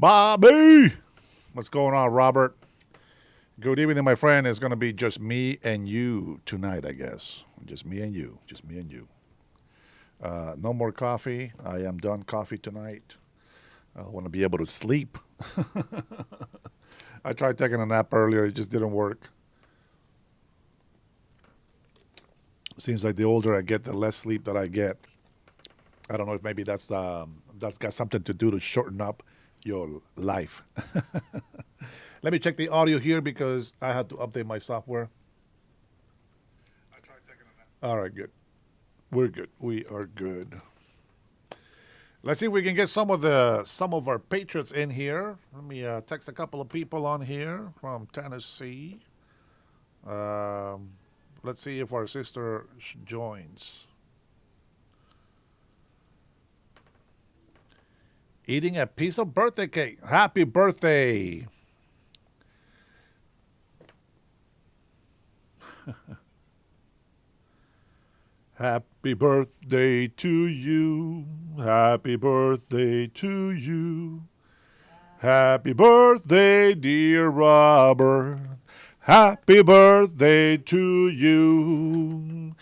Bobby! What's going on, Robert? Good evening, my friend. It's going to be just me and you tonight, I guess. Just me and you. Just me and you. No more coffee. I am done coffee tonight. I want to be able to sleep. I tried taking a nap earlier. It just didn't work. Seems like the older I get, the less sleep that I get. I don't know if maybe that's got something to do to shorten up your life. Let me check the audio here because I had to update my software. I tried taking a nap. All right, good. We're good. We are good. Let's see if we can get some of our patriots in here. Let me text a couple of people on here from Tennessee. Um, let's see if our sister joins. Eating a piece of birthday cake. Happy birthday. Happy birthday to you. Happy birthday to you. Happy birthday, dear Robert. Happy birthday to you.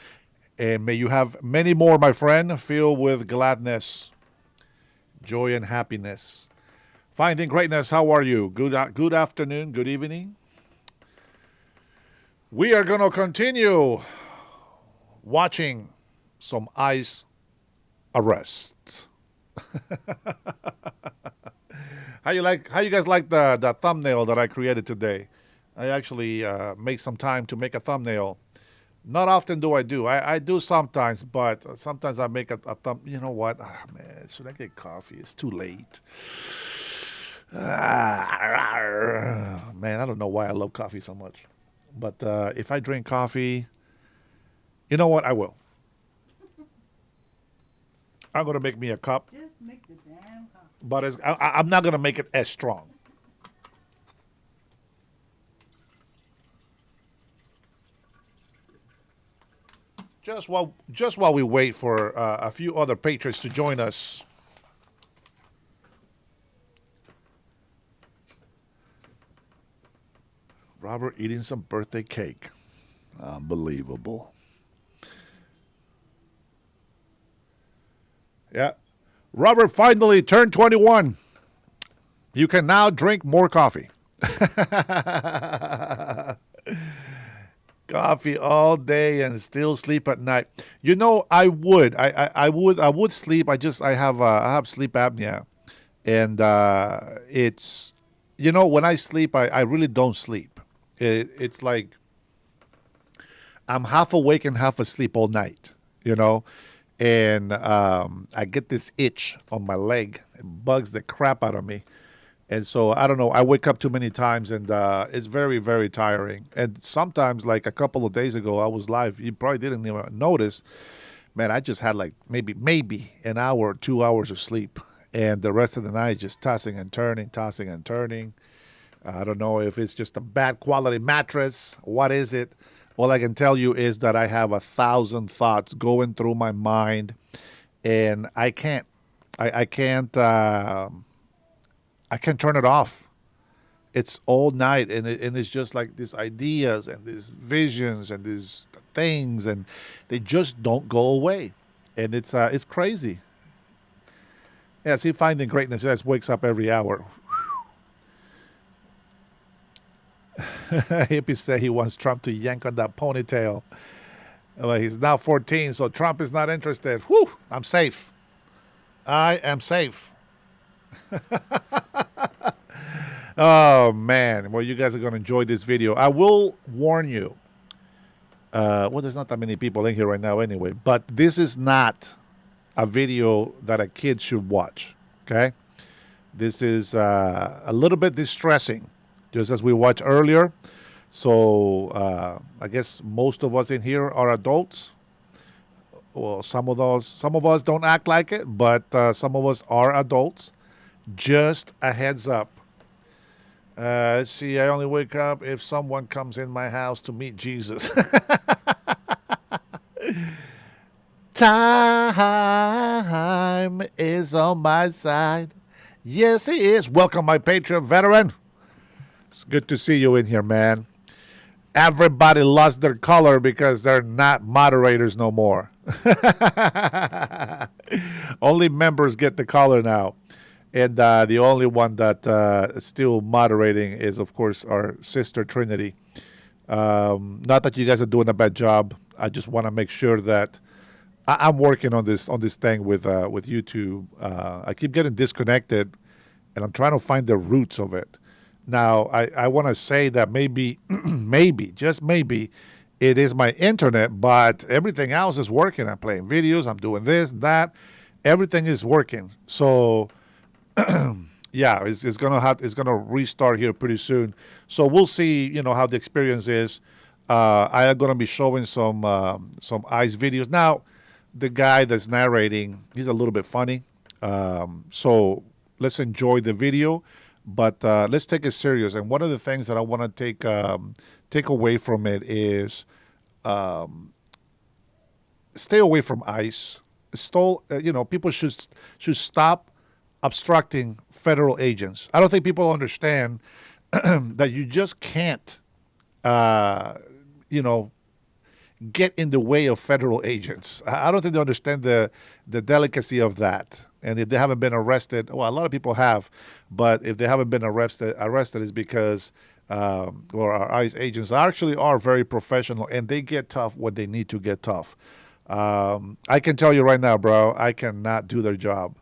And may you have many more, my friend, filled with gladness, joy, and happiness. Finding greatness, how are you? Good afternoon, good evening. We are going to continue watching some ICE arrests. How you guys like the thumbnail that I created today? I actually make some time to make a thumbnail. Not often do I do. I do sometimes, but sometimes I make a thumb. You know what? Ah, man, should I get coffee? It's too late. Man, I don't know why I love coffee so much. But if I drink coffee, you know what? I will. I'm going to make me a cup, Just make the damn coffee. but I'm not going to make it as strong. Just while we wait for a few other patrons to join us. Robert eating some birthday cake. Unbelievable. Yeah. Robert finally turned 21. You can now drink more coffee. Coffee all day and still sleep at night. You know, I would. I would sleep. I have sleep apnea. And it's when I sleep I really don't sleep. It's like I'm half awake and half asleep all night, you know? And I get this itch on my leg. It bugs the crap out of me. And so I don't know. I wake up too many times, and it's very, very tiring. And sometimes, like a couple of days ago, I was live. You probably didn't even notice. Man, I just had like maybe an hour or 2 hours of sleep, and the rest of the night just tossing and turning, tossing and turning. I don't know if it's just a bad quality mattress. What is it? All I can tell you is that I have 1,000 thoughts going through my mind, and I can't. I can't. I can't turn it off. It's all night, and it's just like these ideas and these visions and these things, and they just don't go away, and it's crazy. Yeah, see, finding greatness just wakes up every hour. Hippie said he wants Trump to yank on that ponytail. Well, he's now 14, so Trump is not interested. Whew, I'm safe. I am safe. Oh man! Well, you guys are gonna enjoy this video. I will warn you. Well, there's not that many people in here right now, anyway. But this is not a video that a kid should watch. Okay, this is a little bit distressing, just as we watched earlier. So I guess most of us in here are adults. Well, some of us don't act like it, but some of us are adults. Just a heads up. Let's see, I only wake up if someone comes in my house to meet Jesus. Time is on my side. Yes, he is. Welcome, my Patreon veteran. It's good to see you in here, man. Everybody lost their color because they're not moderators no more. Only members get the color now. And the only one that is still moderating is, of course, our sister Trinity. Not that you guys are doing a bad job. I just want to make sure that I'm working on this thing with YouTube. I keep getting disconnected, and I'm trying to find the roots of it. Now, I want to say that maybe, maybe, just maybe, it is my internet, but everything else is working. I'm playing videos, I'm doing this, that. Everything is working. So, yeah, it's gonna restart here pretty soon. So we'll see, how the experience is. I am gonna be showing some ice videos. Now, the guy that's narrating, he's a little bit funny. So let's enjoy the video, but let's take it serious. And one of the things that I want to take away from it is stay away from ICE. People should stop obstructing federal agents. I don't think people understand that you just can't, uh, you know, get in the way of federal agents. I don't think they understand the delicacy of that. And if they haven't been arrested, well, a lot of people have, but if they haven't been arrested is because our ICE agents actually are very professional and they get tough when they need to get tough. I can tell you right now, bro, I cannot do their job.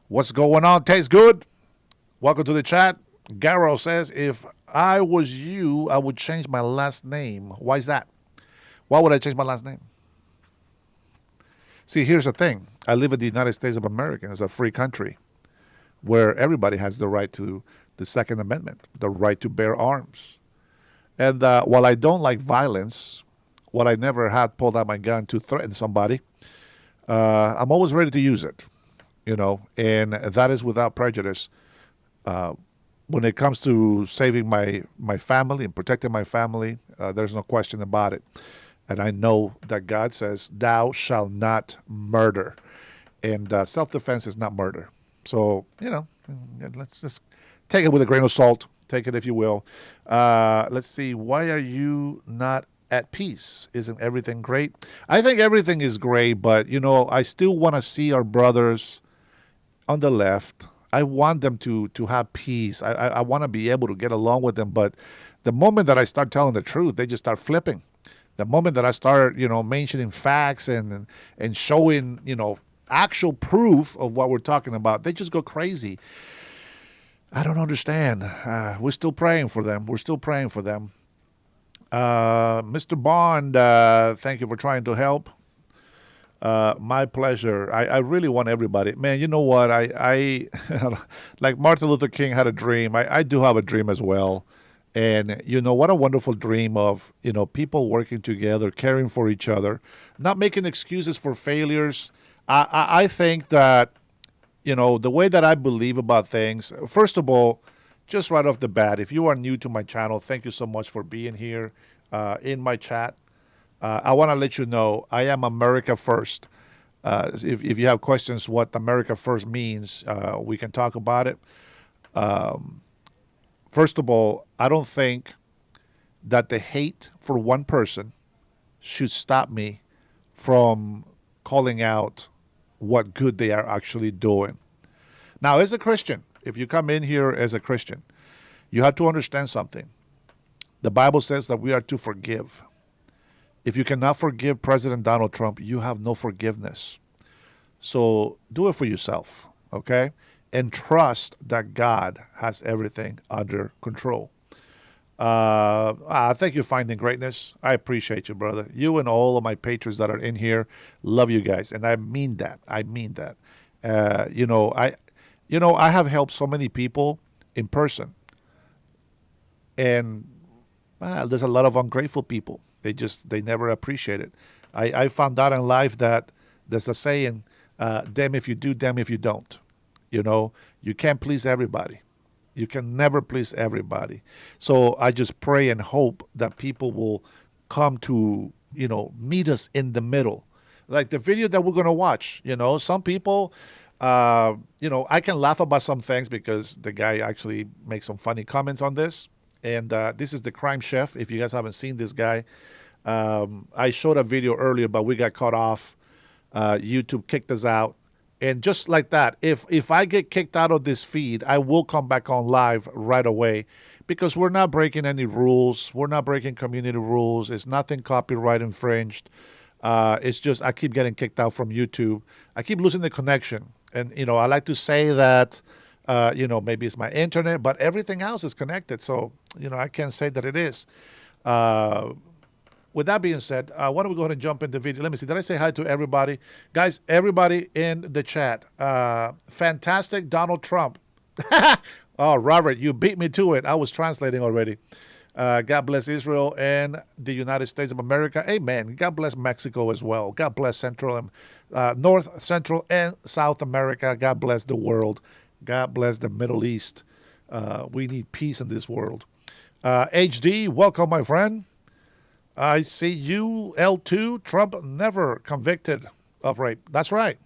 What's going on? Tastes good. Welcome to the chat. Garo says, if I was you, I would change my last name. Why is that? Why would I change my last name? See, here's the thing. I live in the United States of America. It's a free country where everybody has the right to the Second Amendment, the right to bear arms. And while I don't like violence, while I never had pulled out my gun to threaten somebody, I'm always ready to use it, and that is without prejudice. When it comes to saving my family and protecting my family, there's no question about it. And I know that God says, thou shalt not murder. And self-defense is not murder. So, let's just take it with a grain of salt. Take it if you will. Let's see. Why are you not at peace? Isn't everything great? I think everything is great, but, I still want to see our brothers on the left. I want them to have peace. I want to be able to get along with them. But the moment that I start telling the truth, they just start flipping. The moment that I start, mentioning facts and showing, actual proof of what we're talking about, they just go crazy. I don't understand. We're still praying for them. We're still praying for them. Mr. Bond, thank you for trying to help. My pleasure. I really want everybody. Man, you know what? I like Martin Luther King had a dream. I do have a dream as well. And, what a wonderful dream of, people working together, caring for each other, not making excuses for failures. I think that, the way that I believe about things, first of all, just right off the bat, if you are new to my channel, thank you so much for being here in my chat. I want to let you know I am America First. If you have questions what America First means, we can talk about it. First of all, I don't think that the hate for one person should stop me from calling out what good they are actually doing. Now, as a Christian, if you come in here as a Christian, you have to understand something. The Bible says that we are to forgive. If you cannot forgive President Donald Trump, you have no forgiveness. So do it for yourself, okay? And trust that God has everything under control. I think you're finding greatness. I appreciate you, brother. You and all of my patrons that are in here, love you guys, and I mean that. I mean that. I have helped so many people in person, and there's a lot of ungrateful people. They never appreciate it. I found out in life that there's a saying, damn if you do, damn if you don't. You can't please everybody. You can never please everybody. So I just pray and hope that people will come to, meet us in the middle. Like the video that we're going to watch, some people, I can laugh about some things because the guy actually makes some funny comments on this. And this is the crime chef. If you guys haven't seen this guy, I showed a video earlier, but we got cut off. YouTube kicked us out. And just like that, if I get kicked out of this feed, I will come back on live right away because we're not breaking any rules. We're not breaking community rules. It's nothing copyright infringed. It's just I keep getting kicked out from YouTube. I keep losing the connection. And, I like to say that, maybe it's my internet, but everything else is connected. So, I can't say that it is. With that being said, why don't we go ahead and jump in the video? Let me see. Did I say hi to everybody? Guys, everybody in the chat. Fantastic Donald Trump. Oh, Robert, you beat me to it. I was translating already. God bless Israel and the United States of America. Amen. God bless Mexico as well. God bless Central and North, Central, and South America. God bless the world. God bless the Middle East. We need peace in this world. HD, welcome, my friend. I see you, L2. Trump never convicted of rape. That's right.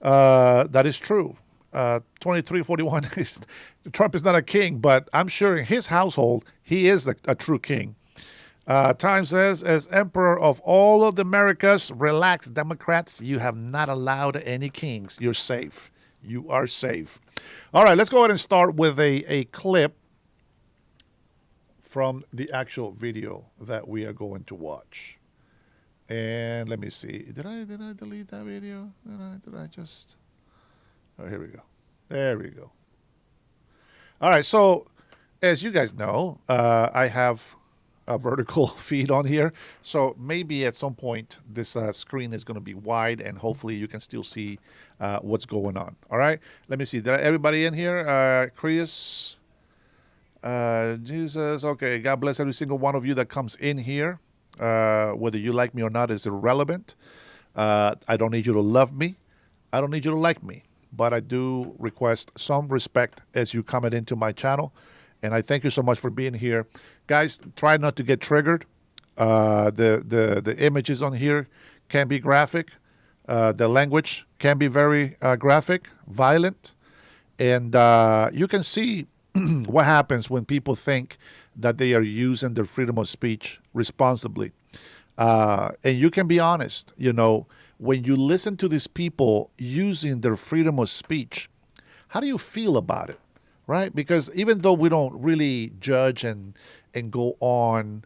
That is true. 2341 is Trump is not a king, but I'm sure in his household he is a true king. Time says, as emperor of all of the Americas, relax, Democrats. You have not allowed any kings. You're safe. You are safe. All right, let's go ahead and start with a clip from the actual video that we are going to watch. And let me see. Did I delete that video? Did I just... Oh, here we go. There we go. All right, so as you guys know, I have a vertical feed on here. So maybe at some point this screen is going to be wide and hopefully you can still see what's going on. All right, let me see. Did everybody in here? Chris... Jesus, okay, God bless every single one of you that comes in here. Whether you like me or not is irrelevant. I don't need you to love me. I don't need you to like me. But I do request some respect as you comment into my channel. And I thank you so much for being here. Guys, try not to get triggered. The images on here can be graphic. The language can be very graphic, violent. And you can see what happens when people think that they are using their freedom of speech responsibly. And you can be honest, when you listen to these people using their freedom of speech, how do you feel about it, right? Because even though we don't really judge and go on,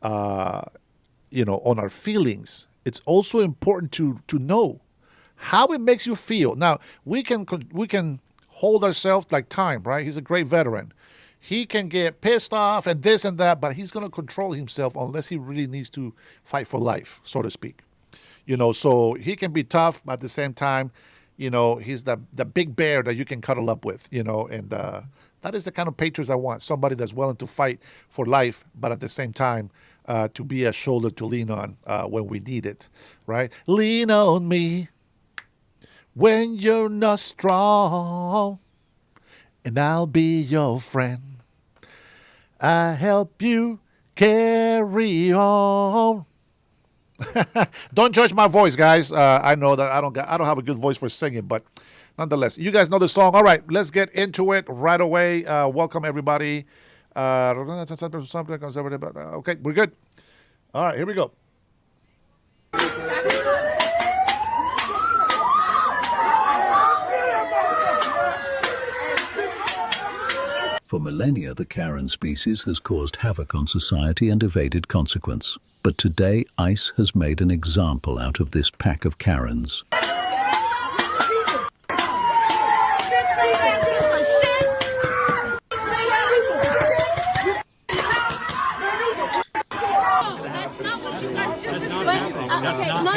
on our feelings, it's also important to know how it makes you feel. Now, we can hold ourselves like time, right? He's a great veteran. He can get pissed off and this and that, but he's going to control himself unless he really needs to fight for life, so to speak. So he can be tough, but at the same time, he's the big bear that you can cuddle up with, and that is the kind of patriots I want. Somebody that's willing to fight for life, but at the same time, to be a shoulder to lean on when we need it, right? Lean on me when you're not strong, and I'll be your friend. I help you carry on. Don't judge my voice, guys. I know that I don't have a good voice for singing, but nonetheless, you guys know the song. All right, let's get into it right away. Welcome everybody. Okay, we're good. All right, here we go. For millennia, the Karen species has caused havoc on society and evaded consequence. But today, ICE has made an example out of this pack of Karens.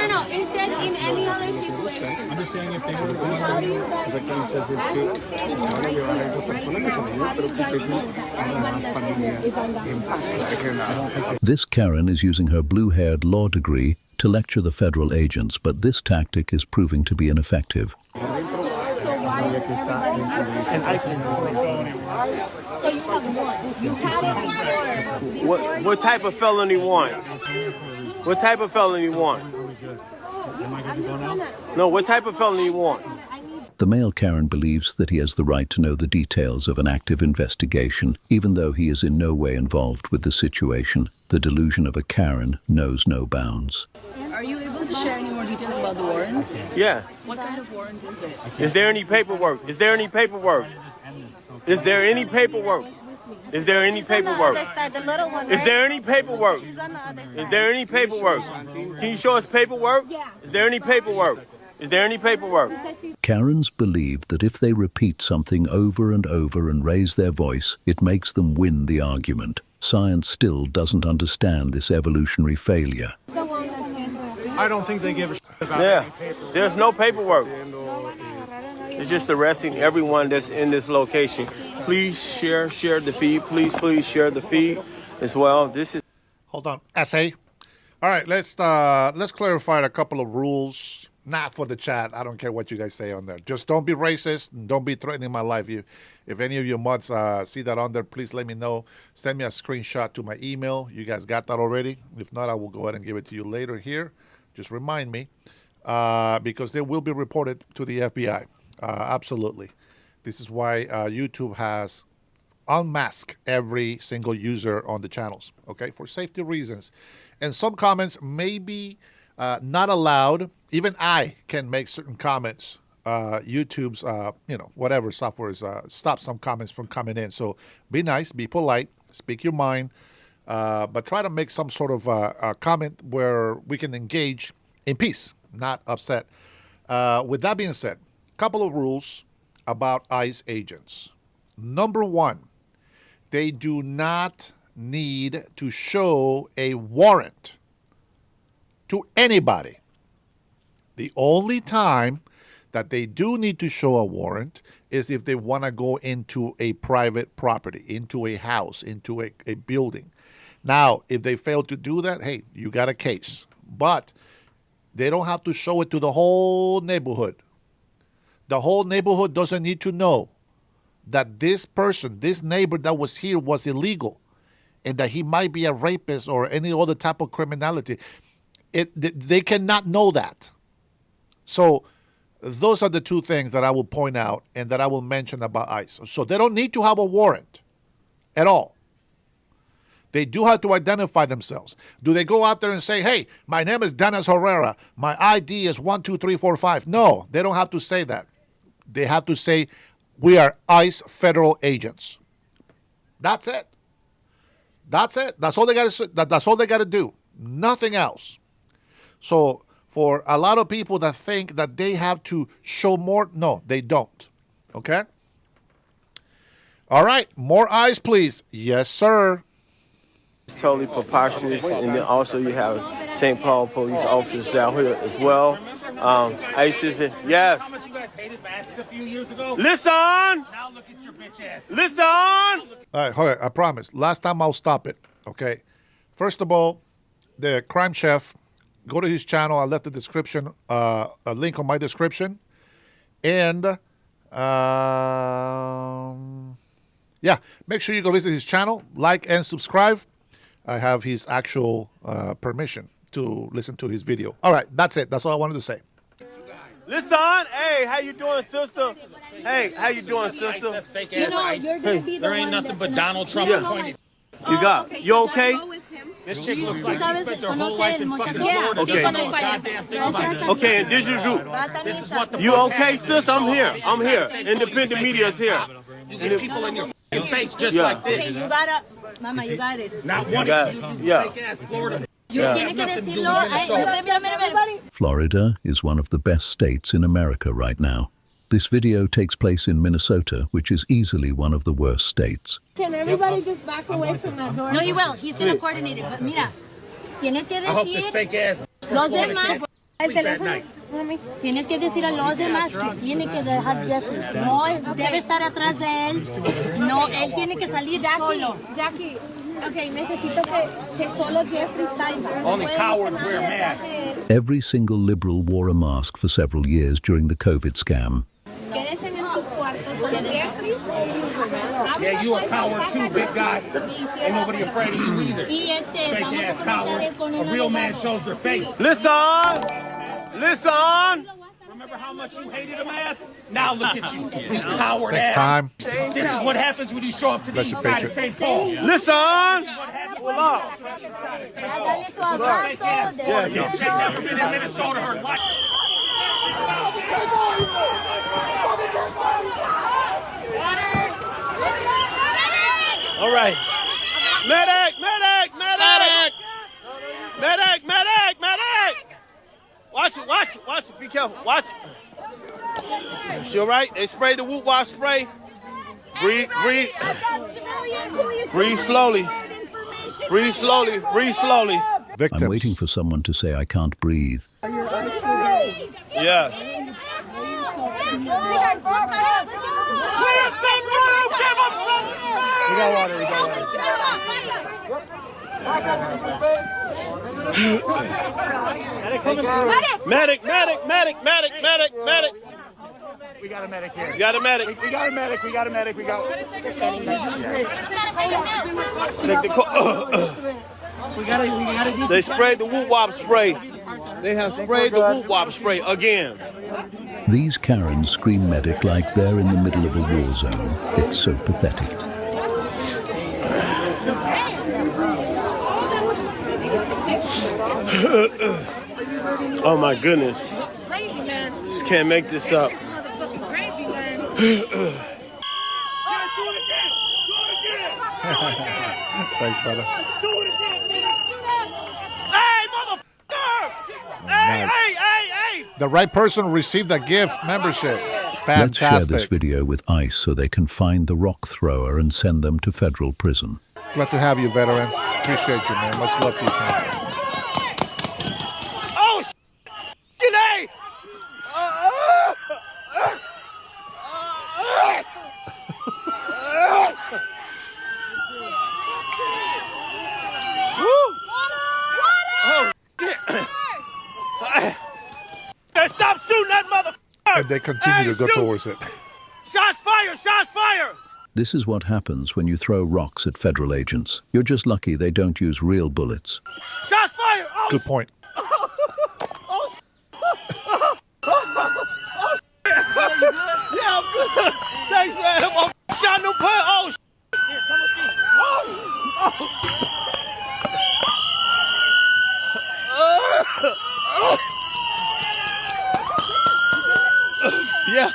No. Instead, in any other situation. I'm just saying if they were. How do you guys? This Karen is using her blue-haired law degree to lecture the federal agents, but this tactic is proving to be ineffective. So why is everybody So you have one. You have one. What type of felony one? What type of felony you want? No, what type of felony you want? The male Karen believes that he has the right to know the details of an active investigation, even though he is in no way involved with the situation. The delusion of a Karen knows no bounds. Are you able to share any more details about the warrant? Yeah. What kind of warrant is it? Is there any paperwork? Is there any paperwork? Is there any paperwork? Is there any paperwork? Is there any paperwork? Is there any paperwork? Can you show us paperwork? Is there any paperwork? Is there any paperwork? Karens believe that if they repeat something over and over and raise their voice, it makes them win the argument. Science still doesn't understand this evolutionary failure. I don't think they give a shit about Yeah, there's no paperwork. It's just arresting everyone that's in this location. Please share the feed. Please share the feed as well. This is. Hold on, essay. All right, let's clarify a couple of rules. Not for the chat. I don't care what you guys say on there. Just don't be racist and don't be threatening my life. If any of your mods see that on there, please let me know. Send me a screenshot to my email. You guys got that already? If not, I will go ahead and give it to you later here. Just remind me because they will be reported to the FBI. Absolutely. This is why YouTube has unmasked every single user on the channels, okay, for safety reasons. And some comments may be not allowed. Even I can make certain comments. YouTube's, whatever software is stop some comments from coming in. So be nice, be polite, speak your mind, but try to make some sort of a comment where we can engage in peace, not upset. With that being said, a couple of rules about ICE agents. Number one, they do not need to show a warrant to anybody. The only time that they do need to show a warrant is if they want to go into a private property, into a house, into a building. Now, if they fail to do that, hey, you got a case. But they don't have to show it to the whole neighborhood. The whole neighborhood doesn't need to know that this person, this neighbor that was here was illegal and that he might be a rapist or any other type of criminality. They cannot know that. So those are the two things that I will point out and that I will mention about ICE. So they don't need to have a warrant at all. They do have to identify themselves. Do they go out there and say, hey, my name is Dennis Herrera. My ID is 12345. No, they don't have to say that. They have to say, we are ICE federal agents. That's it. That's it. That's all they got to. That's all they got to do. Nothing else. So for a lot of people that think that they have to show more, no, they don't. Okay? All right. More eyes, please. Yes, sir. It's totally preposterous. And then also you have St. Paul police officers out here as well. ICE is, yes. How much you guys hated masks a few years ago? Listen! Now look at your bitch ass. Listen! All right, hold on. I promise. Last time I'll stop it. Okay? First of all, the crime chef, go to his channel. I left the description, a link on my description. And, yeah, make sure you go visit his channel, like and subscribe. I have his actual permission to listen to his video. All right, that's it. That's all I wanted to say. Listen! Hey, how you doing, sister? Hey, how you doing, sister? That's fake ass ICE. There ain't nothing but Donald Trump Yeah. appointed. You got, you okay? This chick looks like she spent her whole life in fucking Florida. Okay. Doesn't know a goddamn thing about this. Okay, and this is you. This is what the You fuck okay, happens. sis? I'm here. I'm here. Independent media is here. You get people in your fucking face just Yeah. like this. You got it. Mama, you got it. Not one got of you it. do Yeah. fake ass Florida. Tiene que decirlo. Ay, mira. Florida is one of the best states in America right now. This video takes place in Minnesota, which is easily one of the worst states. Can everybody just back away from that door? No, he will. He's going to coordinate it. But mira, tienes que I hope this decir fake ass los Florida demás. can't El sleep at teléfono, night. mami. Tienes que decir a los demás que tiene que dejar Jeffrey. No debe estar atrás de él. No, él tiene que salir solo. Jackie, okay, necesito que solo Jeffrey salga. Only No puede cowards decir wear nada masks. de él. Every single liberal wore a mask for several years during the COVID scam. Quédese en su cuarto con Jeffrey. Yeah, you a coward too, big guy. Ain't nobody afraid of you either. Y Fake vamos ass a coward. conectar con A una real man abogada. shows their face. Listen! Listen! Remember how much thought you hated a mask? Now look at you. You coward Next ass. time. This is what happens when you show up to the Bless east your side of picture. St. Paul. Listen. Dale su abrazo, She's never been in Minnesota her life. All right. Medic, medic, medic. Medic, medic, medic. Watch it, watch it, watch it. Be careful. Watch it. She all right? They sprayed the whoop wop spray. Breathe, breathe. Breathe slowly. Breathe slowly. Breathe slowly. Victims. I'm waiting for someone to say I can't breathe. Yes. We got water, we got Medic, medic, medic, medic, medic, medic. We got a medic here. You got a medic. We got a medic, we got a medic, we got... Take the They sprayed the whoop wop spray. They have sprayed the whoop wop spray again. These Karens scream medic like they're in the middle of a war zone. It's so pathetic. Oh my goodness. Just can't make this up. Thanks, brother. Hey, motherfucker! Hey, Nice. hey! The right person received a gift membership. Let's share this Fantastic. video with ICE so they can find the rock thrower and send them to federal prison. Glad to have you, veteran. Appreciate you, man. Much love to you, man. Oh, G'day! Oh, shit. Hey, stop shooting that motherfucker! And they continue to go shoot. towards it. Shots fired! Shots fired! This is what happens when you throw rocks at federal agents. You're just lucky they don't use real bullets. Shots fired! Oh, Good point. yeah, I'm good. Thanks, man. I'm shot no put. Oh, yeah.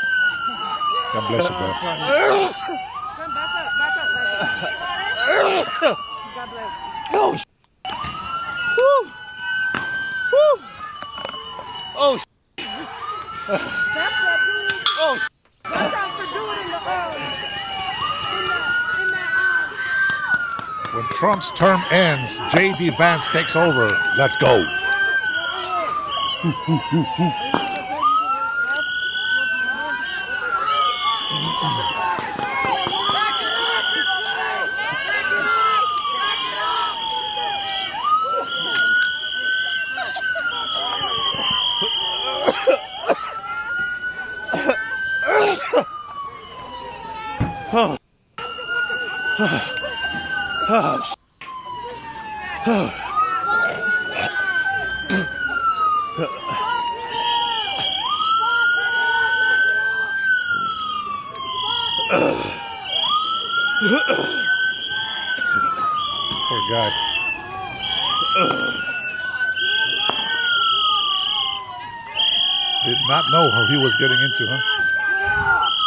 God bless you, bro. Oh, woo. Woo. Oh, oh, When Trump's term ends, J.D. Vance takes over. Let's go. Poor guy. Did not know how he was getting into, huh?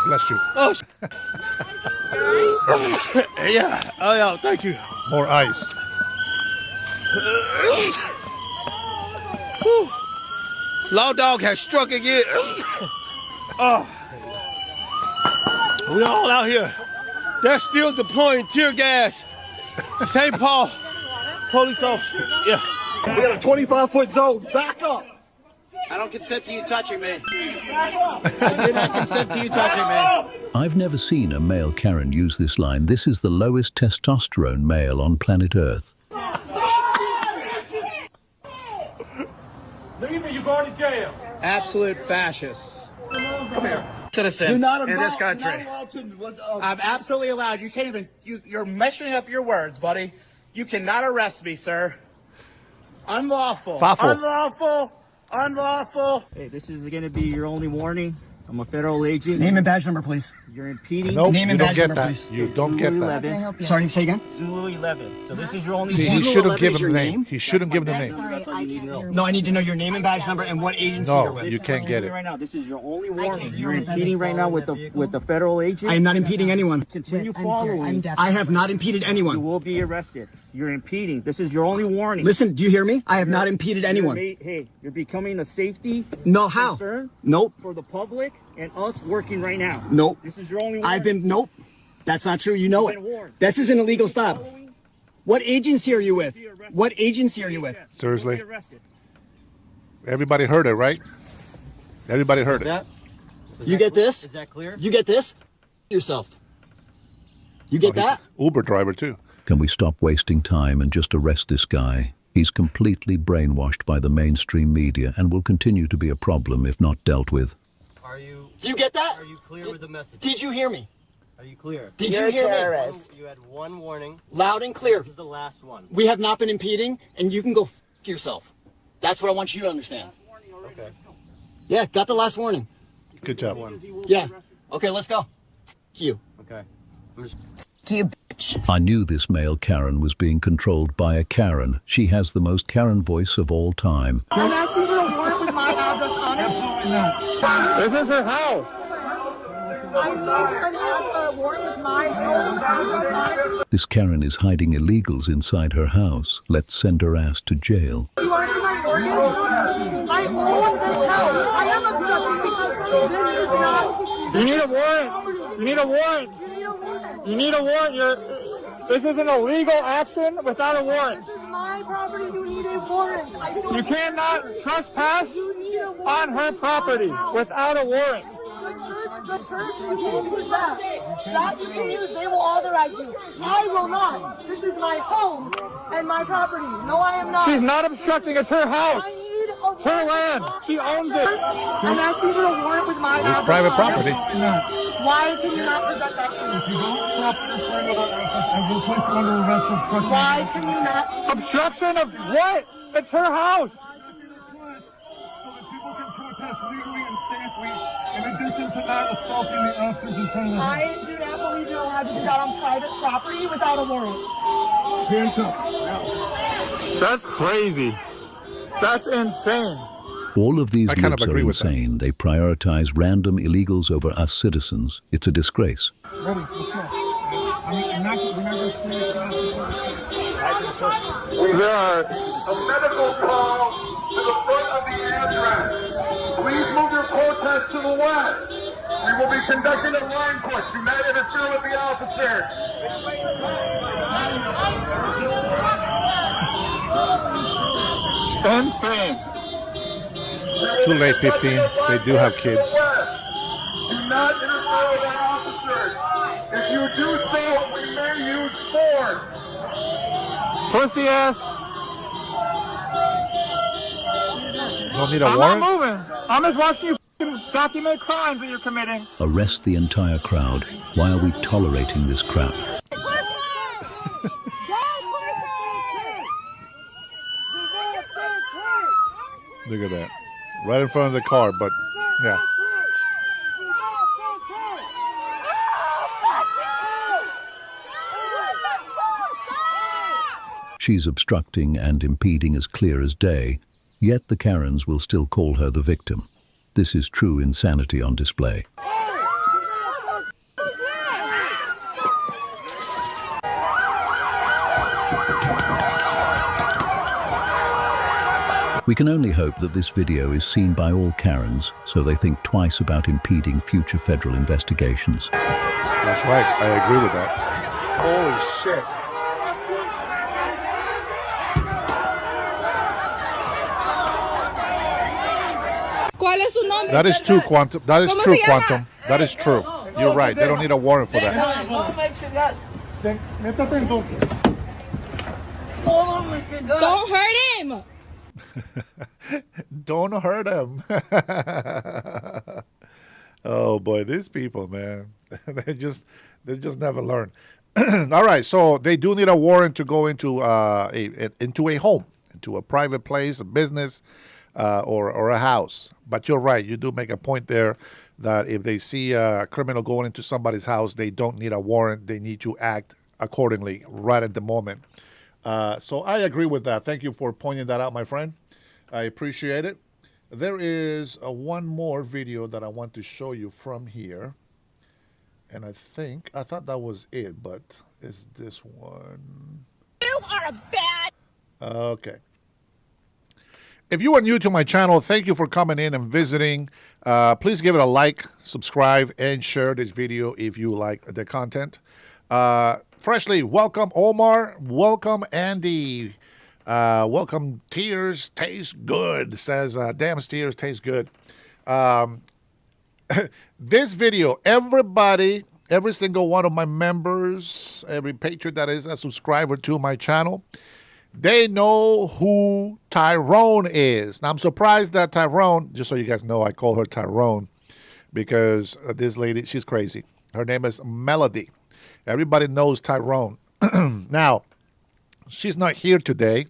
Bless you. yeah. Oh, yeah. Thank you. More ice. Law dog has struck again. Oh. We all out here. They're still deploying tear gas. St. Paul police officer. Yeah. We got a 25-foot zone. Back up. I don't consent to you touching me. I do not consent to you touching me. I've never seen a male Karen use this line. This is the lowest testosterone male on planet Earth. Leave me, you're going to jail. Absolute fascists. Come here. citizen You're not in this You're country. not allowed to. I'm absolutely allowed. You can't even. You're meshing up your words, buddy. You cannot arrest me, sir. Unlawful. Fafo. Unlawful. Unlawful. Hey, this is going to be your only warning. I'm a federal agent. Name and badge number, please. You're impeding. Nope, Name you and don't badge get number, that. please. You don't get Zulu that. 11. Sorry, say again? Zulu 11. So this is your only See, he warning. should have 11 given is the your name. name? He shouldn't give the name. That's all you need to know. No, I need to know your name and badge number and what agency No, you're with. you can't get it. Right now, this is your only warning. You're impeding right now with the federal agent. I am not impeding anyone. Continue following. I have not impeded You anyone. will be arrested. You're impeding. This is your only warning. Listen, do you hear me? I have not impeded anyone. Hey, you're becoming a safety No, how? concern Nope. for the public and us working right now. Nope. This is your only warning. I've been, nope. That's not true. You know You've been it. warned. This is an illegal stop. Following, What agency are you with? be arrested. What agency are you with? Yes, Seriously? you will be arrested. Everybody heard it, right? Everybody heard it. You get this? Is that clear? You get this? Yourself. You get that? Uber driver too. Can we stop wasting time and just arrest this guy? He's completely brainwashed by the mainstream media and will continue to be a problem if not dealt with. Do you get that? Are you clear with the message? Did you hear me? Are you clear? Did you hear me? You had one warning. Loud and clear. This is the last one. We have not been impeding, and you can go f yourself. That's what I want you to understand. Okay. Yeah, got the last warning. Good job. Yeah. Okay, let's go. F you. Okay. You bitch. I knew this male Karen was being controlled by a Karen. She has the most Karen voice of all time. I'm asking for a warrant with my address on it. This is her house. I need a warrant with my home address on it. This Karen is hiding illegals inside her house. Let's send her ass to jail. You want to see my mortgage? I own this house. I am obstructing because this is not. You need a warrant. You need a warrant. You need a warrant. You need a warrant. This is an illegal action without a warrant. This is my property. You need a warrant. I don't. You cannot trespass You need a warrant. on her property without a warrant. The church, you can use that. That you can use, they will authorize you. I will not. This is my home and my property. No, I am not. She's not obstructing. It's her house. I need a warrant. It's her land. She owns it. I'm asking for a warrant with my It's address private on property. it. Why can you not present that to me? Why can you not? Obstruction of what? It's her house. I do not believe you're allowed to do that on private property without a warrant. That's crazy. That's insane. All of these I kind of libs are agree with that. insane. They prioritize random illegals over us citizens. It's a disgrace. There are A medical call to the front of the address. Please move your protest to the west. We will be conducting a line push. Do not interfere with the officers. insane. Too late, 15. They do have kids. Do not interfere with our officers. If you do so, we may use force. Pussy ass. Don't need a I'm warrant? not moving. I'm just watching you f***ing document crimes that you're committing. Arrest the entire crowd. Why are we tolerating this crap? Look at that. Right in front of the car, but yeah. She's obstructing and impeding as clear as day, yet the Karens will still call her the victim. This is true insanity on display. We can only hope that this video is seen by all Karens, so they think twice about impeding future federal investigations. That's right. I agree with that. Holy shit. ¿Cuál es su nombre? That is true, Quantum. That is ¿Cómo true, se llama? Quantum. That is true. You're right. They don't need a warrant for that. Don't hurt him. Don't hurt him. Oh boy, these people, man, they just never learn. All right, so they do need a warrant to go into into a home, into a private place, a business, or a house. But you're right, you do make a point there that if they see a criminal going into somebody's house, they don't need a warrant. They need to act accordingly right at the moment. So I agree with that. Thank you for pointing that out, my friend. I appreciate it. There is one more video that I want to show you from here. And I thought that was it, but is this one? You are a bad. Okay. If you are new to my channel, thank you for coming in and visiting. Please give it a like, subscribe, and share this video if you like the content. Freshly, welcome Omar. Welcome Andy. Welcome Tears Tastes Good. Says, damn, Tears Tastes Good. This video, everybody, every single one of my members, every patron that is a subscriber to my channel, they know who Tyrone is. Now, I'm surprised that Tyrone, just so you guys know, I call her Tyrone because this lady, she's crazy. Her name is Melody. Everybody knows Tyrone. Now, she's not here today,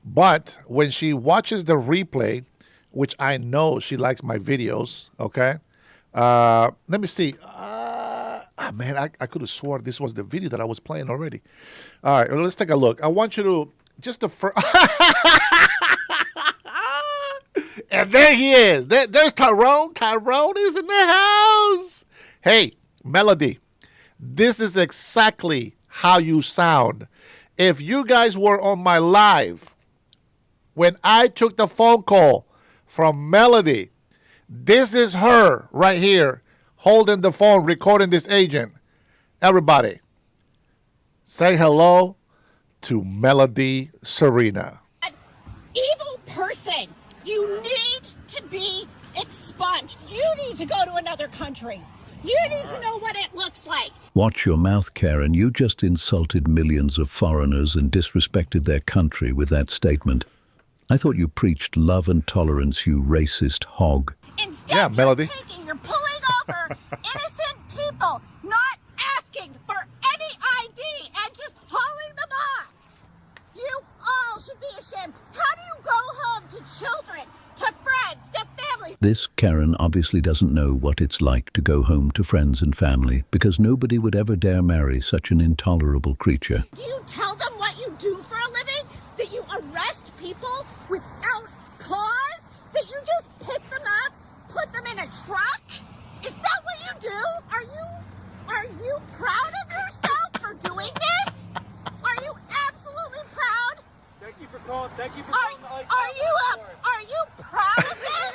but when she watches the replay, which I know she likes my videos, okay? Let me see. Man, I could have sworn this was the video that I was playing already. All right, well, let's take a look. I want you to just the first. And there he is. There's Tyrone. Tyrone is in the house. Hey, Melody, this is exactly how you sound. If you guys were on my live when I took the phone call from Melody, this is her right here holding the phone, recording this agent. Everybody, say hello to Melody Serena. An evil person. You need to be expunged. You need to go to another country. You need to know what it looks like. Watch your mouth, Karen. You just insulted millions of foreigners and disrespected their country with that statement. I thought you preached love and tolerance, you racist hog. Instead, Melody. you're pulling over innocent people, not asking for any ID and just hauling them off. You all should be ashamed. How do you go home to children, to friends, to family? This Karen obviously doesn't know what it's like to go home to friends and family, because nobody would ever dare marry such an intolerable creature. Do you tell them what you do for a living? That you arrest people without cause? That you just pick them up, put them in a truck? Is that what you do? Are you proud of yourself for doing this? Are you absolutely proud? Thank you for calling. Thank you for Are calling the ICE. you proud of this?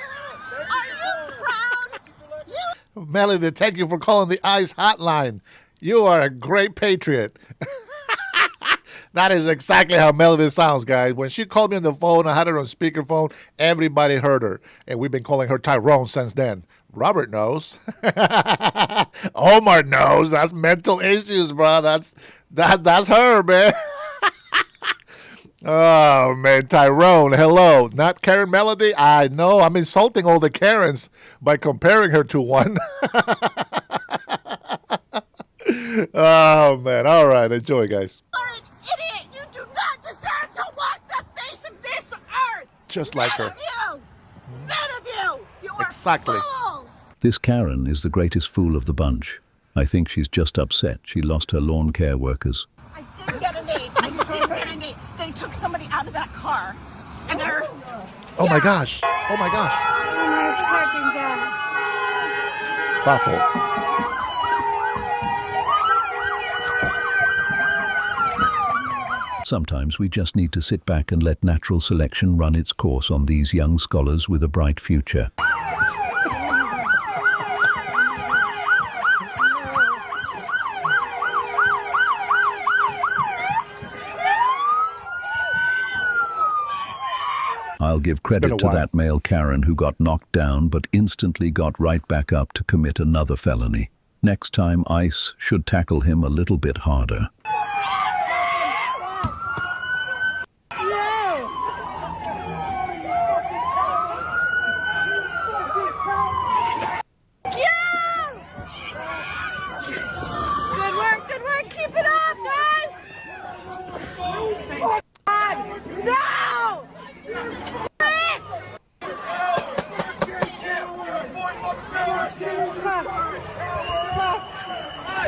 Are you proud? You Melody, thank you for calling the ICE hotline. You are a great patriot. That is exactly how Melody sounds, guys. When she called me on the phone, I had her on speakerphone. Everybody heard her. And we've been calling her Tyrone since then. Robert knows. Omar knows. That's mental issues, bro. That's her, man. Oh, man. Tyrone, hello. Not Karen Melody? I know. I'm insulting all the Karens by comparing her to one. Oh, man. All right. Enjoy, guys. are an idiot. You do not deserve to walk the face of this earth. Just like her. None of you. You are Exactly. fools. This Karen is the greatest fool of the bunch. I think she's just upset she lost her lawn care workers. I didn't get a name. I didn't get a name. They took somebody out of that car. And they're... Oh, my gosh. Oh, my gosh. Fafo. Sometimes we just need to sit back and let natural selection run its course on these young scholars with a bright future. I'll give credit to that male Karen who got knocked down but instantly got right back up to commit another felony. Next time, ICE should tackle him a little bit harder.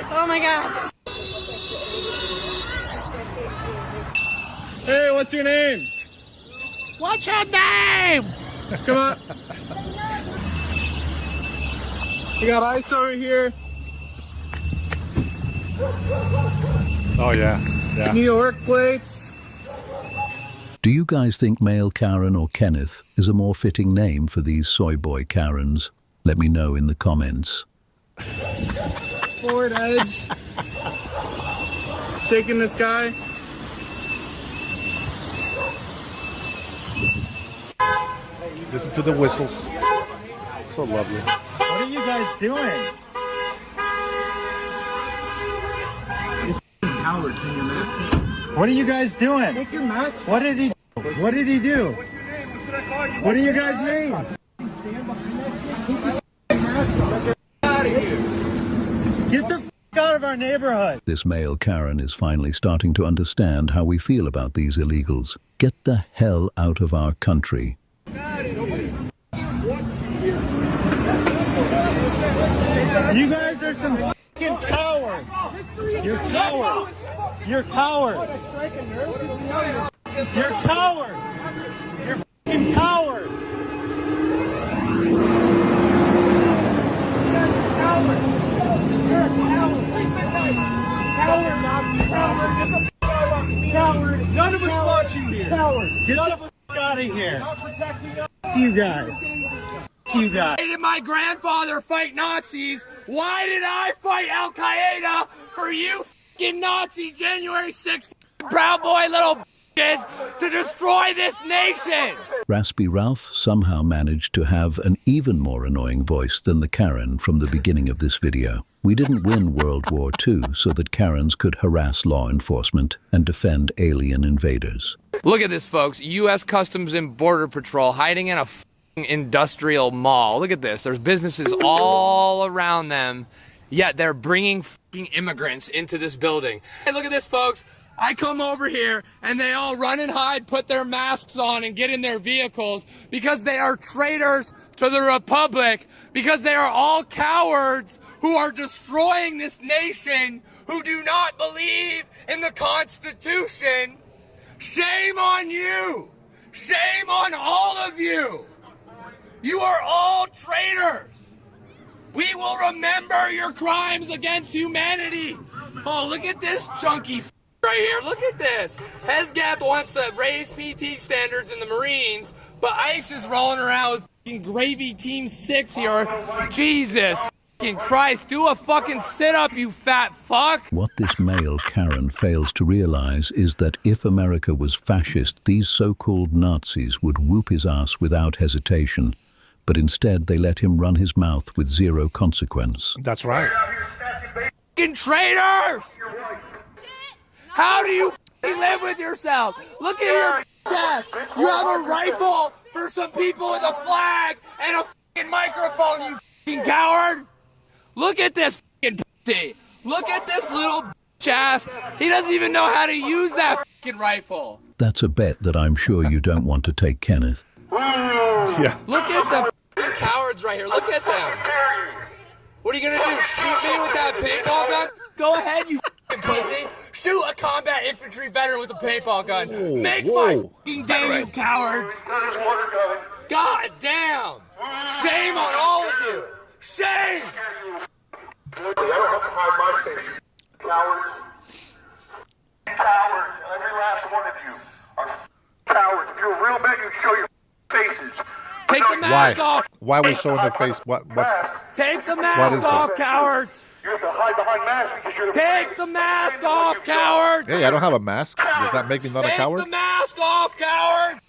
Oh my God. Hey, what's your name? What's your name? Come on. You got ice over here. Oh yeah, yeah. New York plates. Do you guys think male Karen or Kenneth is a more fitting name for these soy boy Karens? Let me know in the comments. Forward edge. Taking this guy. Listen to the whistles. So lovely. What are you guys doing? Cowards in your mask. What are you guys doing? Take your mask. What did he do? What did he do? What are you guys name? Get the f out of our neighborhood. This male Karen is finally starting to understand how we feel about these illegals. Get the hell out of our country. You guys are some f***ing cowards. You're cowards. You're cowards. You're cowards. You're f***ing cowards. None of us want you here. Get the f*** out of here. You guys. You guys. Why did my grandfather fight Nazis? Why did I fight Al Qaeda for you fucking Nazi January 6th Proud Boy little bitches to destroy this nation? Raspy Ralph somehow managed to have an even more annoying voice than the Karen from the beginning of this video. We didn't win World War II so that Karens could harass law enforcement and defend alien invaders. Look at this, folks. U.S. Customs and Border Patrol hiding in a industrial mall. Look at this. There's businesses all around them, yet they're bringing immigrants into this building. Hey, look at this, folks. I come over here and they all run and hide, put their masks on and get in their vehicles because they are traitors to the Republic, because they are all cowards who are destroying this nation, who do not believe in the Constitution. Shame on you. Shame on all of you. You are all traitors. We will remember your crimes against humanity. Oh, look at this chunky right here. Look at this. Hesgath wants to raise PT standards in the Marines, but ICE is rolling around with gravy team 6 here. Jesus Christ, do a fucking sit-up, you fat fuck. What this male Karen fails to realize is that if America was fascist, these so-called Nazis would whoop his ass without hesitation. But instead, they let him run his mouth with zero consequence. That's right. Fucking traitors! How do you fucking live with yourself? Look at your chest. You have a rifle for some people with a flag and a fucking microphone, you fucking coward! Look at this fucking pussy. Look at this little bitch ass. He doesn't even know how to use that fucking rifle. That's a bet that I'm sure you don't want to take, Kenneth. Yeah. Look at the fucking cowards right here. Look at them. What are you gonna do? Shoot me with that paintball gun? Go ahead, you fucking pussy. Shoot a combat infantry veteran with a paintball gun. Make my fucking day, you cowards. God damn. Shame on all of you. Shame. I don't have to hide my face. Cowards. Cowards. Every last one of you are cowards. If you're a real man, you'd show your faces. Take the mask off. Why are we showing the face? What's Take the mask off, cowards. You have to hide behind masks because you're the Take the mask off, cowards. Hey, I don't have a mask. Does that make me not a coward? Take the mask off, coward.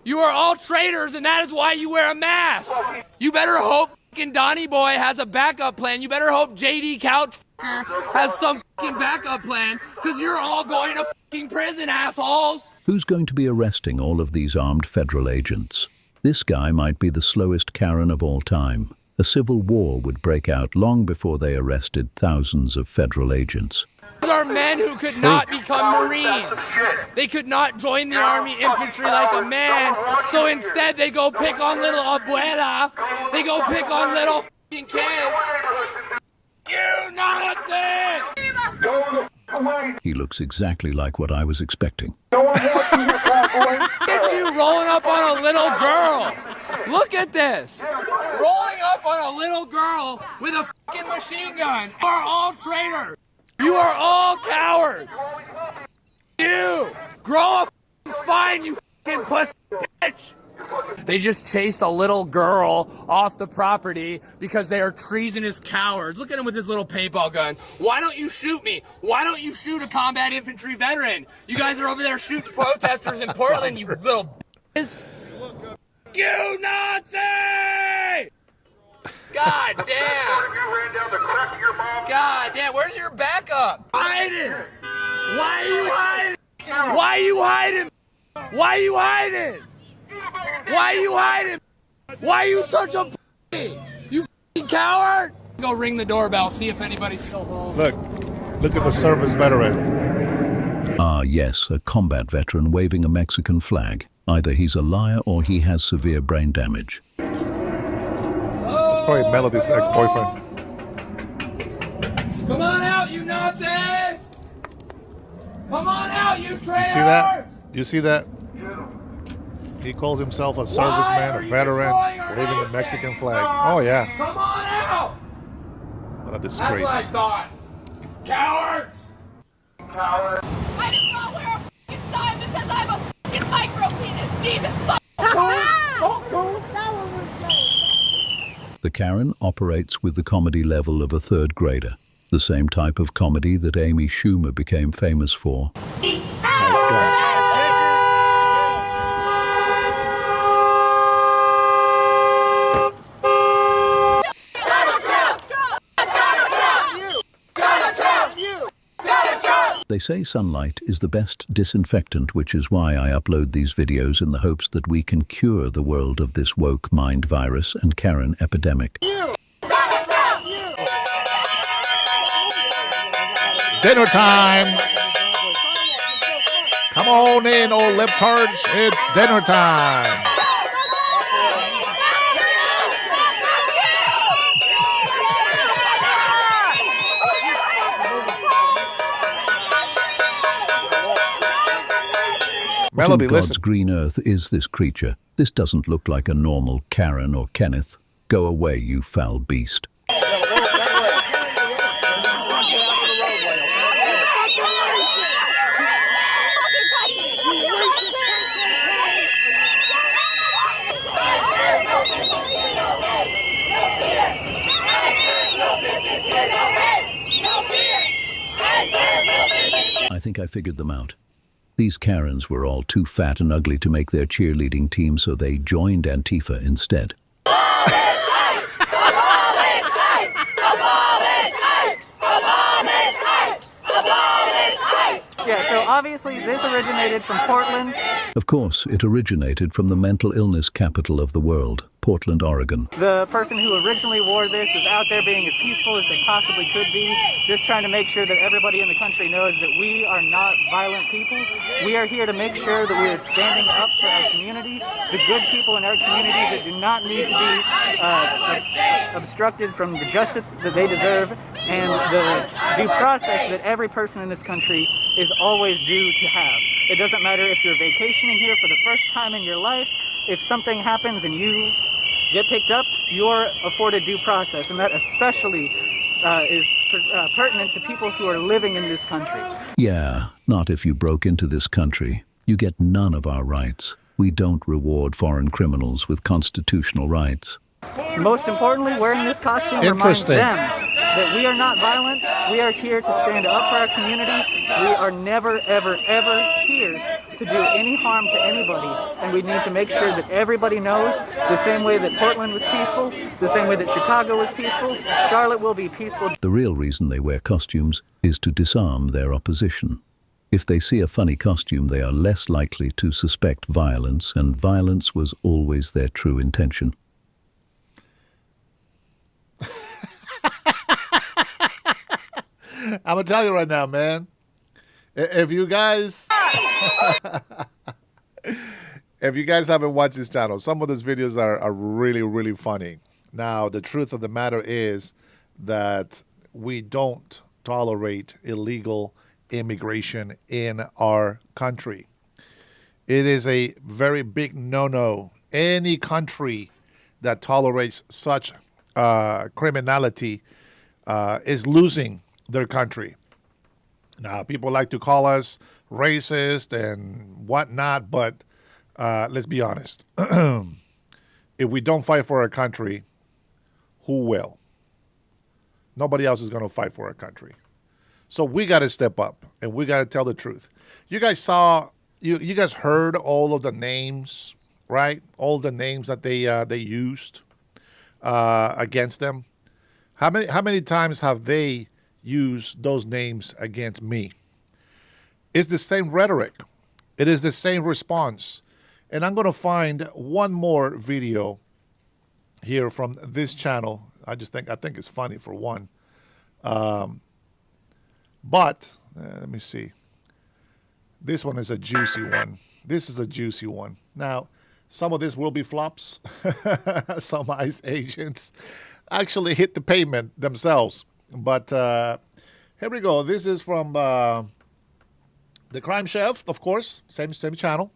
You are all traitors, and that is why you wear a mask. You better hope fucking Donnie Boy has a backup plan. You better hope JD Couch has some fucking backup plan, because you're all going to fucking prison, assholes. Who's going to be arresting all of these armed federal agents? This guy might be the slowest Karen of all time. A civil war would break out long before they arrested thousands of federal agents. These are men who could not become Marines. They could not join the Army infantry like a man, so instead they go pick on little abuela. They go pick on little fucking kids. you Nazi! Go away. He looks exactly like what I was expecting. No one wants you here, fat boy. It's you rolling up on a little girl. Look at this. Rolling up on a little girl with a fucking machine gun. You are all traitors. You are all cowards. You. Grow a fucking spine, you fucking pussy bitch. They just chased a little girl off the property because they are treasonous cowards. Look at him with his little paintball gun. Why don't you shoot me? Why don't you shoot a combat infantry veteran? You guys are over there shooting protesters in Portland, you little bitches. You Nazi! God damn. God damn, where's your backup? Hiding! Why are you hiding? Why are you hiding? Why are you hiding? Why are you hiding? Why are you such a pussy? You f***ing coward! Go ring the doorbell, see if anybody's still home. Look at the service veteran. Ah, yes, a combat veteran waving a Mexican flag. Either he's a liar or he has severe brain damage. It's probably Melody's ex-boyfriend. Come on out, you Nazis! Come on out, you traitors! You see that? You see that? He calls himself a serviceman, a veteran, waving the Mexican flag. Oh, yeah. Come on out! What a That's disgrace. what I thought. Cowards! Coward. I did not wear a fucking sign that says I'm a fucking micro penis. Jesus fuck. The Karen operates with the comedy level of a third grader, the same type of comedy that Amy Schumer became famous for. Nice guy. They say sunlight is the best disinfectant, which is why I upload these videos in the hopes that we can cure the world of this woke mind virus and Karen epidemic. Dinner time! Come on in, old libtards. It's dinner time. Melody, What in God's listen. green earth is this creature? This doesn't look like a normal Karen or Kenneth. Go away, you foul beast. I think I figured them out. These Karens were all too fat and ugly to make their cheerleading team, so they joined Antifa instead. Yeah, so obviously this originated from Portland. Of course, it originated from the mental illness capital of the world, Portland, Oregon. The person who originally wore this is out there being as peaceful as they possibly could be, just trying to make sure that everybody in the country knows that we are not violent people. We are here to make sure that we are standing up for our community, the good people in our community that do not need to be obstructed from the justice that they deserve and the due process that every person in this country is always due to have. It doesn't matter if you're vacationing here for the first time in your life, if something happens and you get picked up, you're afforded due process, and that especially is pertinent to people who are living in this country. Yeah, not if you broke into this country. You get none of our rights. We don't reward foreign criminals with constitutional rights. Most importantly, wearing this costume reminds them that we are not violent. We are here to stand up for our community. We are never, ever, ever here to do any harm to anybody. And we need to make sure that everybody knows the same way that Portland was peaceful, the same way that Chicago was peaceful, Charlotte will be peaceful. The real reason they wear costumes is to disarm their opposition. If they see a funny costume, they are less likely to suspect violence, and violence was always their true intention. I'm gonna tell you right now, man. If you guys, if you guys haven't watched this channel, some of those videos are really, really funny. Now, the truth of the matter is that we don't tolerate illegal immigration in our country. It is a very big no-no. Any country that tolerates such criminality is losing their country. Now, people like to call us racist and whatnot, but let's be honest. If we don't fight for our country, who will? Nobody else is going to fight for our country. So we got to step up and we got to tell the truth. You guys saw, you guys heard all of the names, right? All the names that they used against them. How many times have they used those names against me? It's the same rhetoric. It is the same response. And I'm going to find one more video here from this channel. I think it's funny for one. But let me see. This one is a juicy one. This is a juicy one. Now, some of this will be flops. Some ICE agents actually hit the pavement themselves. But here we go. This is from the Crime Chef, of course, same channel.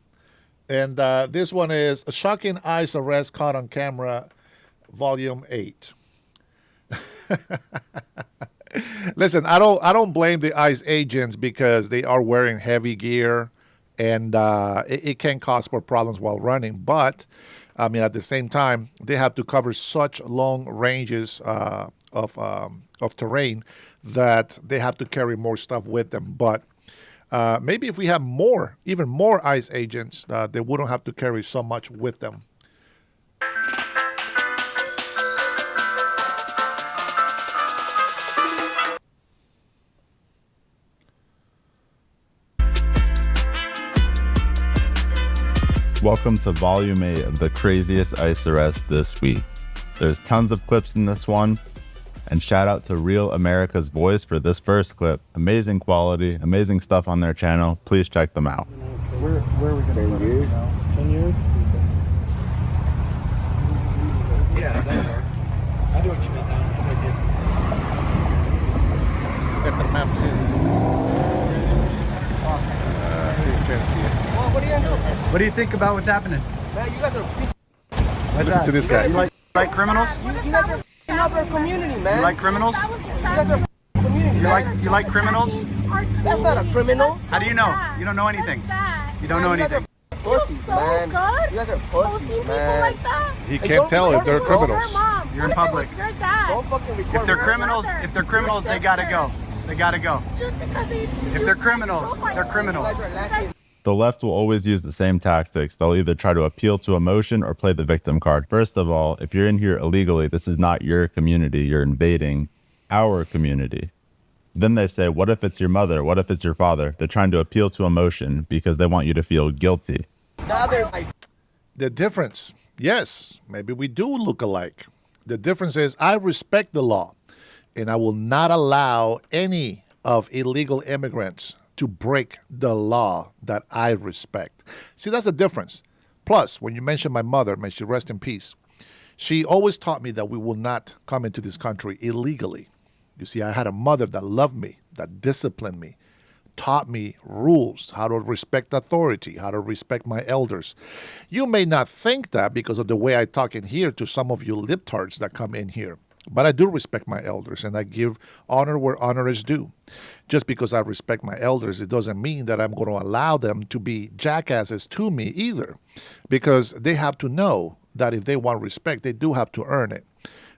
And this one is a shocking ICE arrest caught on camera, volume 8. Listen, I don't blame the ICE agents because they are wearing heavy gear and it can cause more problems while running. But I mean, at the same time, they have to cover such long ranges of terrain that they have to carry more stuff with them. But maybe if we have even more ICE agents, they wouldn't have to carry so much with them. Welcome to Volume 8 of the craziest ICE arrest this week. There's tons of clips in this one, and shout out to Real America's Voice for this first clip. Amazing quality, amazing stuff on their channel. Please check them out. Where are we going to put it now? 10 years? Yeah, that'll work. I know what you meant now. I'm with you. Get the map too. You can't see it. Well, what do you know? What do you think about what's happening? Man, you guys are Listen to this guy. You like criminals? you guys are f***ing up our community, man. You like criminals? You guys are f***ing community. You like criminals? That's not a criminal. How do you know? You don't know anything. You don't know anything. Pussies, man. You guys are pussies, man. He can't tell if they're criminals. You're in public. Don't fucking record. If they're criminals, they gotta go. They gotta go. If they're criminals, they're criminals. The left will always use the same tactics. They'll either try to appeal to emotion or play the victim card. First of all, if you're in here illegally, this is not your community. You're invading our community. Then they say, what if it's your mother? What if it's your father? They're trying to appeal to emotion because they want you to feel guilty. The difference, yes, maybe we do look alike. The difference is I respect the law, and I will not allow any of illegal immigrants to break the law that I respect. See, that's the difference. Plus, when you mention my mother, may she rest in peace, she always taught me that we will not come into this country illegally. You see, I had a mother that loved me, that disciplined me, taught me rules, how to respect authority, how to respect my elders. You may not think that because of the way I talk in here to some of you libtards that come in here. But I do respect my elders, and I give honor where honor is due. Just because I respect my elders, it doesn't mean that I'm going to allow them to be jackasses to me either, because they have to know that if they want respect, they do have to earn it.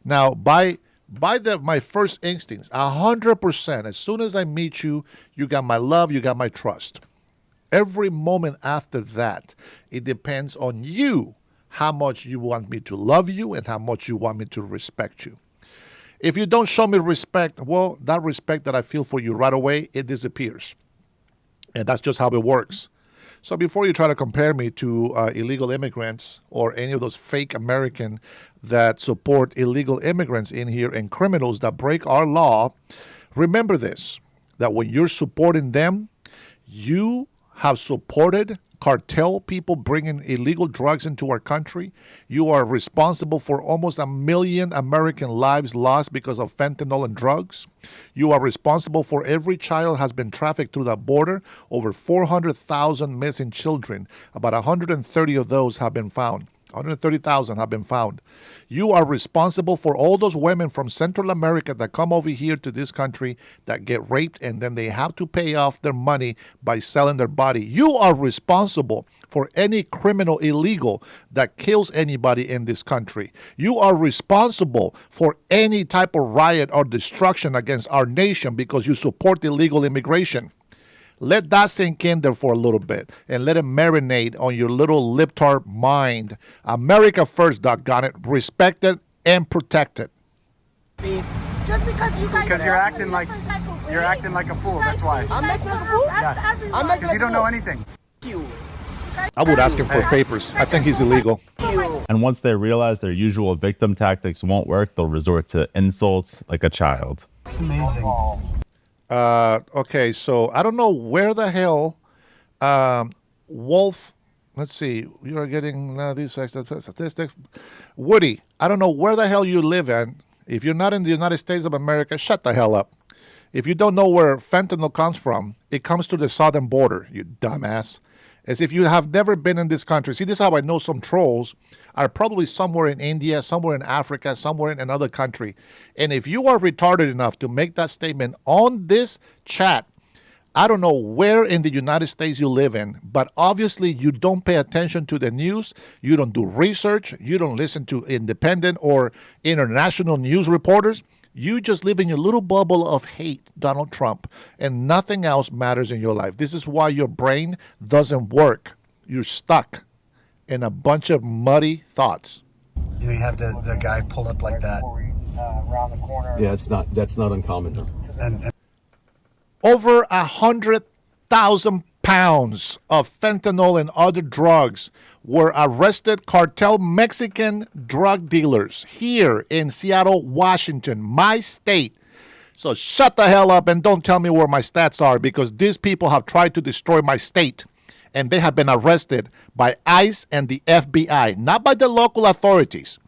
Now, by my first instincts, 100%, as soon as I meet you, you got my love, you got my trust. Every moment after that, it depends on you, how much you want me to love you and how much you want me to respect you. If you don't show me respect, well, that respect that I feel for you right away, it disappears. And that's just how it works. So before you try to compare me to illegal immigrants or any of those fake Americans that support illegal immigrants in here and criminals that break our law, remember this, that when you're supporting them, you have supported cartel people bringing illegal drugs into our country. You are responsible for almost 1 million American lives lost because of fentanyl and drugs. You are responsible for every child has been trafficked through that border. Over 400,000 missing children. About 130 of those have been found. 130,000 have been found. You are responsible for all those women from Central America that come over here to this country that get raped and then they have to pay off their money by selling their body. You are responsible for any criminal illegal that kills anybody in this country. You are responsible for any type of riot or destruction against our nation because you support illegal immigration. Let that sink in there for a little bit and let it marinate on your little libtard mind. America first, doggone it. Respect it and protect it. Just because you guys Because you're acting like a fool. That's why. I'm making a fool? Yeah. Because you don't know anything. I would ask him for papers. I think he's illegal. And once they realize their usual victim tactics won't work, they'll resort to insults like a child. It's amazing. Okay, so I don't know where the hell Wolf, let's see, you are getting these statistics. Woody, I don't know where the hell you live in. If you're not in the United States of America, shut the hell up. If you don't know where fentanyl comes from, it comes to the southern border, you dumbass. As if you have never been in this country. See, this is how I know some trolls are probably somewhere in India, somewhere in Africa, somewhere in another country. And if you are retarded enough to make that statement on this chat, I don't know where in the United States you live in, but obviously you don't pay attention to the news, you don't do research, you don't listen to independent or international news reporters. You just live in your little bubble of hate, Donald Trump, and nothing else matters in your life. This is why your brain doesn't work. You're stuck in a bunch of muddy thoughts. You know, you have the guy pull up like that. Yeah, that's not uncommon though. And over 100,000 pounds of fentanyl and other drugs were arrested cartel Mexican drug dealers here in Seattle, Washington, my state. So shut the hell up and don't tell me where my stats are because these people have tried to destroy my state and they have been arrested by ICE and the FBI, not by the local authorities,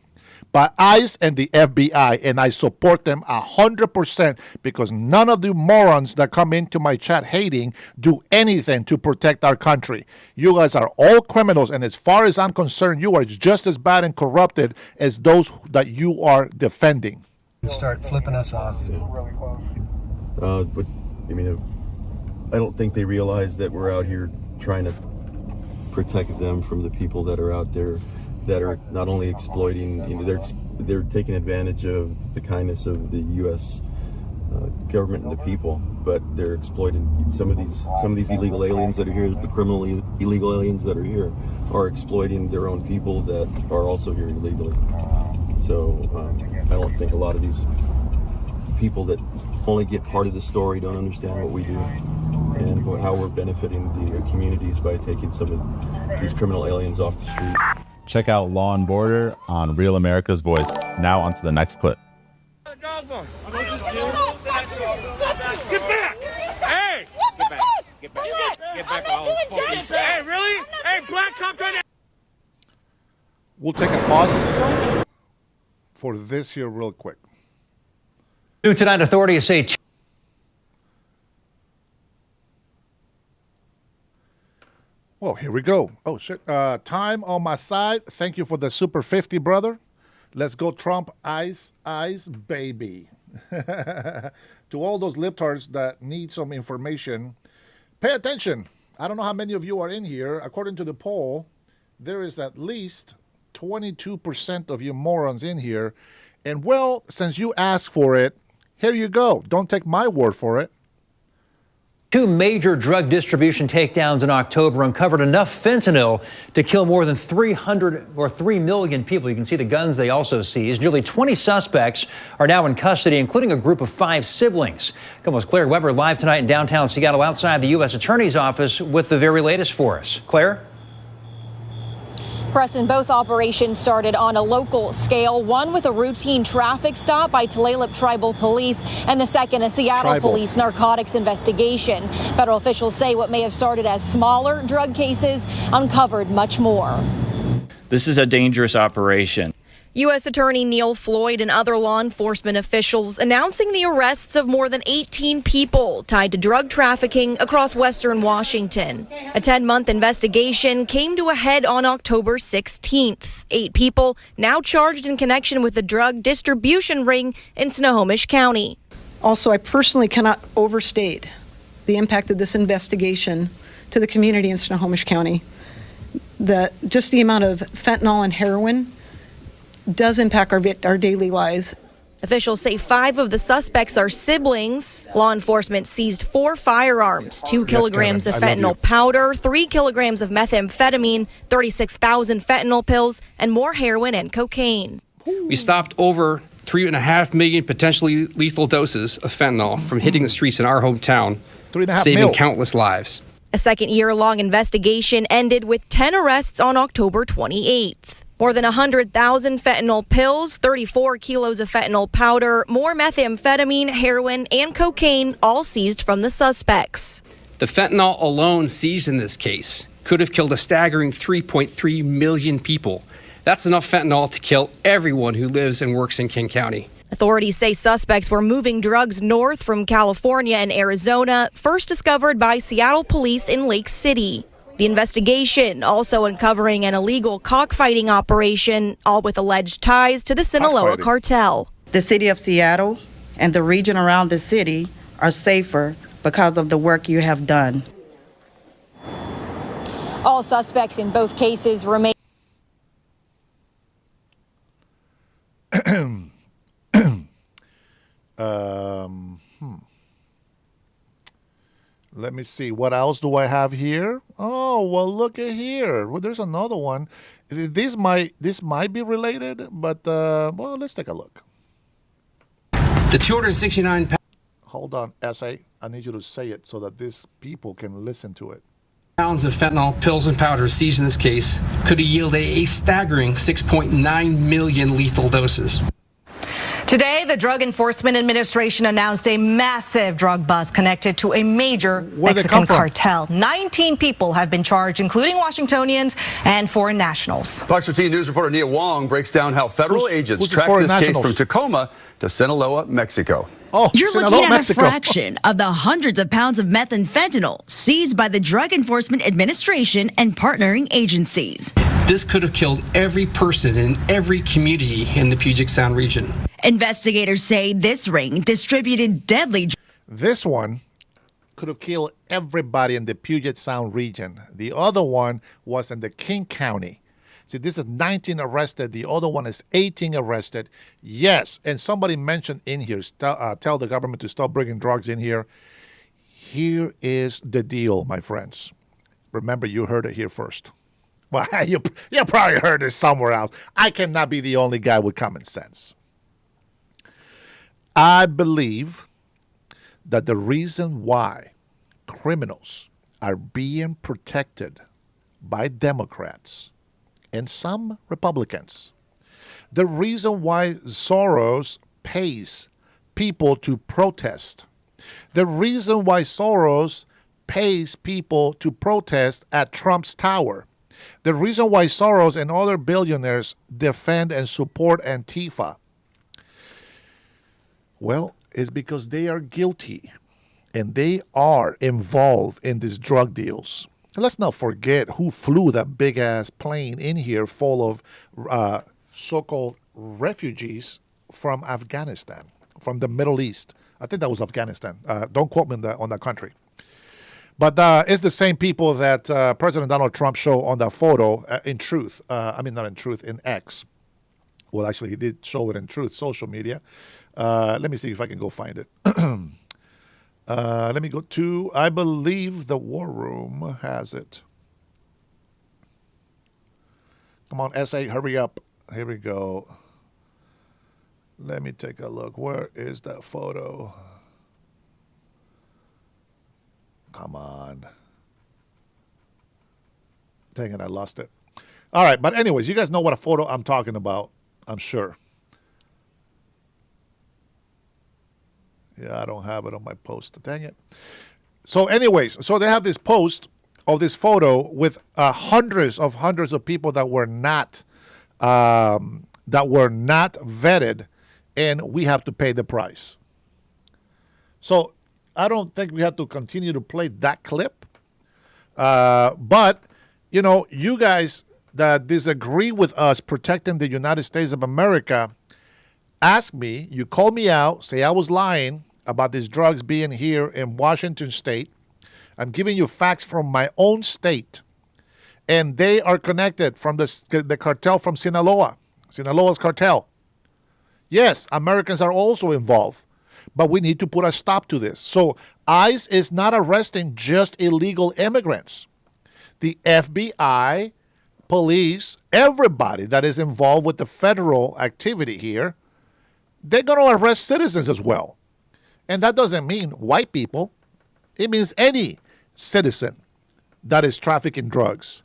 by ICE and the FBI, and I support them 100% because none of the morons that come into my chat hating do anything to protect our country. You guys are all criminals, and as far as I'm concerned, you are just as bad and corrupted as those that you are defending. Start flipping us off. But I mean, I don't think they realize that we're out here trying to protect them from the people that are out there that are not only exploiting, you know, they're taking advantage of the kindness of the U.S. Government and the people, but they're exploiting some of these illegal aliens that are here. The criminal illegal aliens that are here are exploiting their own people that are also here illegally. So I don't think a lot of these people that only get part of the story don't understand what we do and how we're benefiting the communities by taking some of these criminal aliens off the street. Check out Law and Border on Real America's Voice. Now on to the next clip. Get back! Hey! Get back! Get back! Hey, really? Hey, black cops right now! We'll take a pause for this here real quick. New tonight, authorities say Well, here we go. Oh, shit. Time on my side. Thank you for the Super 50, brother. Let's go Trump, ice, baby. To all those libtards that need some information, pay attention. I don't know how many of you are in here. According to the poll, there is at least 22% of you morons in here. And, well, since you asked for it, here you go. Don't take my word for it. two major drug distribution takedowns in October uncovered enough fentanyl to kill more than 3 million people. You can see the guns they also seized. Nearly 20 suspects are now in custody, including a group of 5 siblings. KOMO's Claire Weber live tonight in downtown Seattle outside the U.S. Attorney's Office with the very latest for us. Claire? Preston, both operations started on a local scale, one with a routine traffic stop by Tulalip Tribal Police, and the second a Seattle Police narcotics investigation. Federal officials say what may have started as smaller drug cases uncovered much more. This is a dangerous operation. U.S. Attorney Neil Floyd and other law enforcement officials announcing the arrests of more than 18 people tied to drug trafficking across western Washington. A 10-month investigation came to a head on October 16th. 8 people now charged in connection with the drug distribution ring in Snohomish County. Also, I personally cannot overstate the impact of this investigation to the community in Snohomish County. Just the amount of fentanyl and heroin does impact our daily lives. Officials say 5 of the suspects are siblings. Law enforcement seized 4 firearms, 2 kilograms of fentanyl powder, 3 kilograms of methamphetamine, 36,000 fentanyl pills, and more heroin and cocaine. We stopped over 3.5 million potentially lethal doses of fentanyl from hitting the streets in our hometown, saving countless lives. A second-year-long investigation ended with 10 arrests on October 28th. More than 100,000 fentanyl pills, 34 kilos of fentanyl powder, more methamphetamine, heroin, and cocaine, all seized from the suspects. The fentanyl alone seized in this case could have killed a staggering 3.3 million people. That's enough fentanyl to kill everyone who lives and works in King County. Authorities say suspects were moving drugs north from California and Arizona, first discovered by Seattle police in Lake City. The investigation also uncovering an illegal cockfighting operation, all with alleged ties to the Sinaloa cartel. The city of Seattle and the region around the city are safer because of the work you have done. All suspects in both cases remain. Let me see. What else do I have here? Oh, well, look at here. Well, there's another one. This might be related, but well, let's take a look. The 269 Hold on, S.A. I need you to say it so that these people can listen to it. pounds of fentanyl pills and powder seized in this case could have yielded a staggering 6.9 million lethal doses. Today, the Drug Enforcement Administration announced a massive drug bust connected to a major Mexican cartel. 19 people have been charged, including Washingtonians and foreign nationals. Fox 13 News reporter Nia Wong breaks down how federal agents tracked this case from Tacoma to Sinaloa, Mexico. Oh, you're looking at a fraction of the hundreds of pounds of meth and fentanyl seized by the Drug Enforcement Administration and partnering agencies. This could have killed every person in every community in the Puget Sound region. Investigators say this ring distributed deadly. This one could have killed everybody in the Puget Sound region. The other one was in the King County. See, this is 19 arrested. The other one is 18 arrested. Yes, and somebody mentioned in here, tell the government to stop bringing drugs in here. Here is the deal, my friends. Remember, you heard it here first. Well, you probably heard it somewhere else. I cannot be the only guy with common sense. I believe that the reason why criminals are being protected by Democrats and some Republicans, the reason why Soros pays people to protest, the reason why Soros pays people to protest at Trump's tower, the reason why Soros and other billionaires defend and support Antifa, well, it's because they are guilty and they are involved in these drug deals. Let's not forget who flew that big-ass plane in here full of so-called refugees from Afghanistan, from the Middle East. I think that was Afghanistan. Don't quote me on that country. But it's the same people that President Donald Trump showed on that photo in Truth. I mean, not in Truth, in X. Well, actually, he did show it in Truth, social media. Let me see if I can go find it. Let me go to, I believe the War Room has it. Come on, S.A., hurry up. Here we go. Let me take a look. Where is that photo? Come on. Dang it, I lost it. All right, but anyways, you guys know what a photo I'm talking about, I'm sure. Yeah, I don't have it on my post. Dang it. So anyways, so they have this post of this photo with hundreds of people that were not vetted, and we have to pay the price. So I don't think we have to continue to play that clip. But, you know, you guys that disagree with us protecting the United States of America, ask me, you call me out, say I was lying about these drugs being here in Washington State. I'm giving you facts from my own state. And they are connected from the cartel from Sinaloa, Sinaloa's cartel. Yes, Americans are also involved, but we need to put a stop to this. So ICE is not arresting just illegal immigrants. The FBI, police, everybody that is involved with the federal activity here, they're going to arrest citizens as well. And that doesn't mean white people. It means any citizen that is trafficking drugs.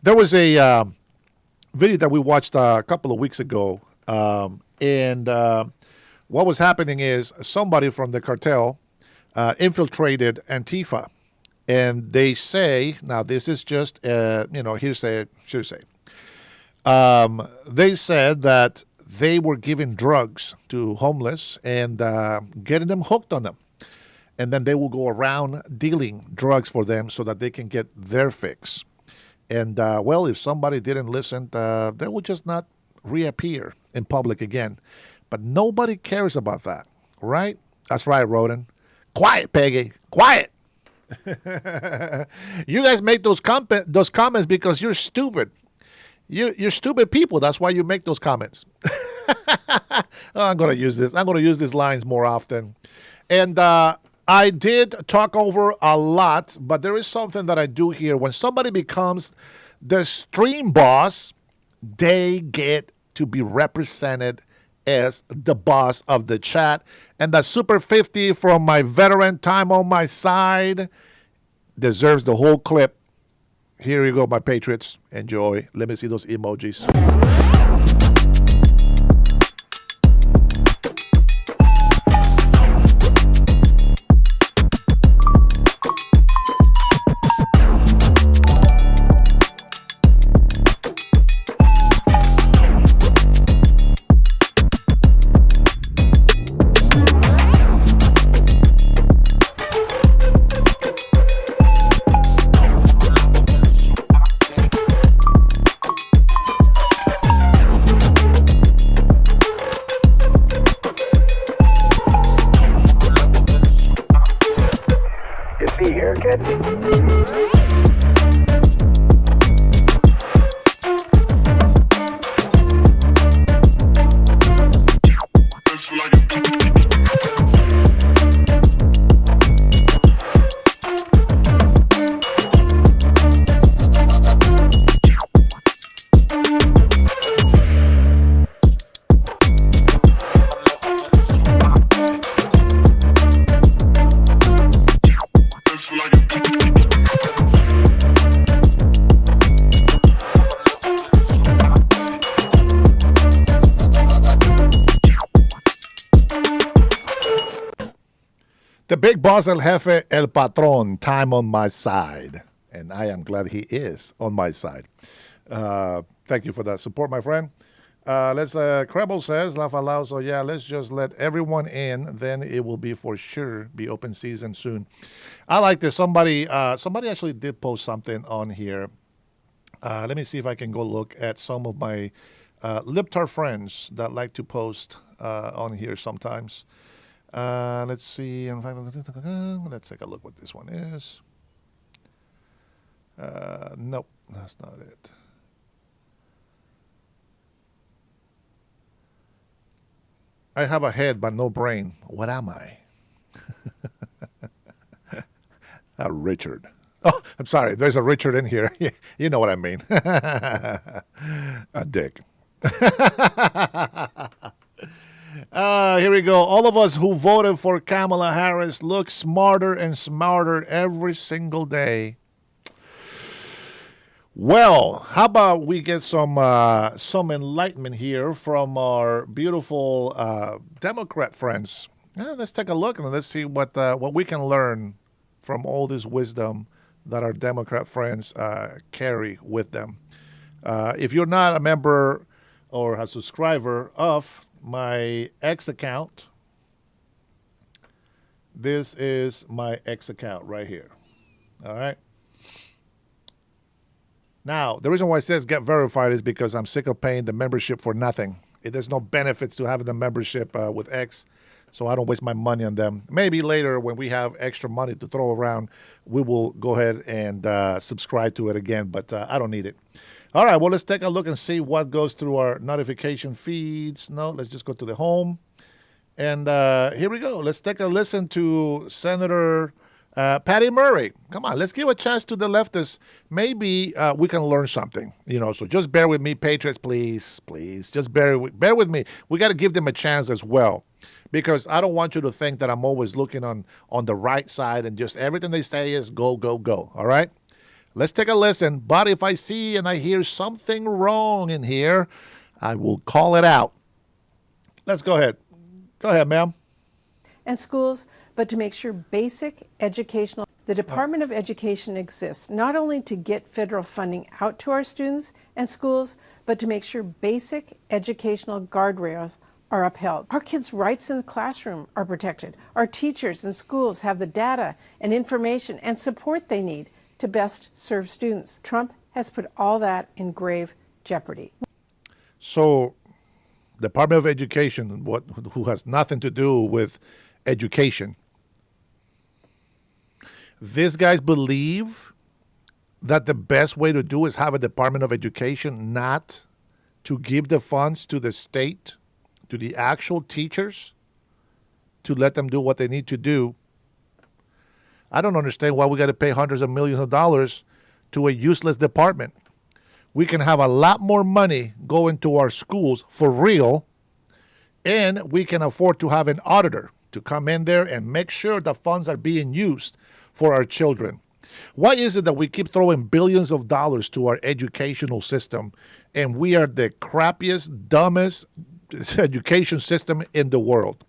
There was a video that we watched a couple of weeks ago, and what was happening is somebody from the cartel infiltrated Antifa, and they say, now this is just hearsay. They said that they were giving drugs to homeless and getting them hooked on them. And then they will go around dealing drugs for them so that they can get their fix. And, well, if somebody didn't listen, they will just not reappear in public again. But nobody cares about that, right? That's right, Roden. Quiet, Peggy. Quiet. You guys make those comments because you're stupid. You're stupid people. That's why you make those comments. I'm going to use this. I'm going to use these lines more often. And I did talk over a lot, but there is something that I do here. When somebody becomes the stream boss, they get to be represented as the boss of the chat. And that Super 50 from my veteran time on my side deserves the whole clip. Here you go, my patriots. Enjoy. Let me see those emojis. The big boss, el jefe, el patron, time on my side. And I am glad he is on my side. Thank you for that support, my friend. Krebel says, laugh out loud, so yeah, let's just let everyone in. Then it will be for sure be open season soon. I like this. Somebody actually did post something on here. Let me see if I can go look at some of my libtard friends that like to post on here sometimes. Let's see. Let's take a look what this one is. Nope, that's not it. I have a head but no brain. What am I? Richard. Oh, I'm sorry. There's a Richard in here. You know what I mean. A dick. Here we go. All of us who voted for Kamala Harris look smarter and smarter every single day. Well, how about we get some enlightenment here from our beautiful Democrat friends? Yeah, let's take a look and let's see what we can learn from all this wisdom that our Democrat friends carry with them. If you're not a member or a subscriber of my X account, this is my X account right here. All right. Now, the reason why it says get verified is because I'm sick of paying the membership for nothing. There's no benefits to having the membership with X, so I don't waste my money on them. Maybe later when we have extra money to throw around, we will go ahead and subscribe to it again, but I don't need it. All right, well, let's take a look and see what goes through our notification feeds. No, let's just go to the home. And here we go. Let's take a listen to Senator Patty Murray. Come on, let's give a chance to the leftists. Maybe we can learn something, so just bear with me, patriots, please. Just bear with me. We got to give them a chance as well, because I don't want you to think that I'm always looking on the right side and just everything they say is go, go, go, all right? Let's take a listen, but if I see and I hear something wrong in here, I will call it out. Let's go ahead. Go ahead, ma'am. And schools, but to make sure basic educational. The Department of Education exists not only to get federal funding out to our students and schools, but to make sure basic educational guardrails are upheld. Our kids' rights in the classroom are protected. Our teachers and schools have the data and information and support they need to best serve students. Trump has put all that in grave jeopardy. So, Department of Education, who has nothing to do with education. These guys believe that the best way to do is have a Department of Education, not to give the funds to the state, to the actual teachers, to let them do what they need to do. I don't understand why we got to pay hundreds of millions of dollars to a useless department. We can have a lot more money go into our schools for real, and we can afford to have an auditor to come in there and make sure the funds are being used for our children. Why is it that we keep throwing billions of dollars to our educational system, and we are the crappiest, dumbest education system in the world?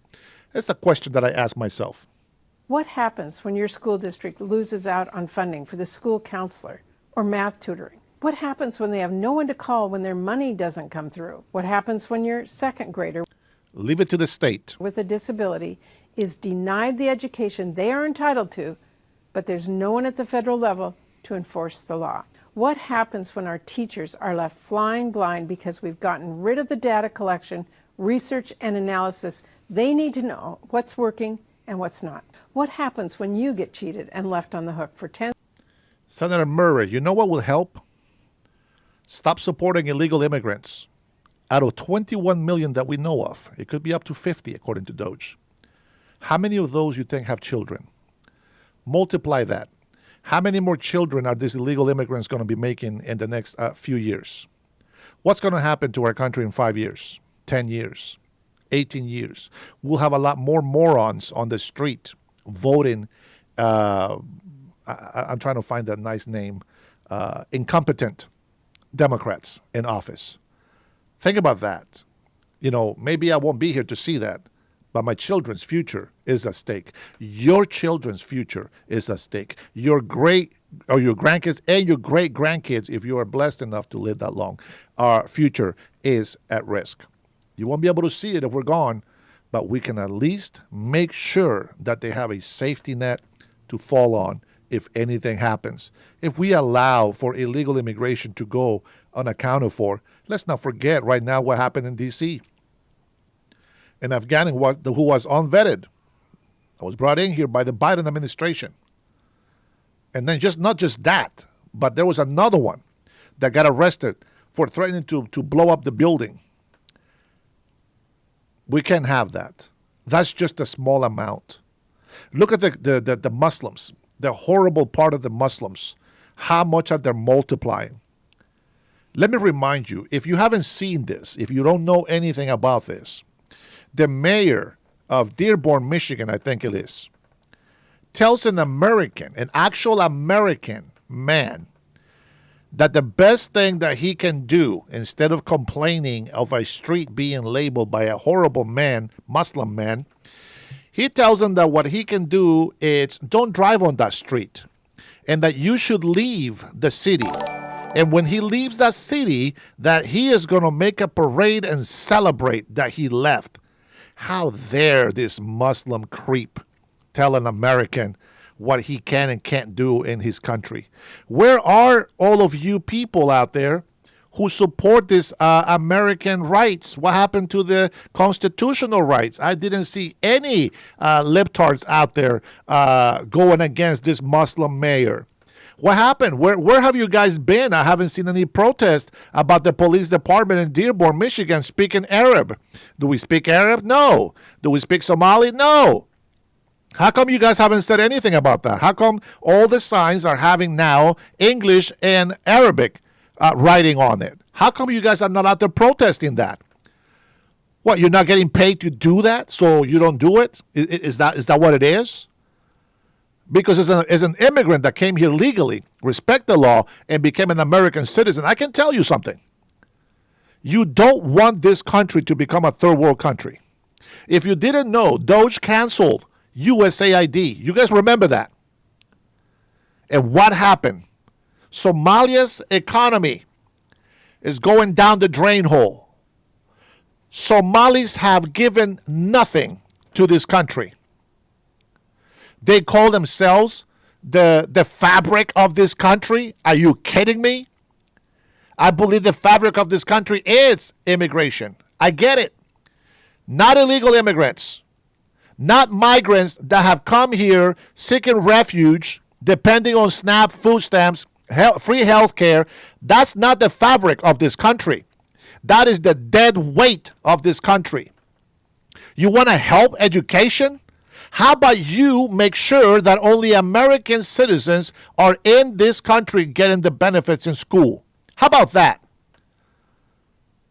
That's a question that I ask myself. What happens when your school district loses out on funding for the school counselor or math tutoring? What happens when they have no one to call when their money doesn't come through? What happens when your second grader, leave it to the state, with a disability is denied the education they are entitled to, but there's no one at the federal level to enforce the law? What happens when our teachers are left flying blind because we've gotten rid of the data collection, research, and analysis they need to know what's working and what's not? What happens when you get cheated and left on the hook for 10? Senator Murray, you know what will help? Stop supporting illegal immigrants. Out of 21 million that we know of, it could be up to 50 according to Doge. How many of those you think have children? Multiply that. How many more children are these illegal immigrants going to be making in the next few years? What's going to happen to our country in 5 years, 10 years, 18 years? We'll have a lot more morons on the street voting. I'm trying to find that nice name. Incompetent Democrats in office. Think about that. Maybe I won't be here to see that, but my children's future is at stake. Your children's future is at stake. Your grandkids and your great grandkids, if you are blessed enough to live that long, our future is at risk. You won't be able to see it if we're gone, but we can at least make sure that they have a safety net to fall on if anything happens. If we allow for illegal immigration to go unaccounted for, let's not forget right now what happened in D.C. An Afghan who was unvetted, was brought in here by the Biden administration. And then not just that, but there was another one that got arrested for threatening to blow up the building. We can't have that. That's just a small amount. Look at the Muslims, the horrible part of the Muslims. How much are they multiplying? Let me remind you, if you haven't seen this, if you don't know anything about this, the mayor of Dearborn, Michigan, I think it is, tells an actual American man, that the best thing that he can do, instead of complaining of a street being labeled by a horrible man, Muslim man, he tells them that what he can do is don't drive on that street and that you should leave the city. And when he leaves that city, that he is going to make a parade and celebrate that he left. How dare this Muslim creep tell an American what he can and can't do in his country? Where are all of you people out there who support this American rights? What happened to the constitutional rights? I didn't see any libtards out there going against this Muslim mayor. What happened? Where have you guys been? I haven't seen any protest about the police department in Dearborn, Michigan speaking Arab. Do we speak Arab? No. Do we speak Somali? No. How come you guys haven't said anything about that? How come all the signs are having now English and Arabic writing on it? How come you guys are not out there protesting that? What, you're not getting paid to do that, so you don't do it? Is that what it is? Because as an immigrant that came here legally, respect the law, and became an American citizen, I can tell you something. You don't want this country to become a third world country. If you didn't know, Doge canceled USAID. You guys remember that? And what happened? Somalia's economy is going down the drain hole. Somalis have given nothing to this country. They call themselves the fabric of this country. Are you kidding me? I believe the fabric of this country is immigration. I get it. Not illegal immigrants. Not migrants that have come here seeking refuge, depending on SNAP, food stamps, free health care. That's not the fabric of this country. That is the dead weight of this country. You want to help education? How about you make sure that only American citizens are in this country getting the benefits in school? How about that?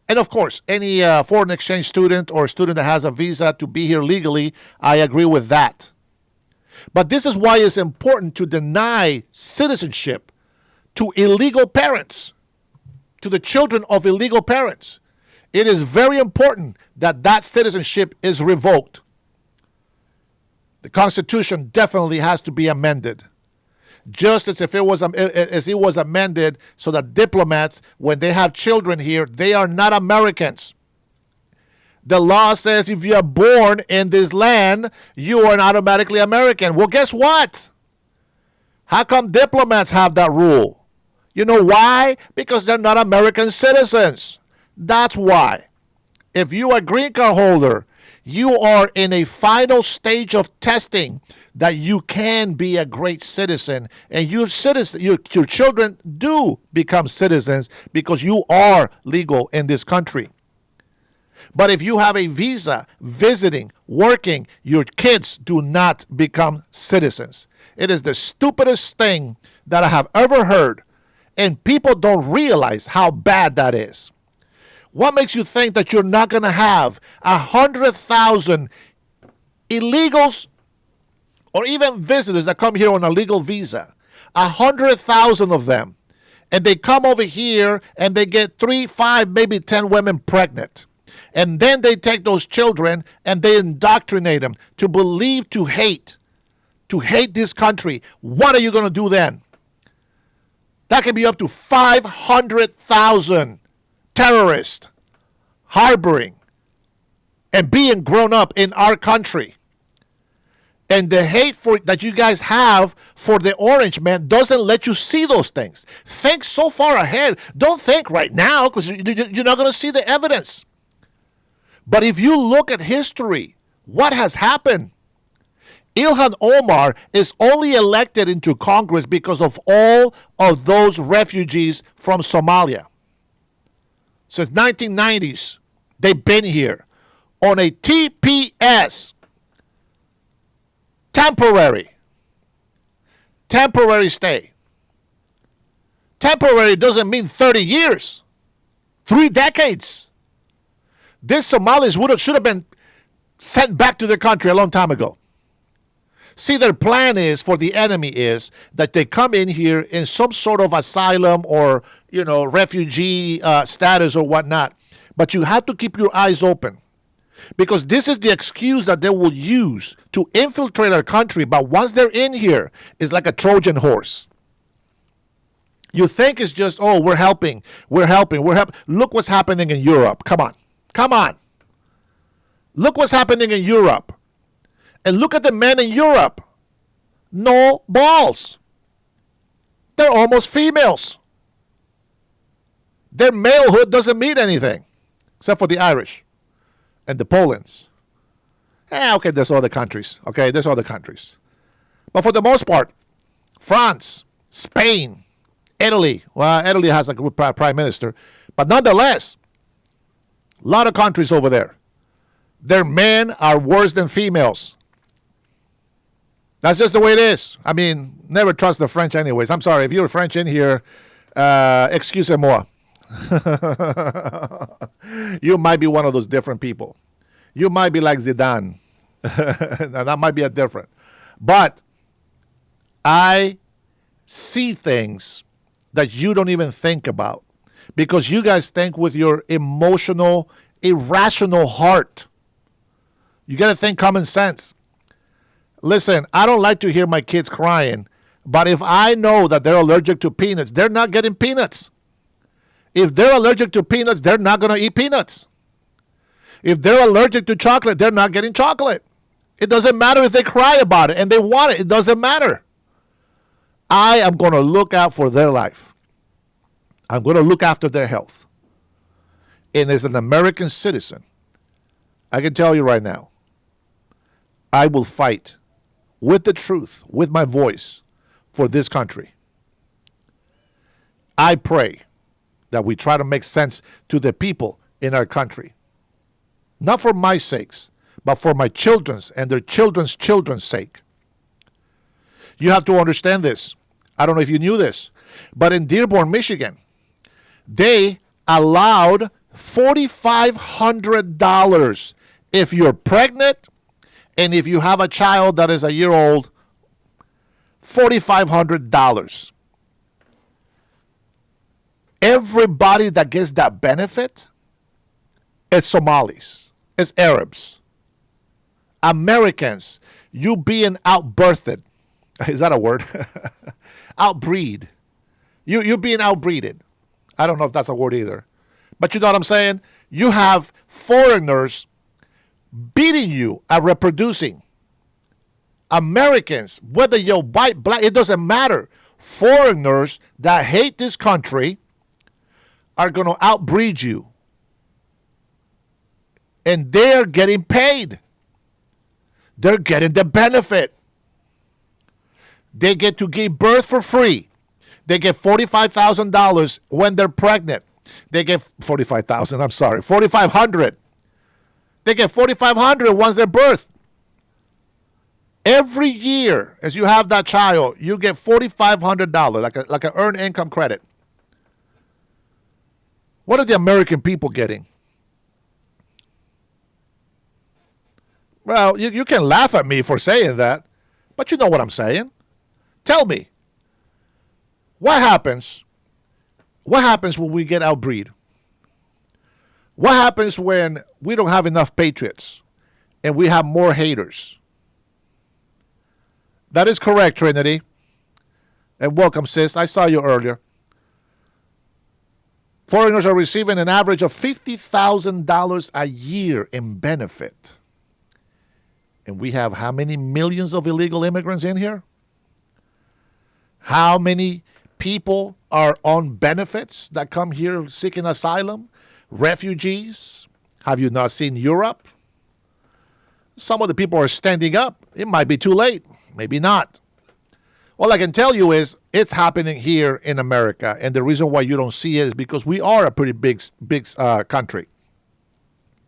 And of course, any foreign exchange student or student that has a visa to be here legally, I agree with that. But this is why it's important to deny citizenship to illegal parents, to the children of illegal parents. It is very important that that citizenship is revoked. The Constitution definitely has to be amended. Just as if it was amended so that diplomats, when they have children here, they are not Americans. The law says if you are born in this land, you are automatically American. Well, guess what? How come diplomats have that rule? You know why? Because they're not American citizens. That's why. If you are a green card holder, you are in a final stage of testing that you can be a great citizen, and your children do become citizens because you are legal in this country. But if you have a visa, visiting, working, your kids do not become citizens. It is the stupidest thing that I have ever heard, and people don't realize how bad that is. What makes you think that you're not going to have 100,000 illegals or even visitors that come here on a legal visa? 100,000 of them. And they come over here and they get 3, 5, maybe 10 women pregnant. And then they take those children and they indoctrinate them to believe, to hate this country. What are you going to do then? That can be up to 500,000 terrorists harboring and being grown up in our country. And the hate that you guys have for the orange man doesn't let you see those things. Think so far ahead. Don't think right now, because you're not going to see the evidence. But if you look at history, what has happened? Ilhan Omar is only elected into Congress because of all of those refugees from Somalia. Since 1990s, they've been here on a TPS, temporary stay. Temporary doesn't mean 30 years, 3 decades. These Somalis should have been sent back to their country a long time ago. See, their plan is for the enemy is that they come in here in some sort of asylum or, refugee status or whatnot. But you have to keep your eyes open because this is the excuse that they will use to infiltrate our country. But once they're in here, it's like a Trojan horse. You think it's just, oh, we're helping. Look what's happening in Europe. Come on. Look what's happening in Europe. And look at the men in Europe. No balls. They're almost females. Their malehood doesn't mean anything, except for the Irish and the Polands. Okay, there's other countries. But for the most part, France, Spain, Italy. Well, Italy has a good prime minister. But nonetheless, a lot of countries over there. Their men are worse than females. That's just the way it is. I mean, never trust the French anyways. I'm sorry. If you're French in here, excusez-moi. You might be one of those different people. You might be like Zidane. Now, that might be a different. But I see things that you don't even think about because you guys think with your emotional, irrational heart. You got to think common sense. Listen, I don't like to hear my kids crying, but if I know that they're allergic to peanuts, they're not getting peanuts. If they're allergic to peanuts, they're not going to eat peanuts. If they're allergic to chocolate, they're not getting chocolate. It doesn't matter if they cry about it and they want it. It doesn't matter. I am going to look out for their life. I'm going to look after their health. And as an American citizen, I can tell you right now, I will fight with the truth, with my voice, for this country. I pray that we try to make sense to the people in our country. Not for my sakes, but for my children's and their children's children's sake. You have to understand this. I don't know if you knew this, but in Dearborn, Michigan, they allowed $4,500 if you're pregnant and if you have a child that is a year old, $4,500. Everybody that gets that benefit is Somalis, it's Arabs. Americans, you being outbirthed. Is that a word? Outbreed. You being outbreeded. I don't know if that's a word either. But you know what I'm saying? You have foreigners beating you at reproducing. Americans, whether you're white, black, it doesn't matter. Foreigners that hate this country are going to outbreed you. And they're getting paid. They're getting the benefit. They get to give birth for free. They get $45,000 when they're pregnant. They get $4,500. They get $4,500 once they're birthed. Every year, as you have that child, you get $4,500, like an earned income credit. What are the American people getting? Well, you can laugh at me for saying that, but you know what I'm saying. Tell me, what happens? What happens when we get outbreed? What happens when we don't have enough patriots and we have more haters? That is correct, Trinity. And welcome, sis. I saw you earlier. Foreigners are receiving an average of $50,000 a year in benefit. And we have how many millions of illegal immigrants in here? How many people are on benefits that come here seeking asylum? Refugees? Have you not seen Europe? Some of the people are standing up. It might be too late. Maybe not. All I can tell you is it's happening here in America. And the reason why you don't see it is because we are a pretty big country.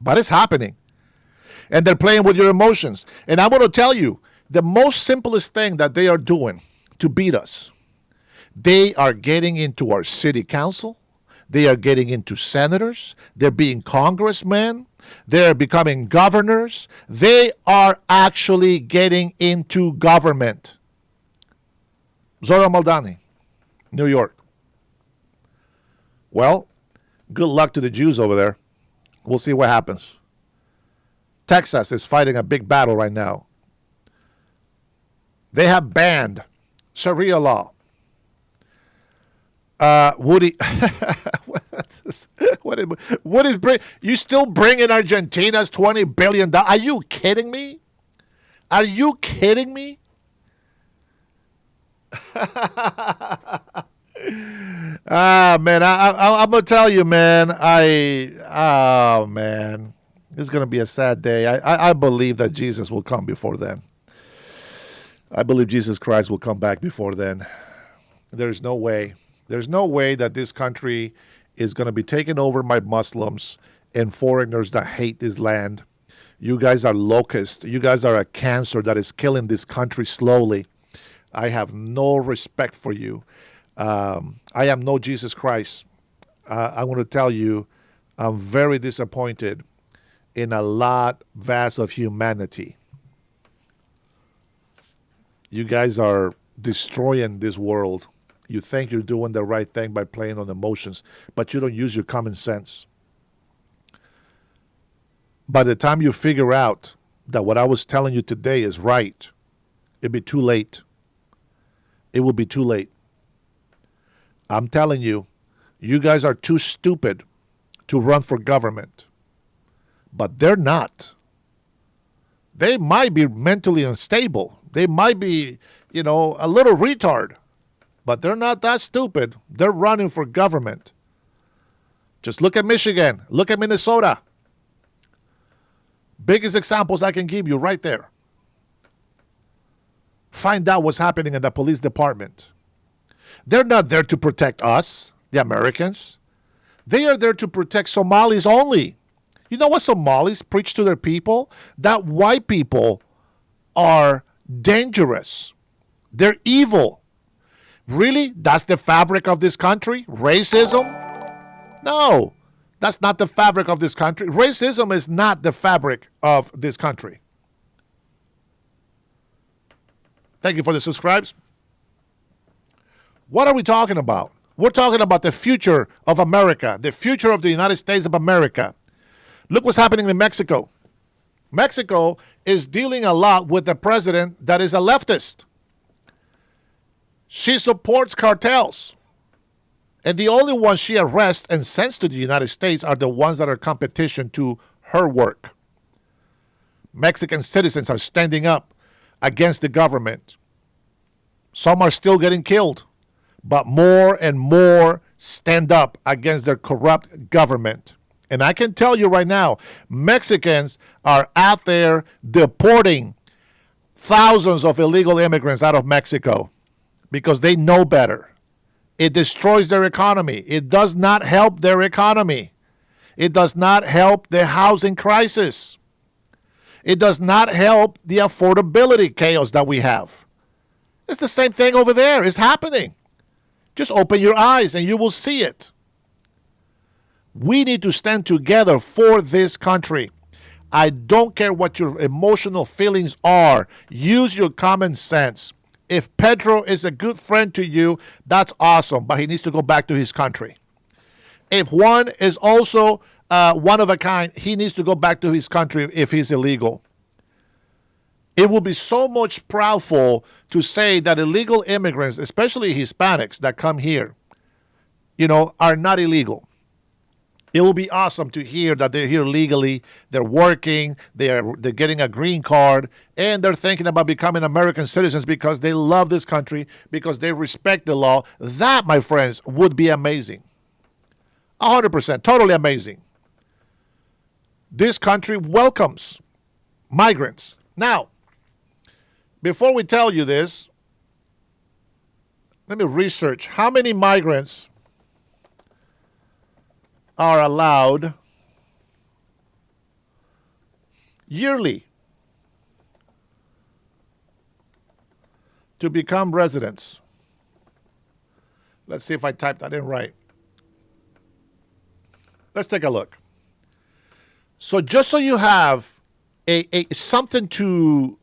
But it's happening. And they're playing with your emotions. And I'm going to tell you, the most simplest thing that they are doing to beat us, they are getting into our city council. They are getting into senators. They're being congressmen. They're becoming governors. They are actually getting into government. Zohran Maldani, New York. Well, good luck to the Jews over there. We'll see what happens. Texas is fighting a big battle right now. They have banned Sharia law. Woody, what is you still bringing Argentina's $20 billion? Are you kidding me? Are you kidding me? Man, I'm gonna tell you, man. Man, it's gonna be a sad day. I believe that Jesus will come before then. I believe Jesus Christ will come back before then. There's no way. There's no way that this country is going to be taken over by Muslims and foreigners that hate this land. You guys are locusts. You guys are a cancer that is killing this country slowly. I have no respect for you. I am no Jesus Christ. I want to tell you, I'm very disappointed in a lot vast of humanity. You guys are destroying this world. You think you're doing the right thing by playing on emotions, but you don't use your common sense. By the time you figure out that what I was telling you today is right, it'll be too late. It will be too late. I'm telling you, you guys are too stupid to run for government. But they're not. They might be mentally unstable. They might be, a little retard. But they're not that stupid. They're running for government. Just look at Michigan. Look at Minnesota. Biggest examples I can give you right there. Find out what's happening in the police department. They're not there to protect us, the Americans. They are there to protect Somalis only. You know what Somalis preach to their people? That white people are dangerous. They're evil. Really? That's the fabric of this country? Racism? No, that's not the fabric of this country. Racism is not the fabric of this country. Thank you for the subscribes. What are we talking about? We're talking about the future of America, the future of the United States of America. Look what's happening in Mexico. Mexico is dealing a lot with the president that is a leftist. She supports cartels. And the only ones she arrests and sends to the United States are the ones that are competition to her work. Mexican citizens are standing up against the government. Some are still getting killed, but more and more stand up against their corrupt government. And I can tell you right now, Mexicans are out there deporting thousands of illegal immigrants out of Mexico because they know better. It destroys their economy. It does not help their economy. It does not help the housing crisis. It does not help the affordability chaos that we have. It's the same thing over there. It's happening. Just open your eyes and you will see it. We need to stand together for this country. I don't care what your emotional feelings are. Use your common sense. If Pedro is a good friend to you, that's awesome, but he needs to go back to his country. If Juan is also one of a kind, he needs to go back to his country if he's illegal. It will be so much proudful to say that illegal immigrants, especially Hispanics that come here, are not illegal. It will be awesome to hear that they're here legally, they're working, they're getting a green card, and they're thinking about becoming American citizens because they love this country, because they respect the law. That, my friends, would be amazing. 100%, totally amazing. This country welcomes migrants. Now, before we tell you this, let me research how many migrants are allowed yearly to become residents. Let's see if I typed that in right. Let's take a look. So just so you have a something to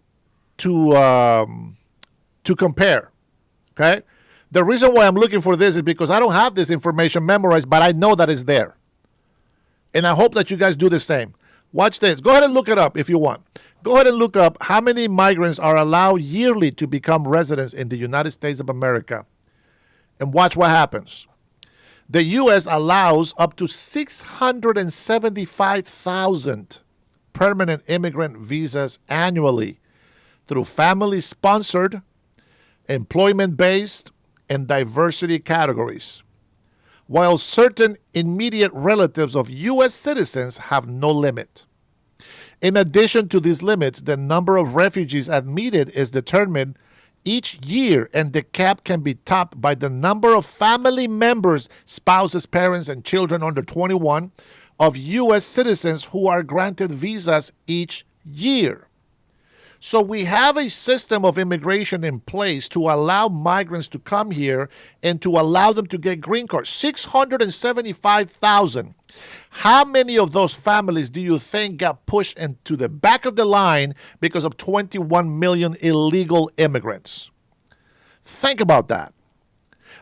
compare, okay? The reason why I'm looking for this is because I don't have this information memorized, but I know that it's there. And I hope that you guys do the same. Watch this. Go ahead and look it up if you want. Go ahead and look up how many migrants are allowed yearly to become residents in the United States of America. And watch what happens. The U.S. allows up to 675,000 permanent immigrant visas annually through family-sponsored, employment-based, and diversity categories, while certain immediate relatives of U.S. citizens have no limit. In addition to these limits, the number of refugees admitted is determined each year, and the cap can be topped by the number of family members, spouses, parents, and children under 21 of U.S. citizens who are granted visas each year. So we have a system of immigration in place to allow migrants to come here and to allow them to get green cards. 675,000. How many of those families do you think got pushed into the back of the line because of 21 million illegal immigrants? Think about that.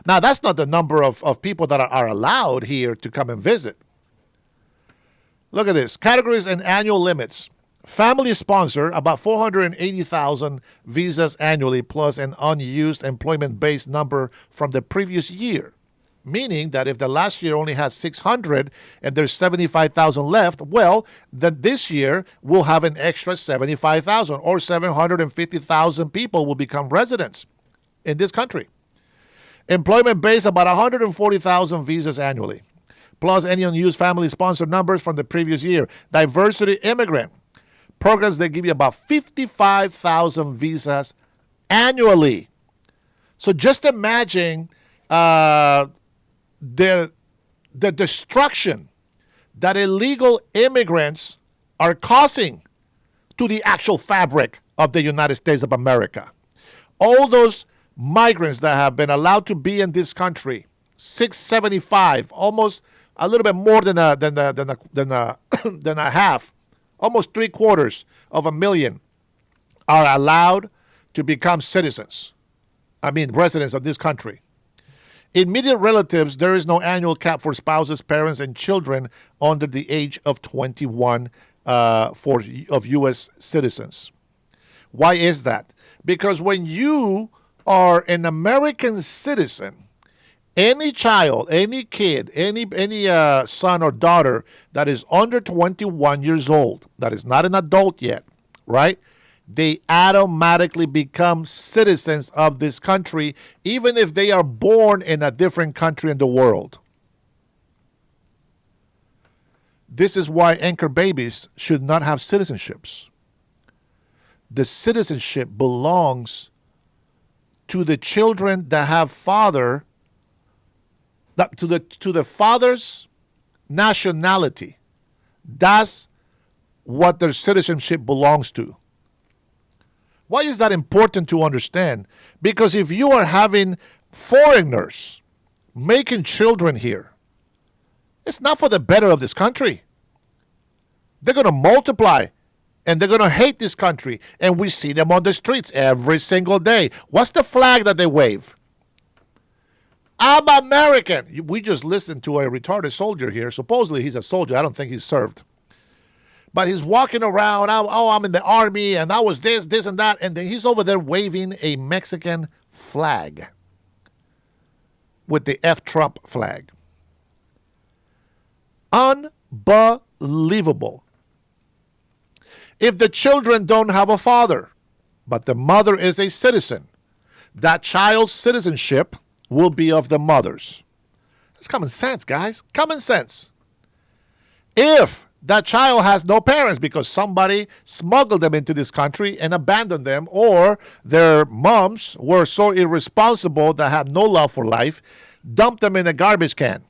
Now, that's not the number of people that are allowed here to come and visit. Look at this. Categories and annual limits. Family sponsor, about 480,000 visas annually, plus an unused employment-based number from the previous year. Meaning that if the last year only has 600 and there's 75,000 left, well, then this year we'll have an extra 75,000, or 750,000 people will become residents in this country. Employment-based, about 140,000 visas annually, plus any unused family-sponsored numbers from the previous year. Diversity immigrant programs, they give you about 55,000 visas annually. So just imagine the destruction that illegal immigrants are causing to the actual fabric of the United States of America. All those migrants that have been allowed to be in this country, 675, almost a little bit more than a half, almost 750,000 are allowed to become citizens. Residents of this country. Immediate relatives, there is no annual cap for spouses, parents, and children under the age of 21 of U.S. citizens. Why is that? Because when you are an American citizen, any child, any kid, any son or daughter that is under 21 years old, that is not an adult yet, right? They automatically become citizens of this country, even if they are born in a different country in the world. This is why anchor babies should not have citizenships. The citizenship belongs to the children that have to the father's nationality. That's what their citizenship belongs to. Why is that important to understand? Because if you are having foreigners making children here, it's not for the better of this country. They're going to multiply and they're going to hate this country. And we see them on the streets every single day. What's the flag that they wave? I'm American. We just listened to a retarded soldier here. Supposedly he's a soldier. I don't think he's served. But he's walking around, I'm in the army, and I was this, and that. And then he's over there waving a Mexican flag with the F Trump flag. Unbelievable. If the children don't have a father, but the mother is a citizen, that child's citizenship will be of the mother's. It's common sense, guys. Common sense. If that child has no parents because somebody smuggled them into this country and abandoned them, or their moms were so irresponsible that had no love for life, dumped them in a garbage can,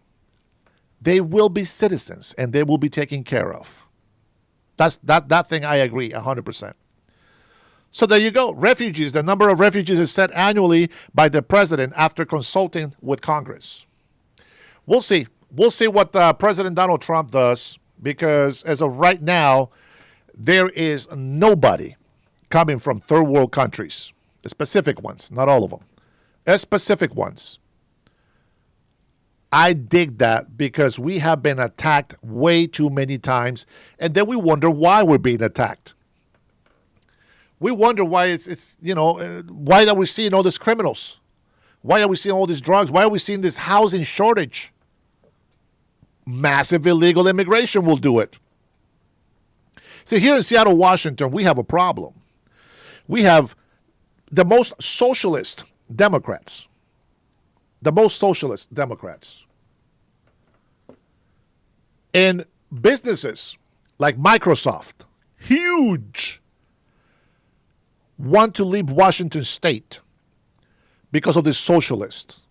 they will be citizens and they will be taken care of. That thing I agree 100%. So there you go. Refugees. The number of refugees is set annually by the president after consulting with Congress. We'll see. We'll see what President Donald Trump does. because as of right now, there is nobody coming from third world countries, the specific ones, not all of them, specific ones. I dig that because we have been attacked way too many times, and then we wonder why we're being attacked. We wonder why it's why are we seeing all these criminals? Why are we seeing all these drugs? Why are we seeing this housing shortage? Massive illegal immigration will do it. See, here in Seattle, Washington, we have a problem. We have the most socialist Democrats. The most socialist Democrats. And businesses like Microsoft, huge, want to leave Washington State because of the socialists.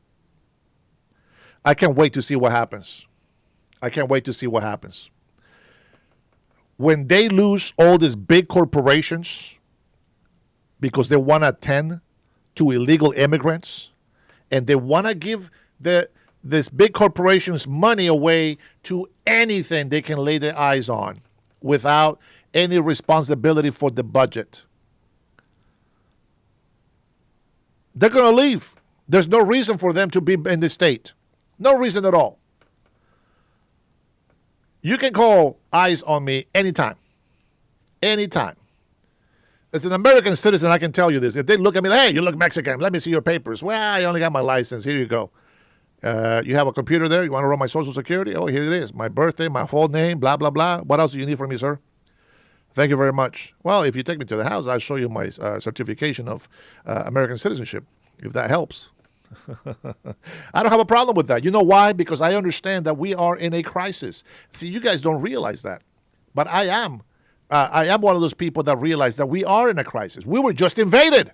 I can't wait to see what happens. I can't wait to see what happens. When they lose all these big corporations because they want to attend to illegal immigrants, and they want to give this big corporations money away to anything they can lay their eyes on without any responsibility for the budget. They're going to leave. There's no reason for them to be in the state. No reason at all. You can call eyes on me anytime. Anytime. As an American citizen, I can tell you this. If they look at me, hey, you look Mexican, let me see your papers. Well, I only got my license. Here you go. You have a computer there? You want to run my Social Security? Oh, here it is. My birthday, my full name, blah, blah, blah. What else do you need from me, sir? Thank you very much. Well, if you take me to the house, I'll show you my certification of American citizenship, if that helps. I don't have a problem with that. You know why? Because I understand that we are in a crisis. See, you guys don't realize that. But I am. I am one of those people that realize that we are in a crisis. We were just invaded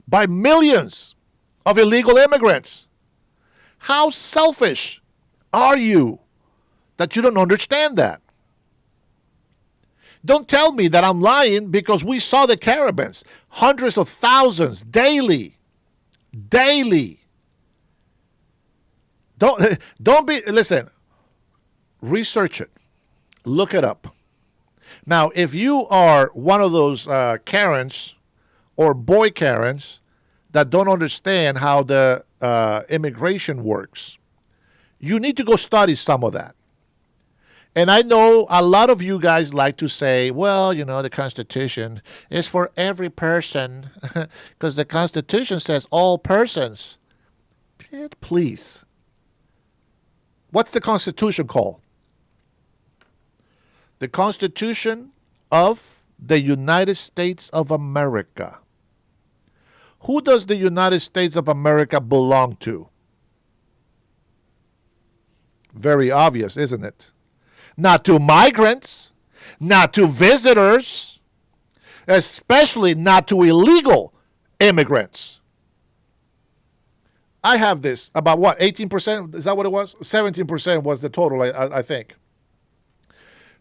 by millions of illegal immigrants. How selfish are you that you don't understand that? Don't tell me that I'm lying because we saw the caravans, hundreds of thousands daily. Daily. Don't be, listen, research it. Look it up. Now, if you are one of those Karens or boy Karens that don't understand how the immigration works, you need to go study some of that. And I know a lot of you guys like to say, well, you know, the Constitution is for every person because the Constitution says all persons. Please. What's the Constitution called? The Constitution of the United States of America. Who does the United States of America belong to? Very obvious, isn't it? Not to migrants, not to visitors, especially not to illegal immigrants. I have this, about what, 18%? Is that what it was? 17% was the total, I think.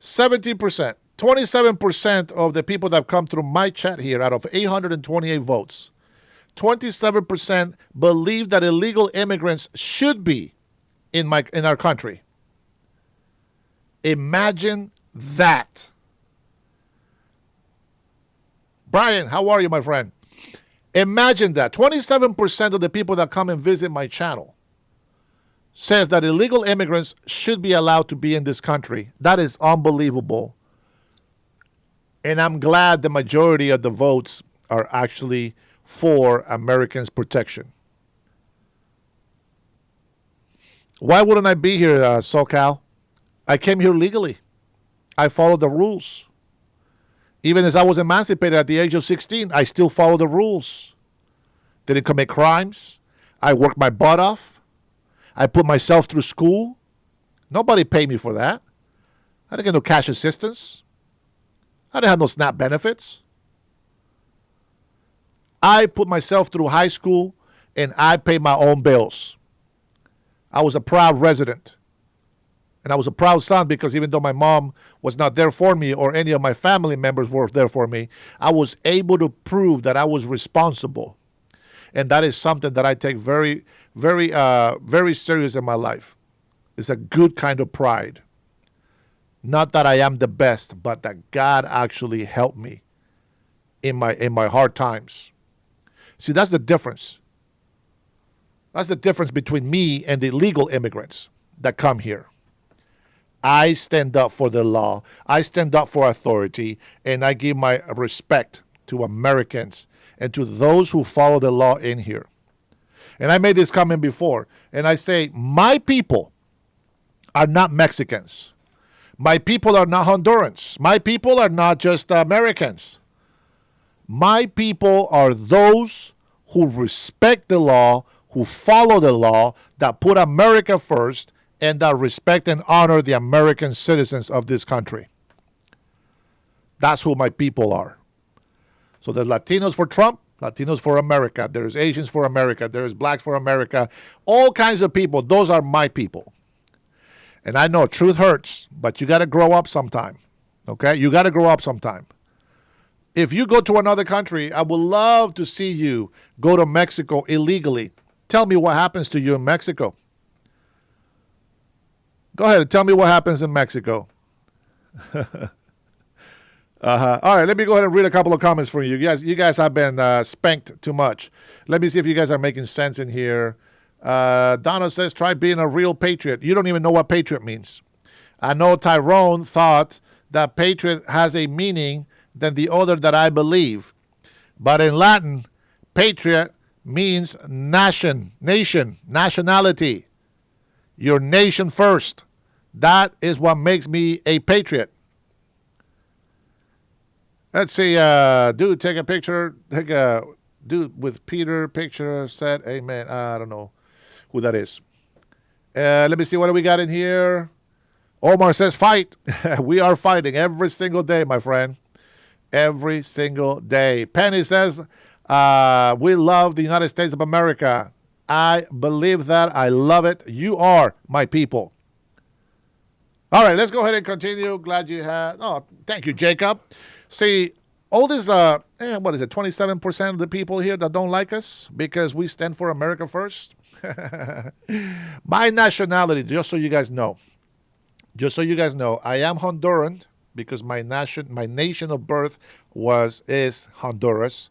17%. 27% of the people that have come through my chat here out of 828 votes, 27% believe that illegal immigrants should be in our country. Imagine that. Brian, how are you, my friend? Imagine that. 27% of the people that come and visit my channel says that illegal immigrants should be allowed to be in this country. That is unbelievable. And I'm glad the majority of the votes are actually for Americans' protection. Why wouldn't I be here, SoCal? I came here legally. I followed the rules. Even as I was emancipated at the age of 16, I still followed the rules. Didn't commit crimes. I worked my butt off. I put myself through school. Nobody paid me for that. I didn't get no cash assistance. I didn't have no SNAP benefits. I put myself through high school and I paid my own bills. I was a proud resident. And I was a proud son because even though my mom was not there for me or any of my family members were there for me, I was able to prove that I was responsible. And that is something that I take very, very serious in my life. It's a good kind of pride. Not that I am the best, but that God actually helped me in my hard times. See, that's the difference. That's the difference between me and the illegal immigrants that come here. I stand up for the law. I stand up for authority, and I give my respect to Americans and to those who follow the law in here. And I made this comment before, and I say, my people are not Mexicans. My people are not Hondurans. My people are not just Americans. My people are those who respect the law, who follow the law, that put America first, and that respect and honor the American citizens of this country. That's who my people are. So there's Latinos for Trump, Latinos for America. There's Asians for America. There's blacks for America. All kinds of people. Those are my people. And I know truth hurts, but you got to grow up sometime. Okay? You got to grow up sometime. If you go to another country, I would love to see you go to Mexico illegally. Tell me what happens to you in Mexico. Go ahead and tell me what happens in Mexico. All right, let me go ahead and read a couple of comments for you. You guys have been spanked too much. Let me see if you guys are making sense in here. Donna says, try being a real patriot. You don't even know what patriot means. I know Tyrone thought that patriot has a meaning than the other that I believe. But in Latin, patriot means nation, nationality. Your nation first. That is what makes me a patriot. Let's see, dude, take a picture. Take a dude with Peter picture set. Amen. I don't know who that is. Let me see, what do we got in here? Omar says, fight. We are fighting every single day, my friend. Every single day. Penny says, we love the United States of America. I believe that. I love it. You are my people. All right, let's go ahead and continue. Glad you had. Oh, thank you, Jacob. See, all this, what is it, 27% of the people here that don't like us because we stand for America first? My nationality, just so you guys know, I am Honduran because my nation of birth is Honduras,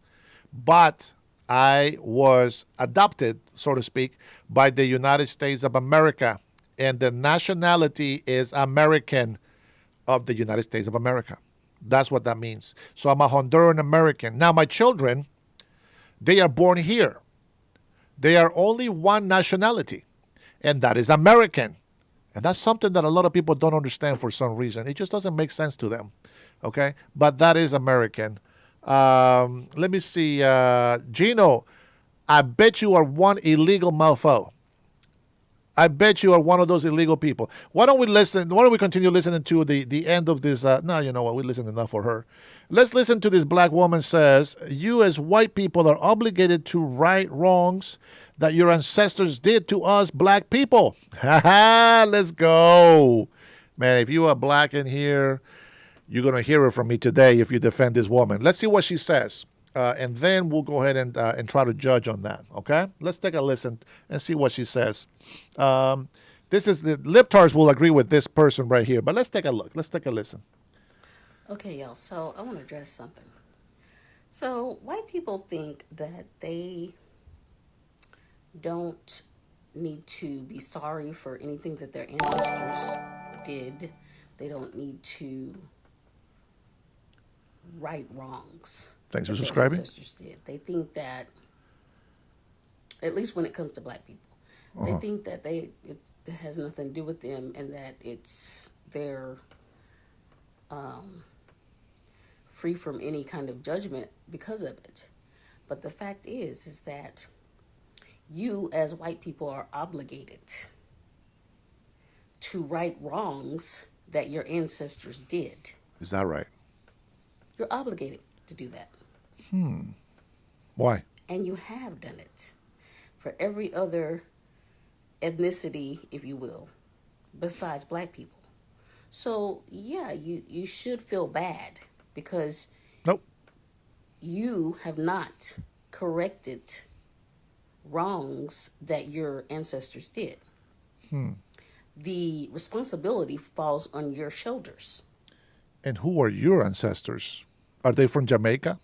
but I was adopted, so to speak, by the United States of America, and the nationality is American of the United States of America. That's what that means. So I'm a Honduran American. Now, my children, they are born here. They are only one nationality, and that is American. And that's something that a lot of people don't understand for some reason. It just doesn't make sense to them, okay? But that is American. Let me see. Gino, I bet you are one illegal mofo. I bet you are one of those illegal people. Why don't we continue listening to the end of this? No, you know what? We listened enough for her. Let's listen to this black woman says, you as white people are obligated to right wrongs that your ancestors did to us black people. Ha ha, let's go. Man, if you are black in here, you're going to hear it from me today if you defend this woman. Let's see what she says. And then we'll go ahead and try to judge on that, okay? Let's take a listen and see what she says. This is the libtards will agree with this person right here, but let's take a look. Let's take a listen. Okay, y'all, so I want to address something. So white people think that they don't need to be sorry for anything that their ancestors did. They don't need to right wrongs. Thanks for subscribing. Ancestors did. They think that, at least when it comes to black people, they think that it has nothing to do with them and that it's their free from any kind of judgment because of it. But the fact is that you as white people are obligated to right wrongs that your ancestors did. Is that right? You're obligated to do that. Why? And you have done it for every other ethnicity, if you will, besides black people. So, yeah, you should feel bad because you have not corrected wrongs that your ancestors did. the responsibility falls on your shoulders. And who are your ancestors? Are they from Jamaica?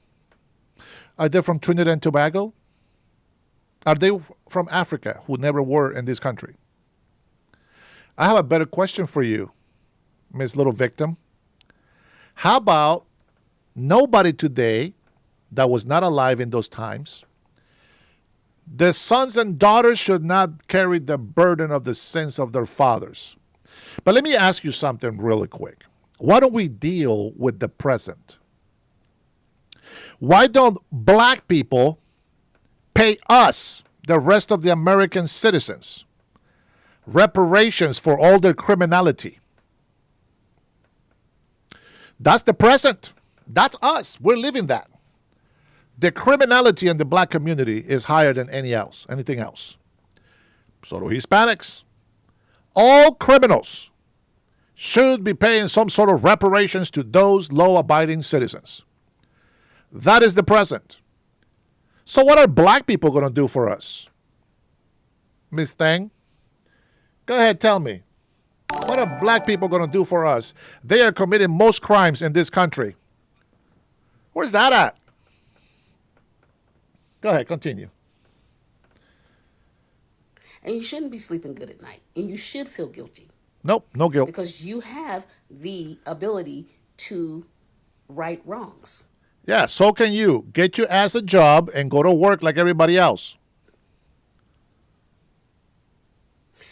Are they from Trinidad and Tobago? Are they from Africa who never were in this country? I have a better question for you, Miss Little Victim. How about nobody today that was not alive in those times? The sons and daughters should not carry the burden of the sins of their fathers. But let me ask you something really quick. Why don't we deal with the present? Why don't black people pay us, the rest of the American citizens, reparations for all their criminality? That's the present. That's us. We're living that. The criminality in the black community is higher than anything else. So do Hispanics. All criminals should be paying some sort of reparations to those law-abiding citizens. That is the present. So what are black people going to do for us? Miss Thang? Go ahead, tell me. What are black people going to do for us? They are committing most crimes in this country. Where's that at? Go ahead, continue. And you shouldn't be sleeping good at night. And you should feel guilty. Nope, no guilt. Because you have the ability to right wrongs. Yeah, so can you. Get your ass a job and go to work like everybody else.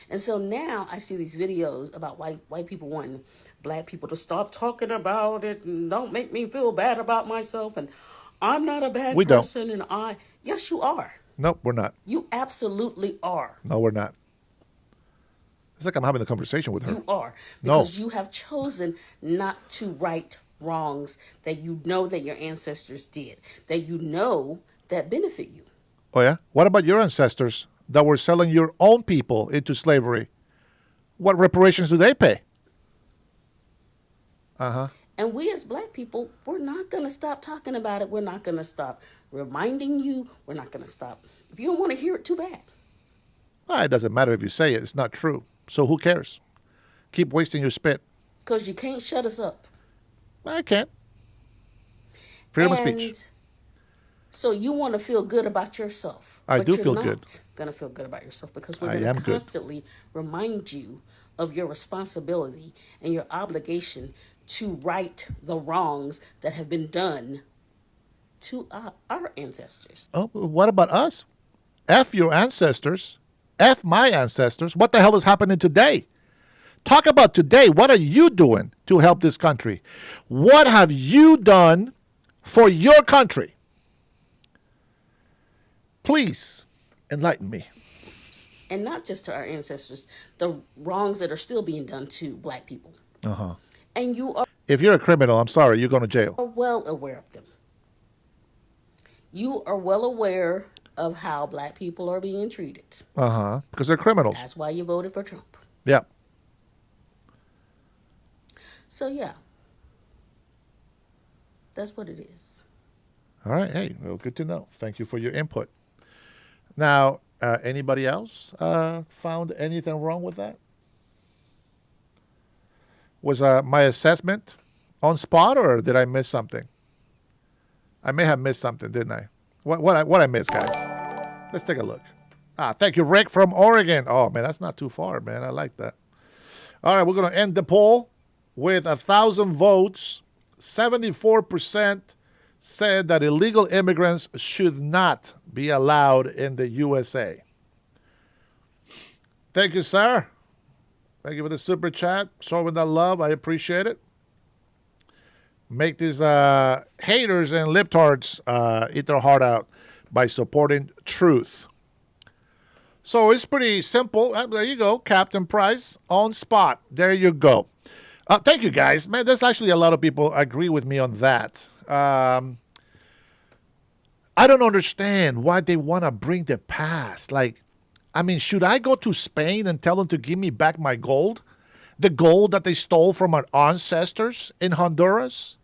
And so now I see these videos about white people wanting black people to stop talking about it and don't make me feel bad about myself and I'm not a bad person. And yes, you are. Nope, we're not. You absolutely are. No, we're not. It's like I'm having a conversation with her. You are. Because you have chosen not to right wrongs that you know that your ancestors did, that you know that benefit you. Oh, yeah? What about your ancestors that were selling your own people into slavery? What reparations do they pay? Uh-huh. And we as black people, we're not going to stop talking about it. We're not going to stop reminding you. We're not going to stop. If you don't want to hear it, too bad. Well, it doesn't matter if you say it. It's not true. So who cares? Keep wasting your spit. Because you can't shut us up. I can't. Freedom of speech. So you want to feel good about yourself. I do feel good. You're not going to feel good about yourself because we're going to constantly remind you of your responsibility and your obligation to right the wrongs that have been done to our ancestors. Oh, what about us? F your ancestors. F my ancestors. What the hell is happening today? Talk about today. What are you doing to help this country? What have you done for your country? Please enlighten me. And not just to our ancestors, the wrongs that are still being done to black people. Uh-huh. And you are... If you're a criminal, I'm sorry, you're going to jail. Are well aware of them. You are well aware of how black people are being treated. Uh-huh. Because they're criminals. That's why you voted for Trump. Yeah. So, yeah. That's what it is. All right. Hey, well, good to know. Thank you for your input. Now, anybody else found anything wrong with that? Was my assessment on spot, or did I miss something? I may have missed something, didn't I? What I missed, guys? Let's take a look. Thank you, Rick from Oregon. Oh, man, that's not too far, man. I like that. All right, we're going to end the poll with 1,000 votes. 74% said that illegal immigrants should not be allowed in the USA. Thank you, sir. Thank you for the super chat. Showing that love. I appreciate it. Make these haters and libtards eat their heart out by supporting truth. So it's pretty simple. There you go. Captain Price on spot. There you go. Thank you, guys. Man, there's actually a lot of people agree with me on that. I don't understand why they want to bring the past. Like, I mean, should I go to Spain and tell them to give me back my gold? The gold that they stole from our ancestors in Honduras?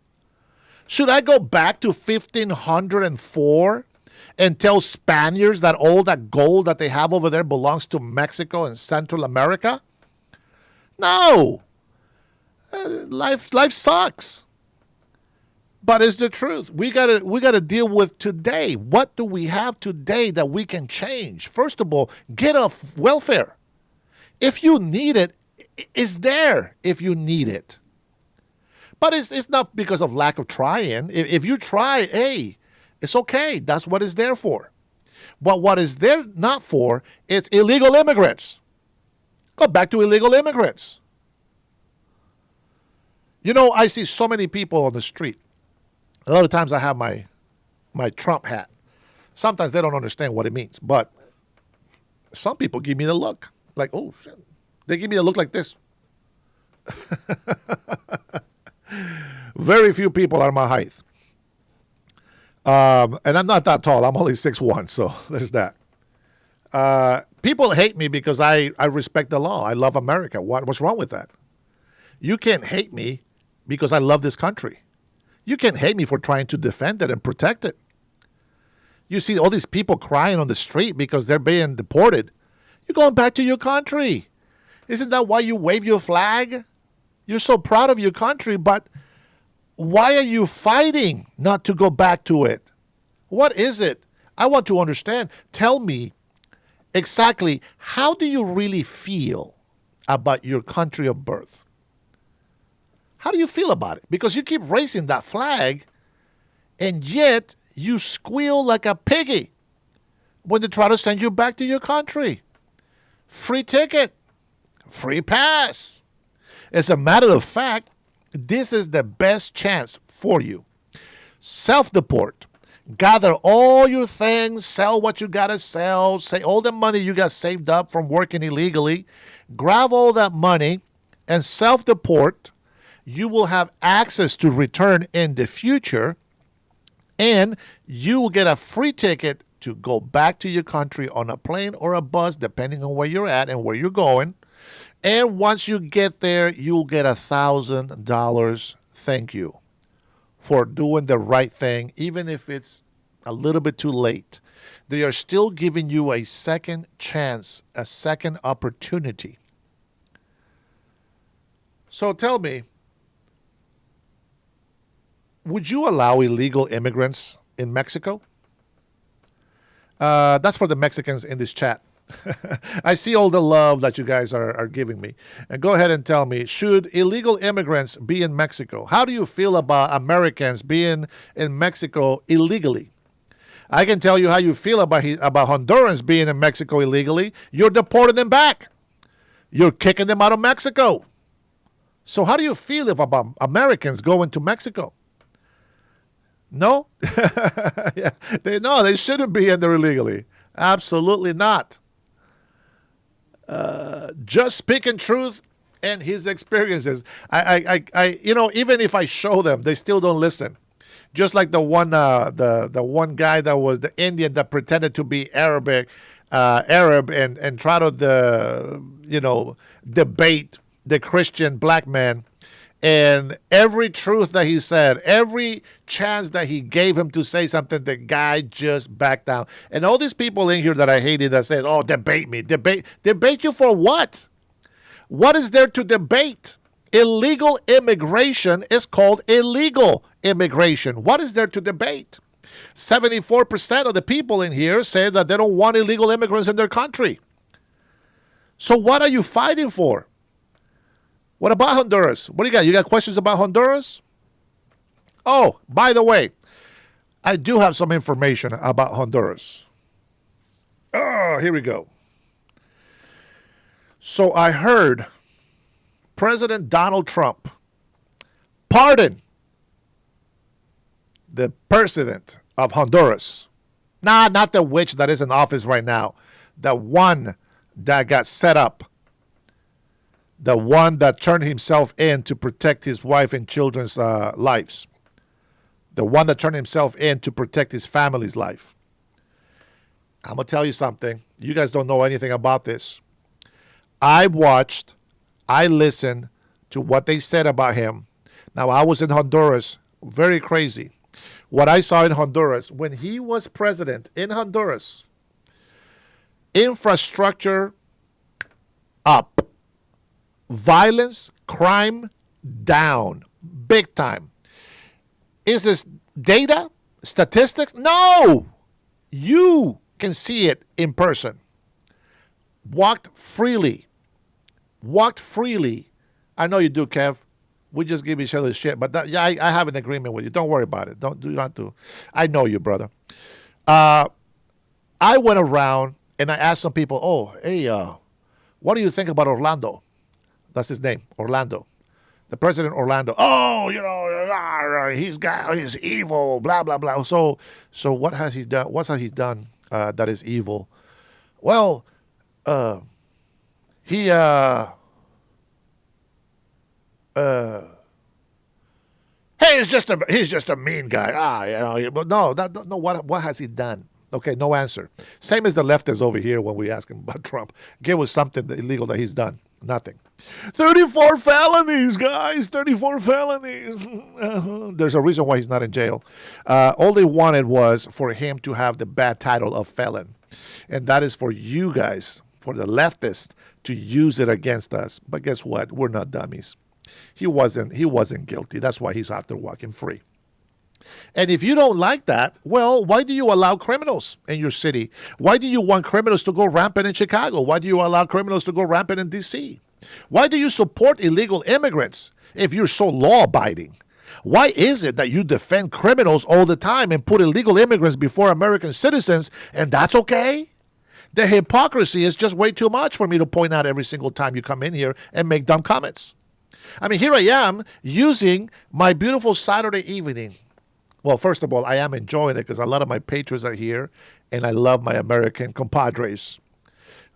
Should I go back to 1504 and tell Spaniards that all that gold that they have over there belongs to Mexico and Central America? No. Life sucks. But it's the truth. We gotta deal with today. What do we have today that we can change? First of all, get off welfare. If you need it, it's there if you need it. But it's not because of lack of trying. If you try, hey, it's okay. That's what it's there for. But what is there not for, it's illegal immigrants. Go back to illegal immigrants. You know, I see so many people on the street. A lot of times I have my Trump hat. Sometimes they don't understand what it means. But some people give me the look. Like, oh, shit. They give me a look like this. Very few people are my height. And I'm not that tall. I'm only 6'1", so there's that. People hate me because I respect the law. I love America. What's wrong with that? You can't hate me because I love this country. You can't hate me for trying to defend it and protect it. You see all these people crying on the street because they're being deported. You're going back to your country. Isn't that why you wave your flag? You're so proud of your country, but why are you fighting not to go back to it? What is it? I want to understand. Tell me exactly, how do you really feel about your country of birth? How do you feel about it? Because you keep raising that flag, and yet you squeal like a piggy when they try to send you back to your country. Free ticket, free pass. As a matter of fact, this is the best chance for you. Self-deport. Gather all your things, sell what you got to sell, say all the money you got saved up from working illegally. Grab all that money and self-deport. You will have access to return in the future, and you will get a free ticket to go back to your country on a plane or a bus, depending on where you're at and where you're going. And once you get there, you'll get $1,000 thank you for doing the right thing, even if it's a little bit too late. They are still giving you a second chance, a second opportunity. So tell me, would you allow illegal immigrants in Mexico? That's for the Mexicans in this chat. I see all the love that you guys are giving me. And go ahead and tell me, should illegal immigrants be in Mexico? How do you feel about Americans being in Mexico illegally? I can tell you how you feel about Hondurans being in Mexico illegally. You're deporting them back. You're kicking them out of Mexico. So how do you feel about Americans going to Mexico? No? Yeah. They shouldn't be in there illegally. Absolutely not. Just speaking truth and his experiences. Even if I show them, they still don't listen. Just like the one one guy that was the Indian that pretended to be Arab and try to debate the Christian black man. And every truth that he said, every chance that he gave him to say something, the guy just backed down. And all these people in here that I hated that said, oh, debate me. Debate you for what? What is there to debate? Illegal immigration is called illegal immigration. What is there to debate? 74% of the people in here say that they don't want illegal immigrants in their country. So what are you fighting for? What about Honduras? What do you got? You got questions about Honduras? Oh, by the way, I do have some information about Honduras. Oh, here we go. So I heard President Donald Trump pardon the president of Honduras. Nah, not the witch that is in office right now. The one that got set up. The one that turned himself in to protect his wife and children's lives. The one that turned himself in to protect his family's life. I'm going to tell you something. You guys don't know anything about this. I listened to what they said about him. Now, I was in Honduras. Very crazy. What I saw in Honduras, when he was president in Honduras, infrastructure up. violence, crime down big time. Is this data, statistics? No! You can see it in person. Walked freely. Walked freely. I know you do, Kev. We just give each other shit. But that, yeah, I have an agreement with you. Don't worry about it. Do not do. I know you, brother. I went around and I asked some people, oh, hey, what do you think about Orlando? That's his name, Orlando. The president Orlando. Oh, he's evil, blah, blah, blah. So what has he done? What has he done that is evil? Well, he's just a mean guy. But no, what has he done? Okay, no answer. Same as the leftists over here when we ask him about Trump. Give us something illegal that he's done. Nothing. 34 felonies, guys. 34 felonies. There's a reason why he's not in jail. All they wanted was for him to have the bad title of felon. And that is for you guys, for the leftists, to use it against us. But guess what? We're not dummies. He wasn't guilty. That's why he's out there walking free. And if you don't like that, well, why do you allow criminals in your city? Why do you want criminals to go rampant in Chicago? Why do you allow criminals to go rampant in D.C.? Why do you support illegal immigrants if you're so law-abiding? Why is it that you defend criminals all the time and put illegal immigrants before American citizens, and that's okay? The hypocrisy is just way too much for me to point out every single time you come in here and make dumb comments. I mean, here I am using my beautiful Saturday evening. Well, first of all, I am enjoying it because a lot of my patrons are here, and I love my American compadres.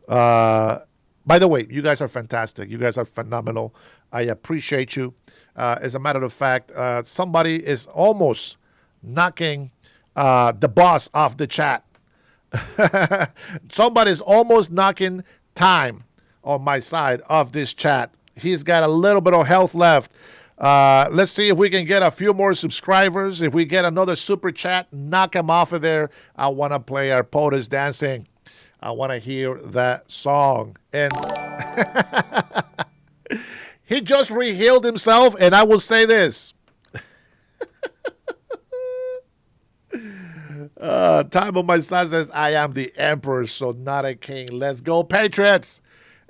By the way, you guys are fantastic. You guys are phenomenal. I appreciate you. As a matter of fact, somebody is almost knocking the boss off the chat. Somebody's almost knocking time on my side of this chat. He's got a little bit of health left. Let's see if we can get a few more subscribers. If we get another super chat, knock him off of there. I want to play our POTUS dancing. I want to hear that song. And he just rehealed himself, and I will say this. Time on my side says, I am the emperor, so not a king. Let's go, Patriots.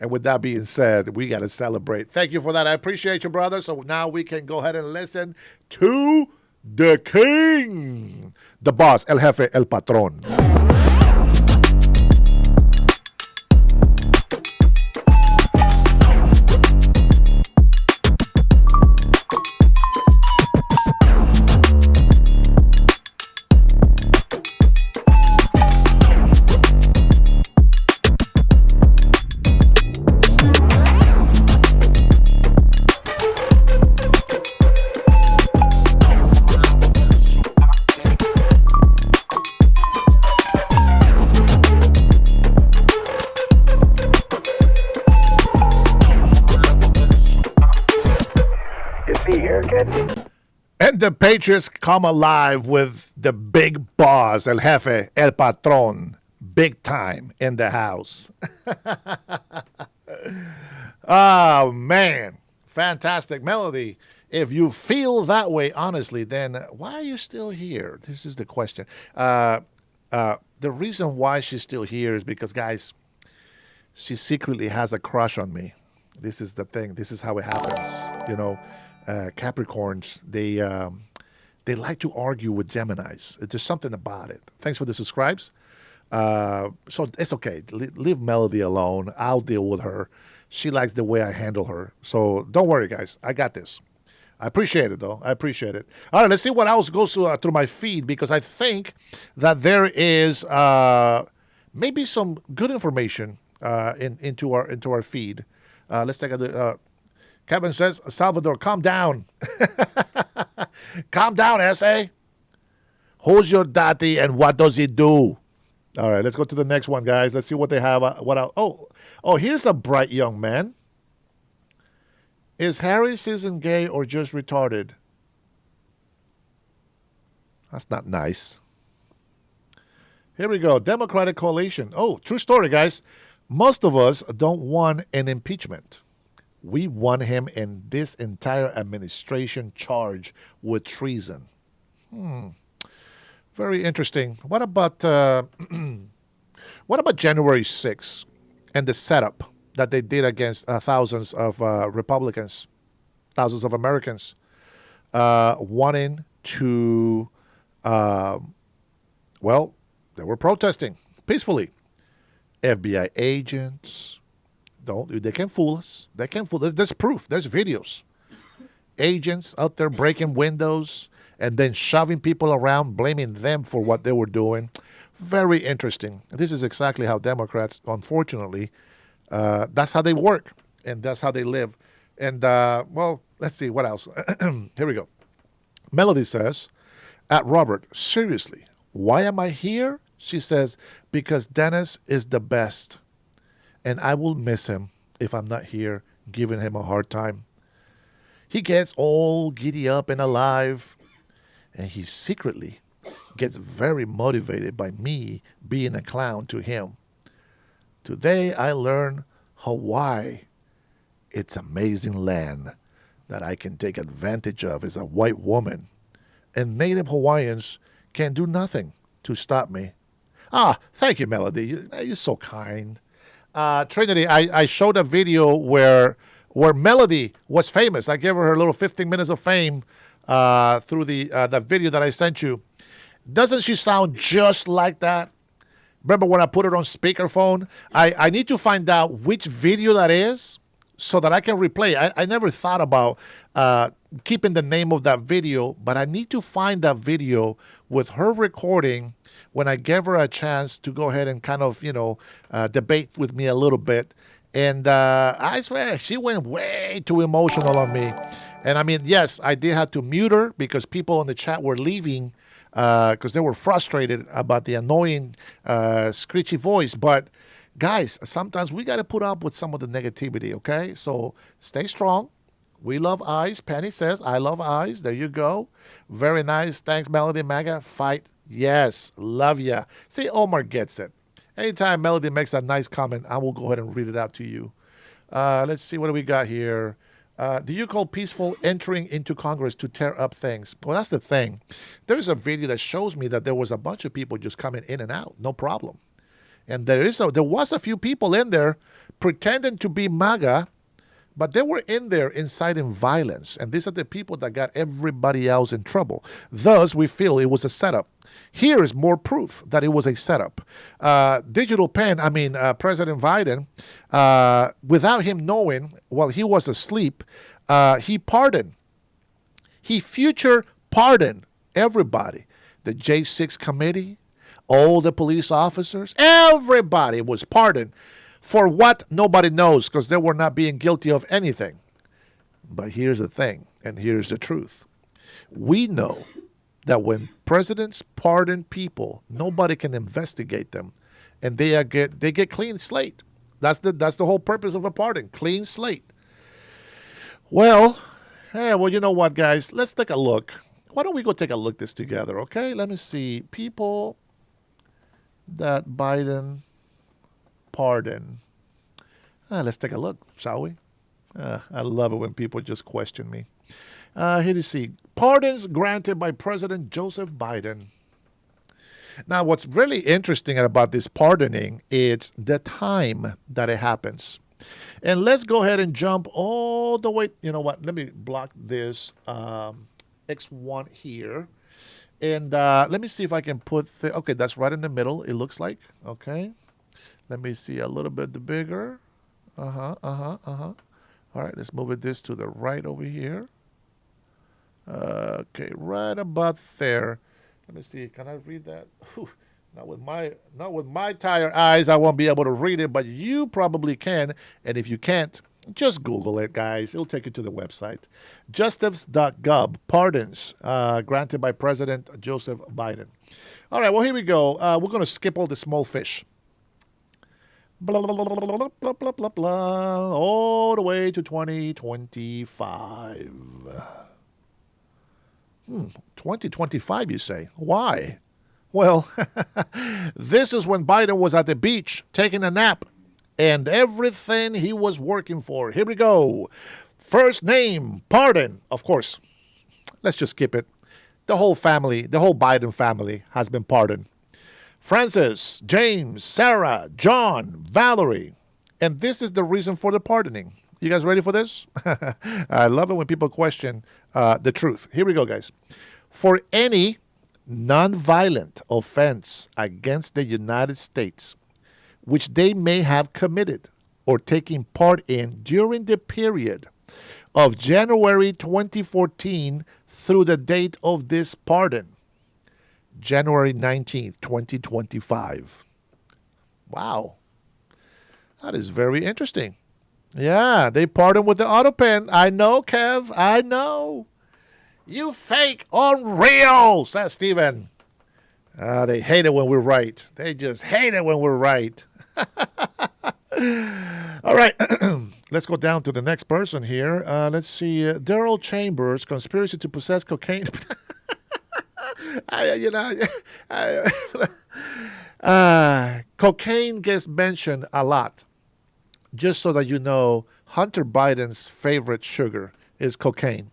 And with that being said, we got to celebrate. Thank you for that. I appreciate you, brother. So now we can go ahead and listen to the king, the boss, el jefe, el patrón. And the Patriots come alive with the big boss, el jefe, el patrón, big time in the house. Oh, man. Fantastic melody. If you feel that way, honestly, then why are you still here? This is the question. The reason why she's still here is because, guys, she secretly has a crush on me. This is the thing. This is how it happens, you know. Capricorns, they like to argue with Geminis. There's something about it. Thanks for the subscribes. So it's okay. Leave Melody alone. I'll deal with her. She likes the way I handle her. So don't worry, guys. I got this. I appreciate it, though. I appreciate it. All right, let's see what else goes through my feed, because I think that there is maybe some good information into our feed. Let's take a look. Kevin says, Salvador, calm down. Calm down, S.A. Who's your daddy and what does he do? All right, let's go to the next one, guys. Let's see what they have. Here's a bright young man. Is Harry season gay or just retarded? That's not nice. Here we go. Democratic coalition. Oh, true story, guys. Most of us don't want an impeachment. We want him and this entire administration charged with treason. Very interesting. What about January 6th and the setup that they did against thousands of Republicans, thousands of Americans wanting to, well, they were protesting peacefully. FBI agents, they can fool us. They can fool us. There's proof. There's videos. Agents out there breaking windows and then shoving people around, blaming them for what they were doing. Very interesting. This is exactly how Democrats, unfortunately, that's how they work and that's how they live. And, well, let's see. What else? Here we go. Melody says, at Robert, seriously, why am I here? She says, because Dennis is the best. And I will miss him if I'm not here giving him a hard time. He gets all giddy up and alive. And he secretly gets very motivated by me being a clown to him. Today I learned Hawaii. It's amazing land that I can take advantage of as a white woman. And Native Hawaiians can do nothing to stop me. Ah, thank you, Melody. You're so kind. Trinity, I showed a video where Melody was famous. I gave her little 15 minutes of fame through the video that I sent you. Doesn't she sound just like that? Remember when I put it on speakerphone? I need to find out which video that is so that I can replay. I never thought about keeping the name of that video, but I need to find that video with her recording when I gave her a chance to go ahead and kind of, debate with me a little bit. And I swear, she went way too emotional on me. And I mean, yes, I did have to mute her because people in the chat were leaving because they were frustrated about the annoying, screechy voice. But guys, sometimes we got to put up with some of the negativity, okay? So stay strong. We love eyes. Penny says, I love eyes. There you go. Very nice. Thanks, Melody Maga. Fight. Yes. Love ya. See, Omar gets it. Anytime Melody makes a nice comment, I will go ahead and read it out to you. Let's see. What do we got here? Do you call peaceful entering into Congress to tear up things? Well, that's the thing. There's a video that shows me that there was a bunch of people just coming in and out. No problem. And there was a few people in there pretending to be MAGA, but they were in there inciting violence. And these are the people that got everybody else in trouble. Thus, we feel it was a setup. Here is more proof that it was a setup. Digital Pen, President Biden, without him knowing, while he was asleep, he pardoned. He future pardoned everybody. The J6 committee, all the police officers, everybody was pardoned for what nobody knows because they were not being guilty of anything. But here's the thing, and here's the truth. We know that when presidents pardon people, nobody can investigate them, and they get clean slate. That's the whole purpose of a pardon, clean slate. Well, you know what, guys? Let's take a look. Why don't we go take a look this together, okay? Let me see. People that Biden pardon. Let's take a look, shall we? I love it when people just question me. Here you see. Pardons granted by President Joseph Biden. Now, what's really interesting about this pardoning is the time that it happens. And let's go ahead and jump all the way. You know what? Let me block this X1 here. And let me see if I can put... okay, that's right in the middle, it looks like. Okay. Let me see a little bit bigger. All right, let's move this to the right over here. Okay, right about there. Let me see. Can I read that? Whew. Not with my tired eyes, I won't be able to read it, but you probably can. And if you can't, just Google it, guys. It'll take you to the website. Justice.gov, pardons granted by President Joseph Biden. All right, well, here we go. We're going to skip all the small fish. Blah, blah, blah, blah, blah, blah, blah, blah, all the way to 2025. 2025, you say? Why? Well, this is when Biden was at the beach taking a nap and everything he was working for. Here we go. First name, pardon. Of course, let's just skip it. The whole family, the whole Biden family has been pardoned. Francis, James, Sarah, John, Valerie. And this is the reason for the pardoning. You guys ready for this? I love it when people question the truth. Here we go, guys. For any nonviolent offense against the United States, which they may have committed or taken part in during the period of January 2014 through the date of this pardon, January 19th, 2025. Wow. That is very interesting. Yeah, they pardon with the auto pen. I know, Kev. I know. You fake unreal, says Steven. They hate it when we're right. They just hate it when we're right. All right. Let's go down to the next person here. Let's see. Daryl Chambers, conspiracy to possess cocaine. Cocaine gets mentioned a lot. Just so that you know, Hunter Biden's favorite sugar is cocaine.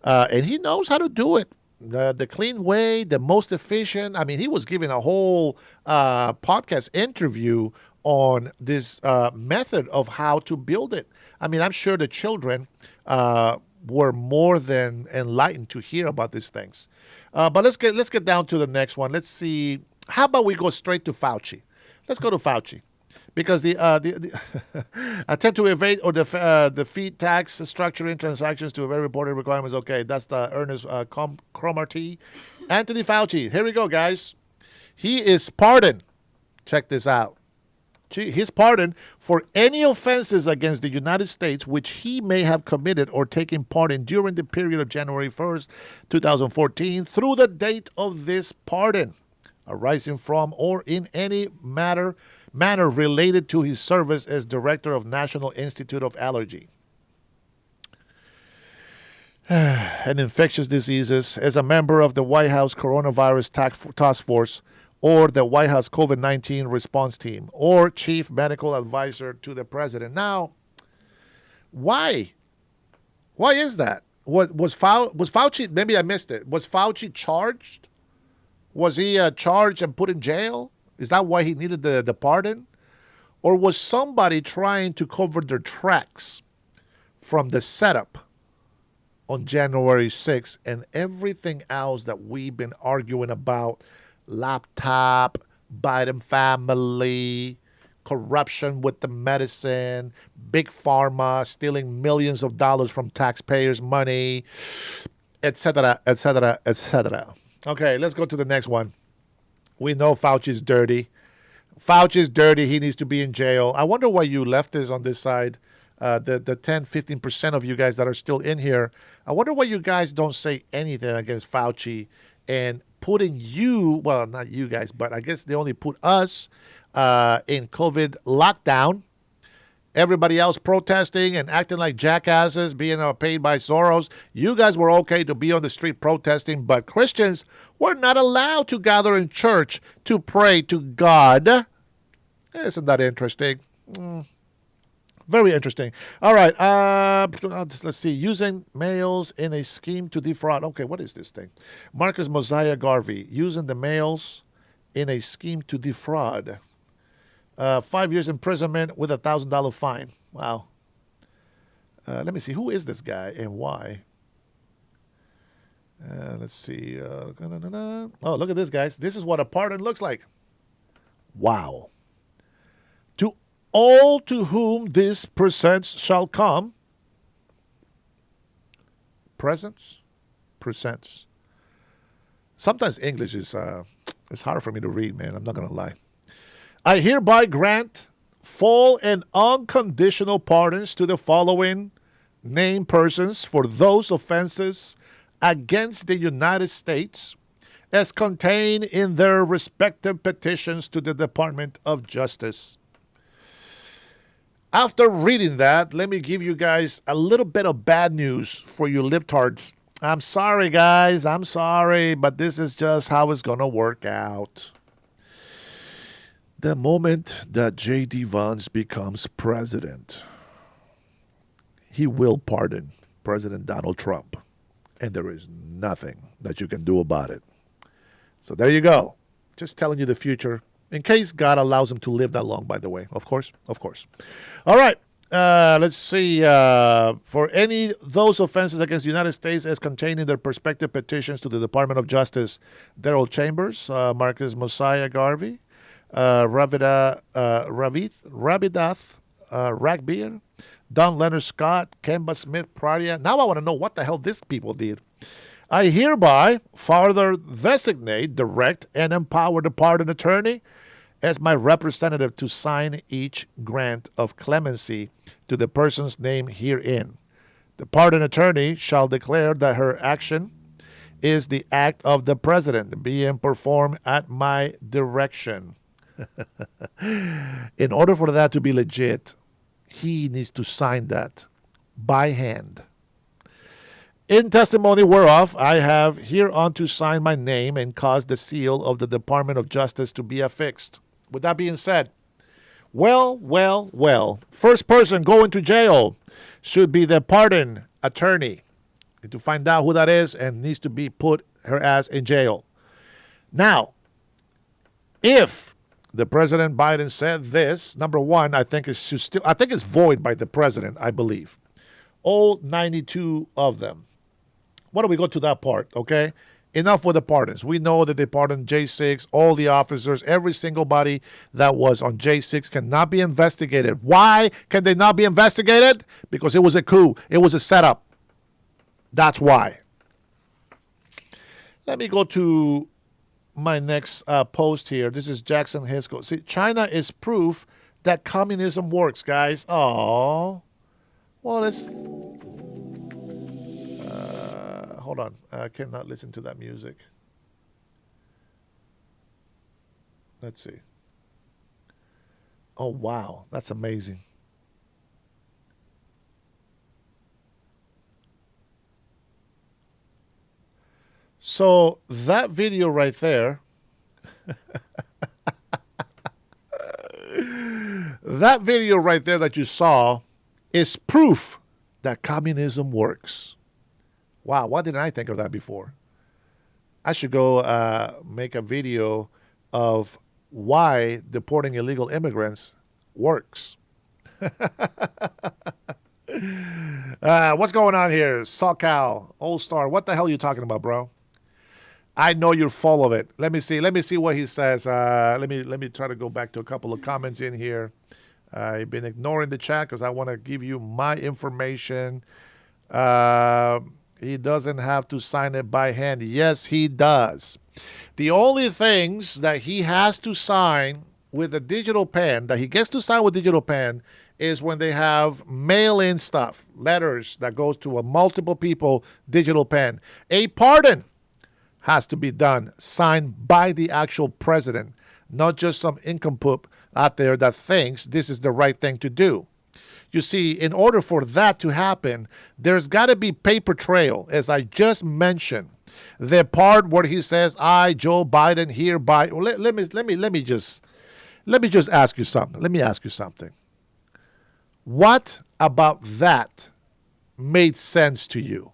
And he knows how to do it. The clean way, the most efficient. I mean, he was giving a whole podcast interview on this method of how to build it. I mean, I'm sure the children were more than enlightened to hear about these things. But let's get down to the next one. Let's see. How about we go straight to Fauci? Let's go to Fauci. Because the attempt to evade or defeat tax structuring transactions to evade reporting requirements. Okay, that's the Ernest Cromartie. Anthony Fauci. Here we go, guys. He is pardoned. Check this out. He's pardoned for any offenses against the United States which he may have committed or taken part in during the period of January 1st, 2014 through the date of this pardon, arising from or in any manner related to his service as Director of National Institute of Allergy and Infectious Diseases, as a member of the White House Coronavirus Task Force or the White House COVID-19 Response Team or Chief Medical Advisor to the President. Now, why? Why is that? Was Fauci, maybe I missed it, was Fauci charged? Was he charged and put in jail? Is that why he needed the pardon? Or was somebody trying to cover their tracks from the setup on January 6th and everything else that we've been arguing about? Laptop, Biden family, corruption with the medicine, big pharma stealing millions of dollars from taxpayers' money, etc., etc., etc. Okay, let's go to the next one. We know Fauci's dirty. Fauci's dirty. He needs to be in jail. I wonder why you leftists on this side, the 10, 15% of you guys that are still in here, I wonder why you guys don't say anything against Fauci and putting you, well, not you guys, but I guess they only put us in COVID lockdown. Everybody else protesting and acting like jackasses, being paid by Soros. You guys were okay to be on the street protesting, but Christians were not allowed to gather in church to pray to God. Isn't that interesting? Very interesting. All right. Let's see. Using males in a scheme to defraud. Okay, what is this thing? Marcus Mosiah Garvey. Using the males in a scheme to defraud. 5 years imprisonment with $1,000 fine. Wow. Let me see. Who is this guy and why? Let's see. Oh, look at this, guys. This is what a pardon looks like. Wow. To all to whom this presents shall come. Presents? Presents. Sometimes English is it's hard for me to read, man. I'm not going to lie. I hereby grant full and unconditional pardons to the following named persons for those offenses against the United States as contained in their respective petitions to the Department of Justice. After reading that, let me give you guys a little bit of bad news for you libtards. I'm sorry, guys. I'm sorry, but this is just how it's going to work out. The moment that J.D. Vance becomes president, he will pardon President Donald Trump. And there is nothing that you can do about it. So there you go. Just telling you the future. In case God allows him to live that long, by the way. Of course. All right. Let's see. For those offenses against the United States as contained in their respective petitions to the Department of Justice, Daryl Chambers, Marcus Mosiah Garvey, Rabidath Ragbeer, Don Leonard Scott, Kemba Smith Pradia. Now I want to know what the hell these people did. I hereby further designate, direct, and empower the pardon attorney as my representative to sign each grant of clemency to the person's name herein. The pardon attorney shall declare that her action is the act of the president being performed at my direction. In order for that to be legit, he needs to sign that by hand. In testimony whereof I have hereunto signed my name and caused the seal of the Department of Justice to be affixed. With that being said, well, first person going to jail should be the pardon attorney. Need to find out who that is and needs to be put her ass in jail. Now, if the President Biden said this, number one, I think it's void by the president, I believe. All 92 of them. Why don't we go to that part, okay? Enough with the pardons. We know that they pardoned J6, all the officers, every single body that was on J6 cannot be investigated. Why can they not be investigated? Because it was a coup. It was a setup. That's why. Let me go to my next post here. This is Jackson Hisco. See, China is proof that communism works, guys. Oh, well, let's... hold on. I cannot listen to that music. Let's see. Oh, wow. That's amazing. So that video right there, that video right there that you saw is proof that communism works. Wow, why didn't I think of that before? I should go make a video of why deporting illegal immigrants works. What's going on here? SoCal, Old Star. What the hell are you talking about, bro? I know you're full of it. Let me see what he says. Let me try to go back to a couple of comments in here. I've been ignoring the chat because I want to give you my information. He doesn't have to sign it by hand. Yes, he does. The only things that he has to sign with a digital pen, that he gets to sign with digital pen, is when they have mail-in stuff, letters that goes to a multiple people, digital pen. A pardon has to be done, signed by the actual president, not just some nincompoop out there that thinks this is the right thing to do. You see, in order for that to happen, there's got to be paper trail, as I just mentioned. The part where he says, "I, Joe Biden, hereby." Well, let me just ask you something. Let me ask you something. What about that made sense to you?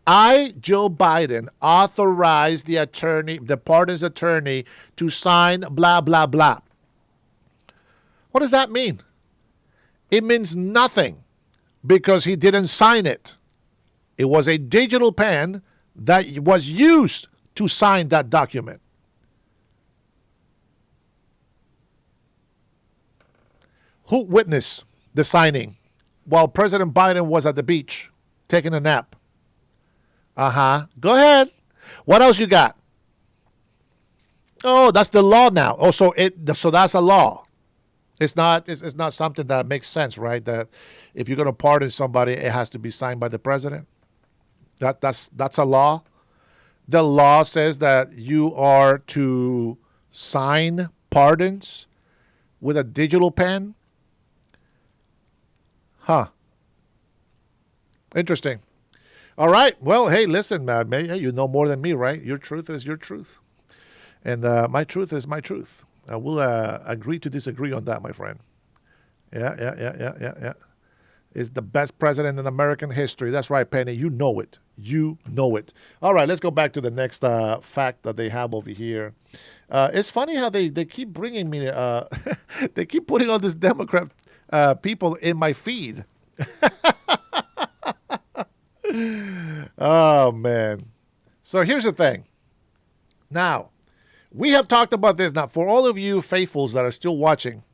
I, Joe Biden, authorized the pardon's attorney, to sign blah blah blah. What does that mean? It means nothing because he didn't sign it. It was a digital pen that was used to sign that document. Who witnessed the signing while President Biden was at the beach taking a nap? Go ahead. What else you got? Oh, that's the law now. Oh, so that's a law. It's not something that makes sense, right? That if you're going to pardon somebody, it has to be signed by the president. That's a law. The law says that you are to sign pardons with a digital pen. Huh. Interesting. All right. Well, hey, listen, man. You know more than me, right? Your truth is your truth. And my truth is my truth. I will agree to disagree on that, my friend. Yeah. Is the best president in American history. That's right, Penny. You know it. You know it. All right, let's go back to the next fact that they have over here. It's funny how they keep bringing me, they keep putting all these Democrat people in my feed. Oh, man. So here's the thing. Now, we have talked about this. Now, for all of you faithfuls that are still watching,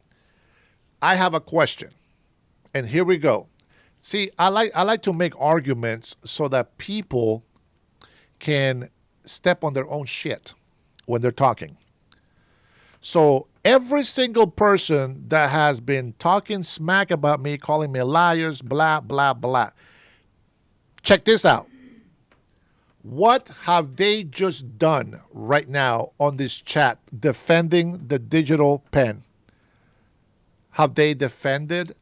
I have a question. And here we go. See, I like to make arguments so that people can step on their own shit when they're talking. So every single person that has been talking smack about me, calling me liars, blah, blah, blah. Check this out. What have they just done right now on this chat defending the digital pen? Have they defended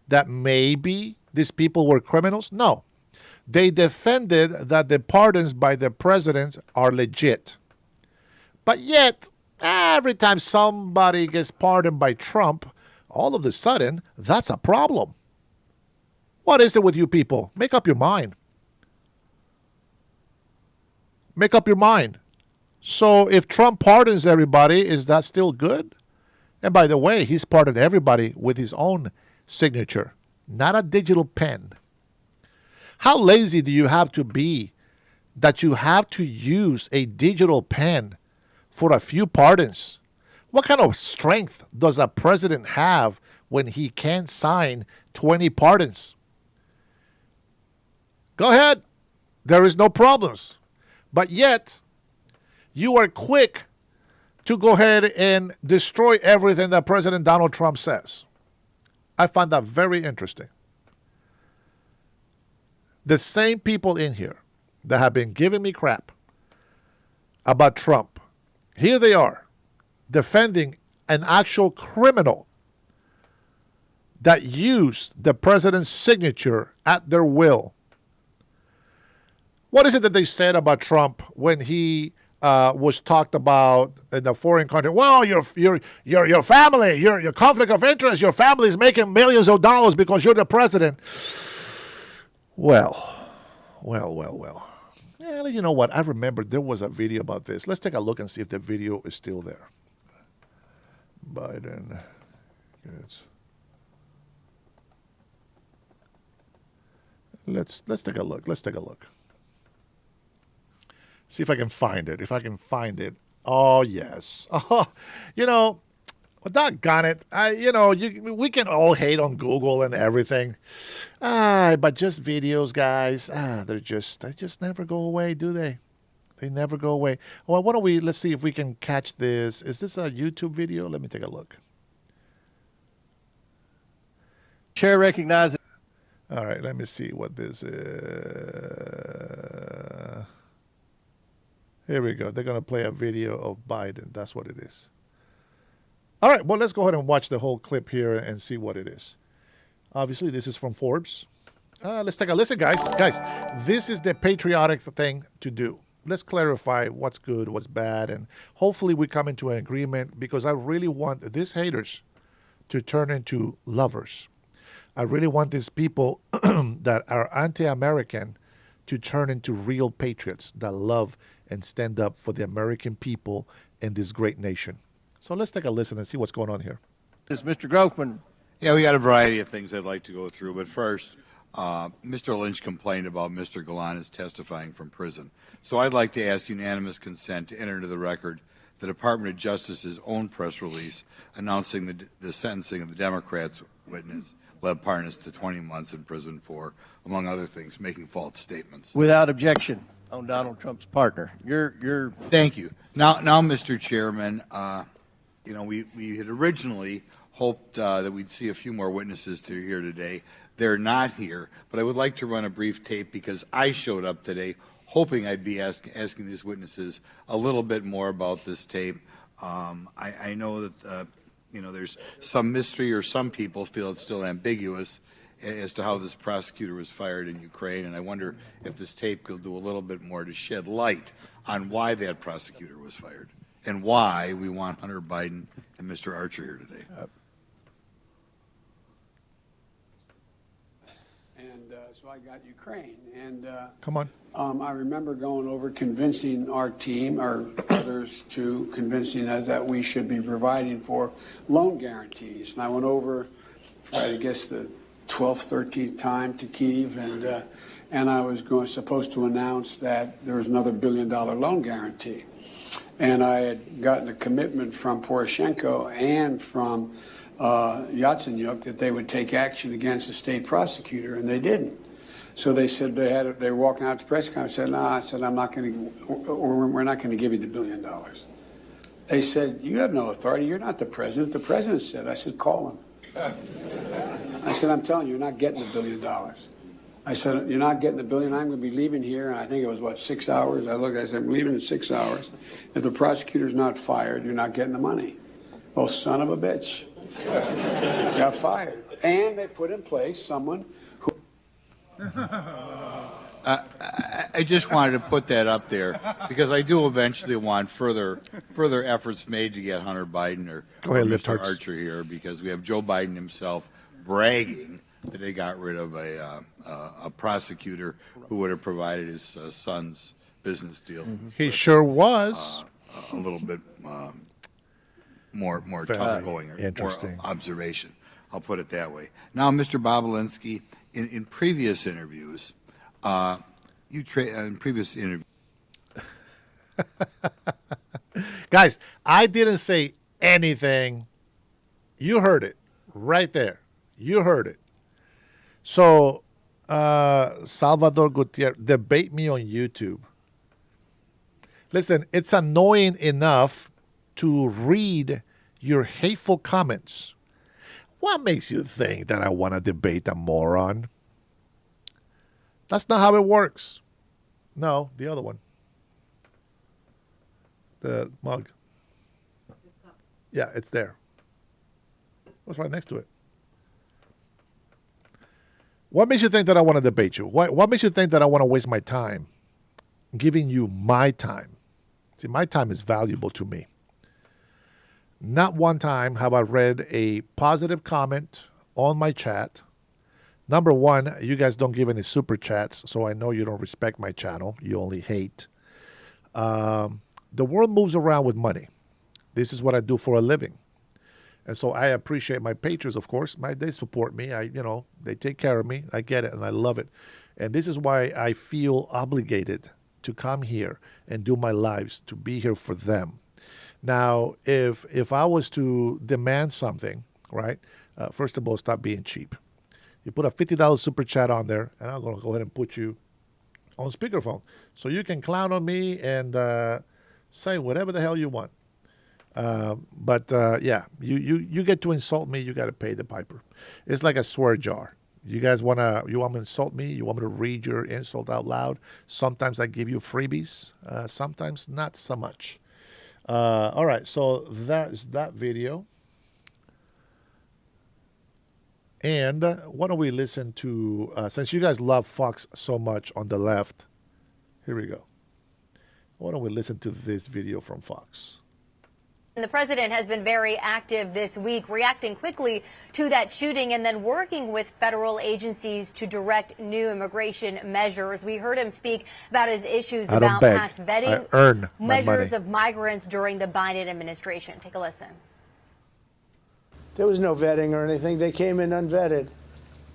that maybe these people were criminals? No. They defended that the pardons by the president are legit. But yet, every time somebody gets pardoned by Trump, all of a sudden, that's a problem. What is it with you people? Make up your mind. Make up your mind. So if Trump pardons everybody, is that still good? And by the way, he's pardoned everybody with his own signature, not a digital pen. How lazy do you have to be that you have to use a digital pen for a few pardons? What kind of strength does a president have when he can't sign 20 pardons? Go ahead. There is no problems. But yet, you are quick to go ahead and destroy everything that President Donald Trump says. I find that very interesting. The same people in here that have been giving me crap about Trump, here they are defending an actual criminal that used the president's signature at their will. What is it that they said about Trump when he was talked about in the foreign country? Well, your family, your conflict of interest, your family is making millions of dollars because you're the president. Well. Yeah, you know what? I remember there was a video about this. Let's take a look and see if the video is still there. Biden. Let's take a look. See if I can find it. If I can find it. Oh, yes. Oh, doggone it. We can all hate on Google and everything. But just videos, guys, they just never go away, do they? They never go away. Well, let's see if we can catch this. Is this a YouTube video? Let me take a look. Chair recognizes. All right, let me see what this is. Here we go. They're going to play a video of Biden. That's what it is. All right, well, let's go ahead and watch the whole clip here and see what it is. Obviously, this is from Forbes. Let's take a listen, guys. Guys, this is the patriotic thing to do. Let's clarify what's good, what's bad, and hopefully we come into an agreement because I really want these haters to turn into lovers. I really want these people that are anti-American to turn into real patriots that love and stand up for the American people and this great nation. So let's take a listen and see what's going on here. This Mr. Groffman. Yeah, we got a variety of things I'd like to go through, but first, Mr. Lynch complained about Mr. Galanis testifying from prison. So I'd like to ask unanimous consent to enter into the record the Department of Justice's own press release announcing the sentencing of the Democrats' witness, Lev Parnas, to 20 months in prison for, among other things, making false statements. Without objection on Donald Trump's partner. You're. Thank you. Now, Mr. Chairman, we had originally hoped that we'd see a few more witnesses here today. They're not here, but I would like to run a brief tape because I showed up today hoping I'd be asking these witnesses a little bit more about this tape. I know that there's some mystery, or some people feel it's still ambiguous as to how this prosecutor was fired in Ukraine, and I wonder if this tape could do a little bit more to shed light on why that prosecutor was fired. and why we want Hunter Biden and Mr. Archer here today. So I got Ukraine, and come on. I remember going over convincing our team, or others too, convincing us that we should be providing for loan guarantees. And I went over, for, I guess, the 12th, 13th time to Kyiv, and I was supposed to announce that there was another $1 billion loan guarantee. And I had gotten a commitment from Poroshenko and from Yatsenyuk that they would take action against the state prosecutor, and they didn't. So they said they were walking out to the press conference. I said, "No," I said, "I'm not going to, or we're not going to give you the $1 billion." They said, "You have no authority. You're not the president." The president said. I said, "Call him." I said, "I'm telling you, you're not getting the $1 billion." I said, "You're not getting the $1 billion. I'm going to be leaving here." And I think it was 6 hours. I looked. I said, "I'm leaving in 6 hours. If the prosecutor's not fired, you're not getting the money." Well, son of a bitch. Got fired. And they put in place someone who... I just wanted to put that up there because I do eventually want further efforts made to get Hunter Biden or Mr. Archer here, because we have Joe Biden himself bragging that they got rid of a prosecutor who would have provided his son's business deal. He sure was. A little bit more tough going, or interesting more observation. I'll put it that way. Now, Mr. Bobolinsky, in previous interviews, Guys, I didn't say anything. You heard it right there. You heard it. So, Salvador Gutierrez, debate me on YouTube. Listen, it's annoying enough to read your hateful comments. What makes you think that I want to debate a moron? That's not how it works. No, the other one. The mug. Yeah, it's there. What's right next to it? What makes you think that I want to debate you? What makes you think that I want to waste my time giving you my time? See, my time is valuable to me. Not one time have I read a positive comment on my chat. Number one, you guys don't give any super chats, so I know you don't respect my channel. You only hate. The world moves around with money. This is what I do for a living. And so I appreciate my patrons, of course. They support me. They take care of me. I get it, and I love it. And this is why I feel obligated to come here and do my lives, to be here for them. Now, if I was to demand something, right, first of all, stop being cheap. You put a $50 super chat on there, and I'm going to go ahead and put you on speakerphone. So you can clown on me and say whatever the hell you want. But you get to insult me, you got to pay the piper. It's like a swear jar. You want to insult me? You want me to read your insult out loud? Sometimes I give you freebies. Sometimes not so much. All right, so that is that video. And why don't we listen to, since you guys love Fox so much on the left, here we go. Why don't we listen to this video from Fox? The president has been very active this week, reacting quickly to that shooting and then working with federal agencies to direct new immigration measures. We heard him speak about his issues about past vetting measures of migrants during the Biden administration. Take a listen. There was no vetting or anything. They came in unvetted.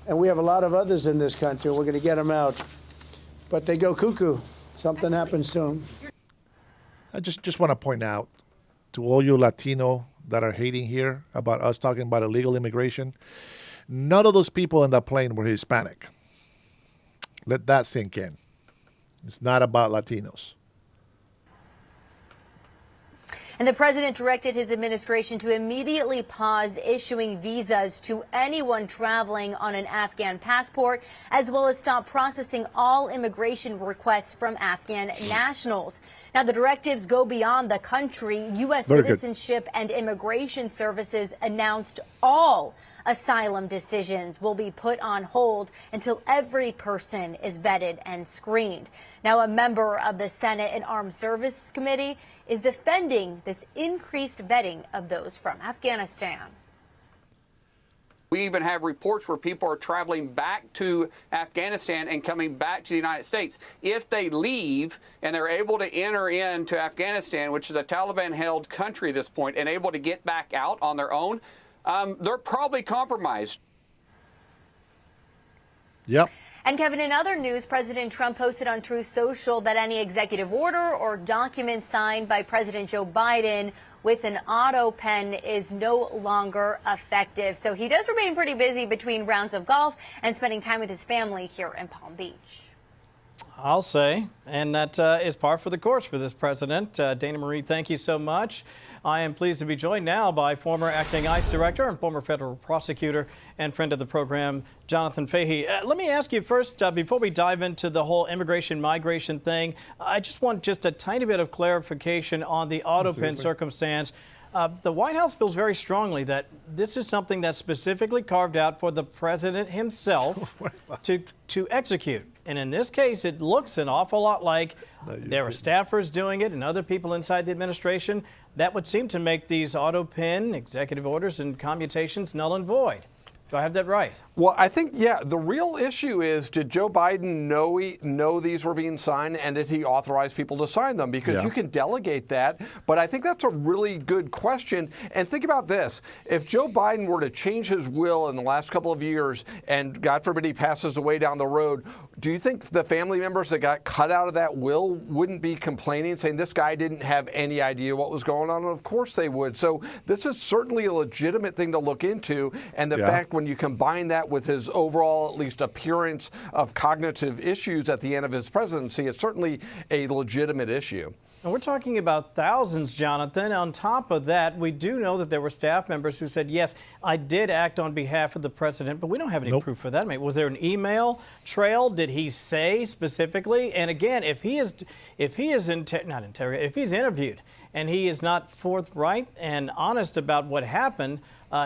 And we have a lot of others in this country. We're going to get them out. But they go cuckoo. Something happens to them. I just want to point out to all you Latino that are hating here about us talking about illegal immigration, none of those people in that plane were Hispanic. Let that sink in. It's not about Latinos. And the president directed his administration to immediately pause issuing visas to anyone traveling on an Afghan passport, as well as stop processing all immigration requests from Afghan nationals. Now, the directives go beyond the country. U.S. Citizenship and Immigration Services announced all asylum decisions will be put on hold until every person is vetted and screened. Now, a member of the Senate and Armed Services Committee is defending this increased vetting of those from Afghanistan. We even have reports where people are traveling back to Afghanistan and coming back to the United States. If they leave and they're able to enter into Afghanistan, which is a Taliban-held country at this point, and able to get back out on their own, they're probably compromised. Yep. And Kevin, in other news, President Trump posted on Truth Social that any executive order or document signed by President Joe Biden with an auto pen is no longer effective. So he does remain pretty busy between rounds of golf and spending time with his family here in Palm Beach. I'll say, and that is par for the course for this president. Dana Marie, thank you so much. I am pleased to be joined now by former acting ICE director and former federal prosecutor and friend of the program, Jonathan Fahey. Let me ask you first, before we dive into the whole immigration-migration thing, I just want just a tiny bit of clarification on the auto pen circumstance. The White House feels very strongly that this is something that's specifically carved out for the president himself to execute. And in this case, it looks an awful lot like there are staffers doing it and other people inside the administration. That would seem to make these auto pen executive orders and commutations null and void. Do I have that right? Well, I think, yeah, the real issue is, did Joe Biden know these were being signed, and did he authorize people to sign them? Because you can delegate that, but I think that's a really good question. And think about this. If Joe Biden were to change his will in the last couple of years, and God forbid he passes away down the road, do you think the family members that got cut out of that will wouldn't be complaining, saying this guy didn't have any idea what was going on? And of course they would. So this is certainly a legitimate thing to look into, and the fact when you combine that with his overall, at least, appearance of cognitive issues at the end of his presidency, it's certainly a legitimate issue. And we're talking about thousands, Jonathan. On top of that, we do know that there were staff members who said, yes, I did act on behalf of the president, but we don't have any proof for that. I mean, was there an email trail? Did he say specifically? And again, if he's interviewed and he is not forthright and honest about what happened,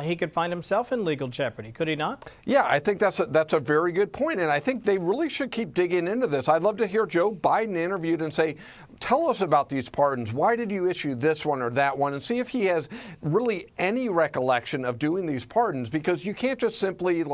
he could find himself in legal jeopardy, could he not? Yeah, I think that's a very good point, and I think they really should keep digging into this. I'd love to hear Joe Biden interviewed and say, tell us about these pardons. Why did you issue this one or that one? And see if he has really any recollection of doing these pardons, because you can't just simply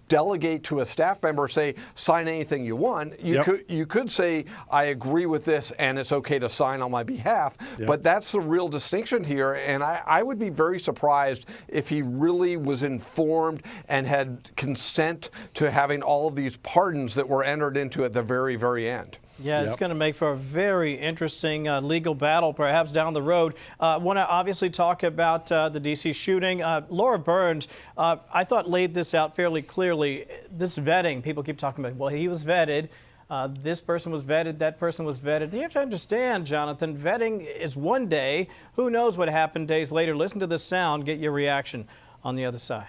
delegate to a staff member, say, sign anything you want. You could say, I agree with this and it's okay to sign on my behalf. But that's the real distinction here, and I would be very surprised if he really was informed and had consent to having all of these pardons that were entered into at the very, very end. Yeah, it's going to make for a very interesting legal battle perhaps down the road. I want to obviously talk about the D.C. shooting. Laura Burns, I thought, laid this out fairly clearly. This vetting, people keep talking about, well, he was vetted. This person was vetted, that person was vetted. You have to understand, Jonathan, vetting is one day. Who knows what happened days later? Listen to the sound, get your reaction on the other side.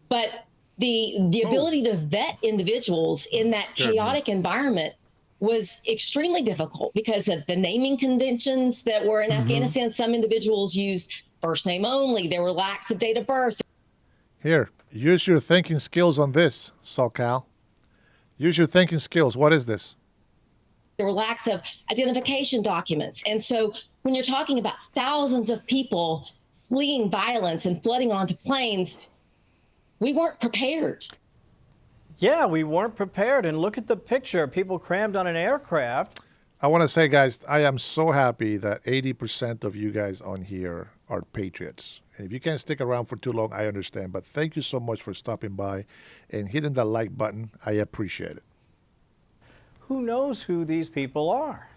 But the ability to vet individuals in that chaotic environment was extremely difficult because of the naming conventions that were in Afghanistan. Some individuals used first name only. There were lacks of date of birth. Here, use your thinking skills on this, SoCal. Use your thinking skills. What is this? There were lacks of identification documents. And so when you're talking about thousands of people fleeing violence and flooding onto planes, we weren't prepared. Yeah, we weren't prepared. And look at the picture. People crammed on an aircraft. I want to say, guys, I am so happy that 80% of you guys on here are patriots. And if you can't stick around for too long, I understand. But thank you so much for stopping by and hitting that like button. I appreciate it. Who knows who these people are?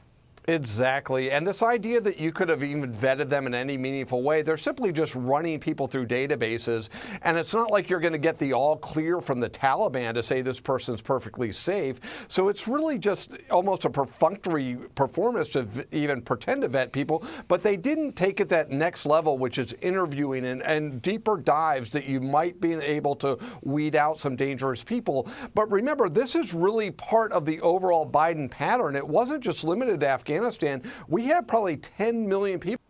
Exactly. And this idea that you could have even vetted them in any meaningful way, they're simply just running people through databases. And it's not like you're going to get the all clear from the Taliban to say this person's perfectly safe. So it's really just almost a perfunctory performance to even pretend to vet people. But they didn't take it that next level, which is interviewing and deeper dives that you might be able to weed out some dangerous people. But remember, this is really part of the overall Biden pattern. It wasn't just limited to Afghanistan. We have probably 10 million people.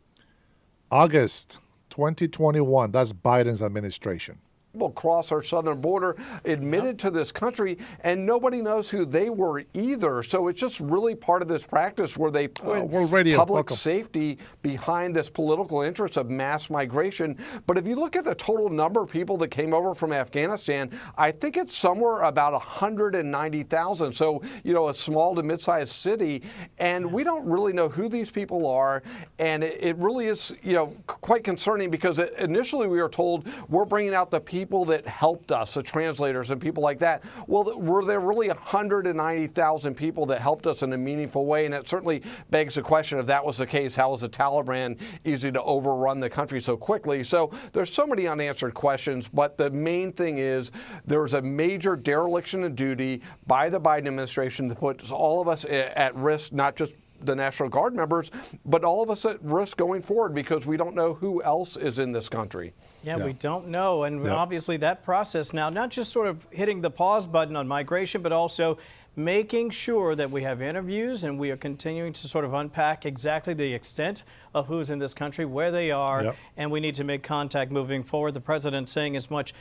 August 2021. That's Biden's administration. People across our southern border admitted to this country, and nobody knows who they were either. So it's just really part of this practice where they put public safety behind this political interest of mass migration. But if you look at the total number of people that came over from Afghanistan, I think it's somewhere about 190,000. So, you know, a small to mid-sized city, and we don't really know who these people are. And it really is, you know, quite concerning, because initially we were told we're bringing out the people that helped us, the translators and people like that. Well, were there really 190,000 people that helped us in a meaningful way? And it certainly begs the question, if that was the case, how was the Taliban easy to overrun the country so quickly? So there's so many unanswered questions, but the main thing is there's a major dereliction of duty by the Biden administration that puts all of us at risk, not just the National Guard members, but all of us at risk going forward, because we don't know who else is in this country. Yeah, we don't know. And obviously that process now, not just sort of hitting the pause button on migration, but also making sure that we have interviews and we are continuing to sort of unpack exactly the extent of who's in this country, where they are, and we need to make contact moving forward. The president saying as much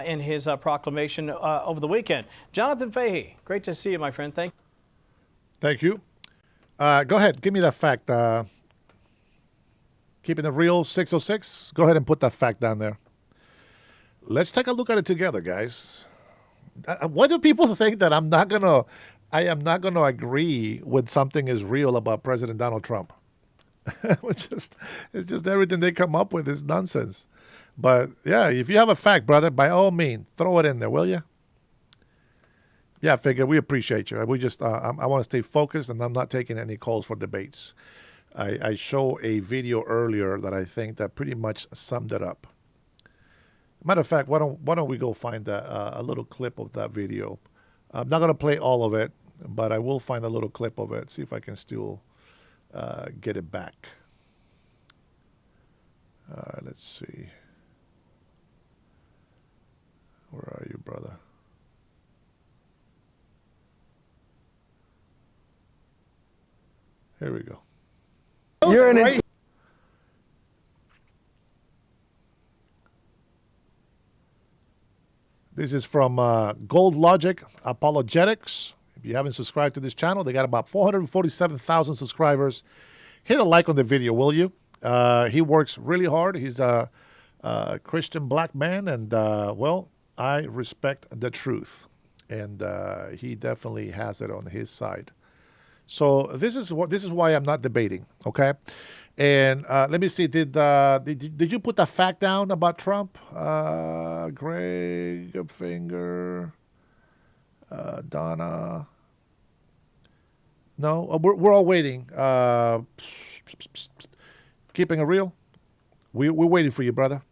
in his proclamation over the weekend. Jonathan Fahey, great to see you, my friend. Thank you. Go ahead. Give me that fact. Keeping it real, 606. Go ahead and put that fact down there. Let's take a look at it together, guys. Why do people think that I am not gonna agree with something is real about President Donald Trump? it's just everything they come up with is nonsense. But yeah, if you have a fact, brother, by all means, throw it in there, will you? Yeah, figure we appreciate you. We just I want to stay focused, and I'm not taking any calls for debates. I show a video earlier that I think that pretty much summed it up. Matter of fact, why don't we go find a little clip of that video? I'm not gonna play all of it, but I will find a little clip of it. See if I can still get it back. Let's see. Where are you, brother? Here we go. You're in This is from Gold Logic Apologetics. If you haven't subscribed to this channel, they got about 447,000 subscribers. Hit a like on the video, will you? He works really hard. He's a Christian black man, and well, I respect the truth, and he definitely has it on his side. So this is why I'm not debating, okay? And let me see, did you put the fact down about Trump? Greg, Finger, Donna. No, we're all waiting. Keeping it real. We're waiting for you, brother.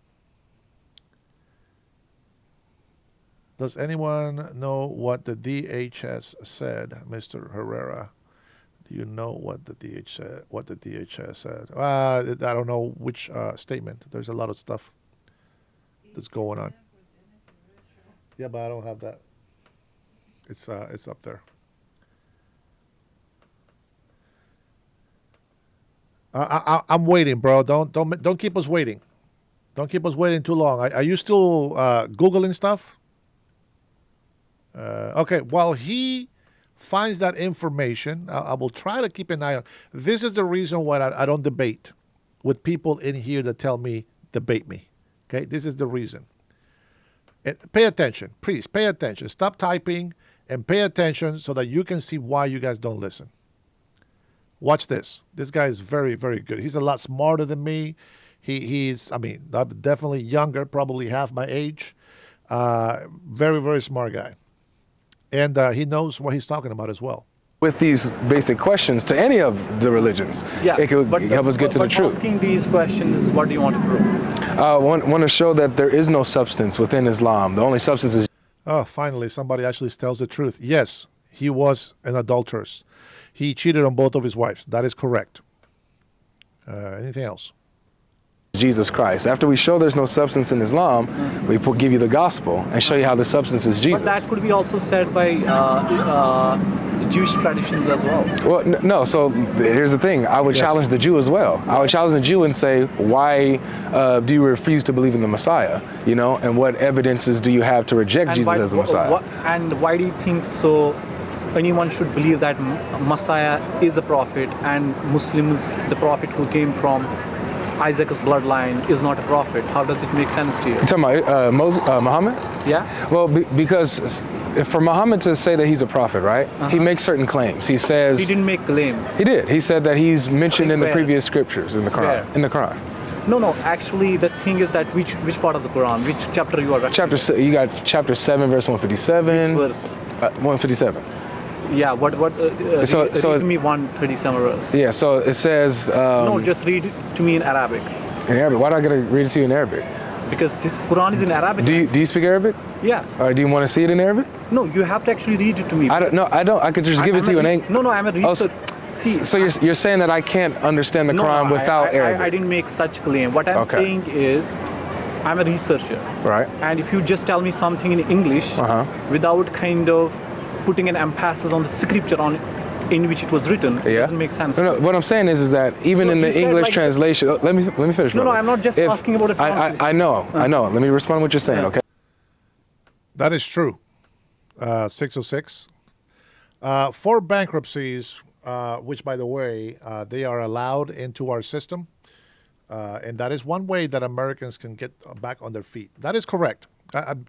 Does anyone know what the DHS said, Mr. Herrera? Do you know what the DHS said? I don't know which statement. There's a lot of stuff that's going on. Yeah, but I don't have that. It's up there. I'm waiting, bro. Don't keep us waiting. Don't keep us waiting too long. Are you still Googling stuff? Okay. While he finds that information, I will try to keep an eye on. This is the reason why I don't debate with people in here that tell me debate me. Okay, this is the reason. And pay attention, please. Pay attention. Stop typing and pay attention so that you can see why you guys don't listen. Watch this. This guy is very, very good. He's a lot smarter than me. He's definitely younger, probably half my age. Very, very smart guy. And he knows what he's talking about as well. With these basic questions to any of the religions, it could help us get to the truth. Asking these questions, what do you want to prove? Want to show that there is no substance within Islam. The only substance is... Oh, finally, somebody actually tells the truth. Yes, he was an adulteress. He cheated on both of his wives. That is correct. Anything else? Jesus Christ. After we show there's no substance in Islam, we give you the gospel and show you how the substance is Jesus. But that could be also said by Jewish traditions as well. Well, no. So here's the thing. I would challenge the Jew as well. I would challenge the Jew and say, why do you refuse to believe in the Messiah? You know, and what evidences do you have to reject Jesus as the Messiah? And why do you think so? Anyone should believe that Messiah is a prophet, and Muslims, the prophet who came from Isaac's bloodline, is not a prophet. How does it make sense to you? You're talking about Muhammad? Yeah. Well, because for Muhammad to say that he's a prophet, right? He makes certain claims. He says he didn't make claims. He did. He said that he's mentioned in the previous scriptures in the Quran. Where? In the Quran. No. Actually, the thing is that which part of the Quran, which chapter you are referring? You got chapter 7, verse 157. Which verse? 157. Yeah. What? Read me 137 verse. Yeah. So it says. No, just read it to me in Arabic. In Arabic. Why do I gotta read it to you in Arabic? Because this Quran is in Arabic. Do you speak Arabic? Yeah. Or do you want to see it in Arabic? No, you have to actually read it to me. I don't. I could just give it to you in English. No, I'm a researcher. So you're saying that I can't understand the Quran without Arabic? I didn't make such claim. What I'm saying is, I'm a researcher. Right. And if you just tell me something in English without kind of putting an emphasis on the scripture in which it was written, it doesn't make sense. No, what I'm saying is that even in the English translation, let me finish. No, I'm not just asking about it. I know. Let me respond to what you're saying, okay? That is true. 606. For bankruptcies, which, by the way, they are allowed into our system, and that is one way that Americans can get back on their feet. That is correct.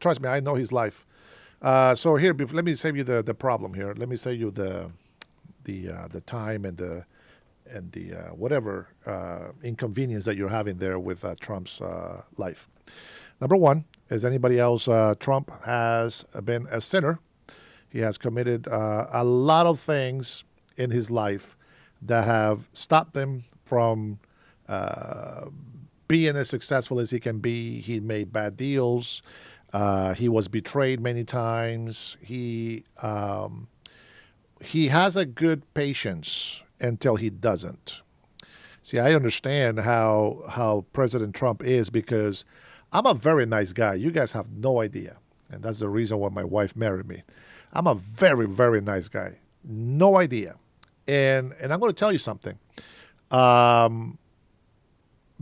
Trust me, I know his life. So here, let me save you the problem here. Let me save you the time and the whatever inconvenience that you're having there with Trump's life. Number one, as anybody else, Trump has been a sinner. He has committed a lot of things in his life that have stopped him from being as successful as he can be. He made bad deals. He was betrayed many times. He has a good patience until he doesn't. See, I understand how President Trump is because I'm a very nice guy. You guys have no idea. And that's the reason why my wife married me. I'm a very, very nice guy. No idea. And I'm going to tell you something.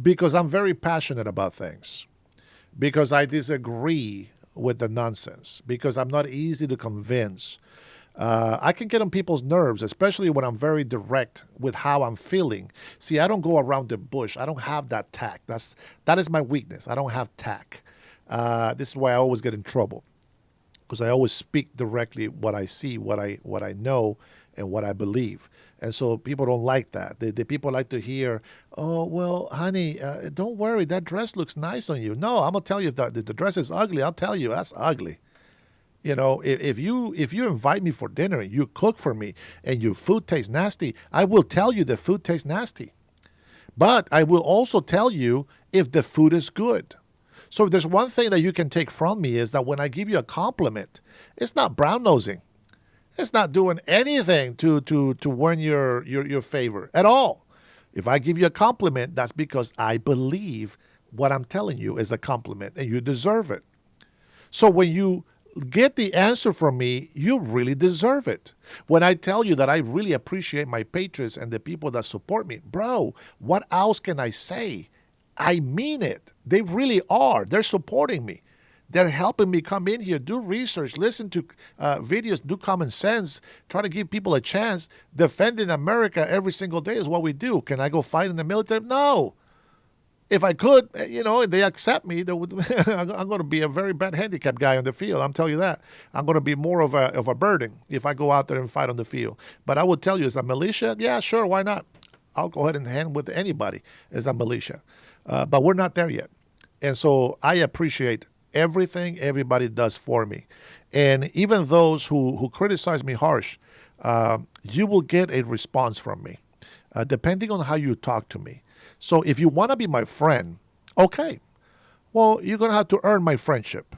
Because I'm very passionate about things. Because I disagree with the nonsense. Because I'm not easy to convince. I can get on people's nerves, especially when I'm very direct with how I'm feeling. See, I don't go around the bush. I don't have that tact. That is my weakness. I don't have tact. This is why I always get in trouble, because I always speak directly what I see, what I know, and what I believe. And so people don't like that. The people like to hear, "Oh, well, honey, don't worry. That dress looks nice on you." No, I'm gonna tell you if the dress is ugly. I'll tell you that's ugly. You know, if you invite me for dinner and you cook for me and your food tastes nasty, I will tell you the food tastes nasty. But I will also tell you if the food is good. So if there's one thing that you can take from me is that when I give you a compliment, it's not brown-nosing. It's not doing anything to win your favor at all. If I give you a compliment, that's because I believe what I'm telling you is a compliment and you deserve it. So when you get the answer from me, you really deserve it. When I tell you that I really appreciate my patrons and the people that support me, bro, what else can I say? I mean it. They really are. They're supporting me. They're helping me come in here, do research, listen to videos, do common sense, try to give people a chance. Defending America every single day is what we do. Can I go fight in the military? No. If I could, and they accept me, I'm going to be a very bad handicapped guy on the field. I'm telling you that. I'm going to be more of a burden if I go out there and fight on the field. But I would tell you, as a militia, yeah, sure, why not? I'll go ahead and hand with anybody as a militia. But we're not there yet. And so I appreciate everything everybody does for me. And even those who criticize me harsh, you will get a response from me, depending on how you talk to me. So if you want to be my friend, okay, well, you're going to have to earn my friendship.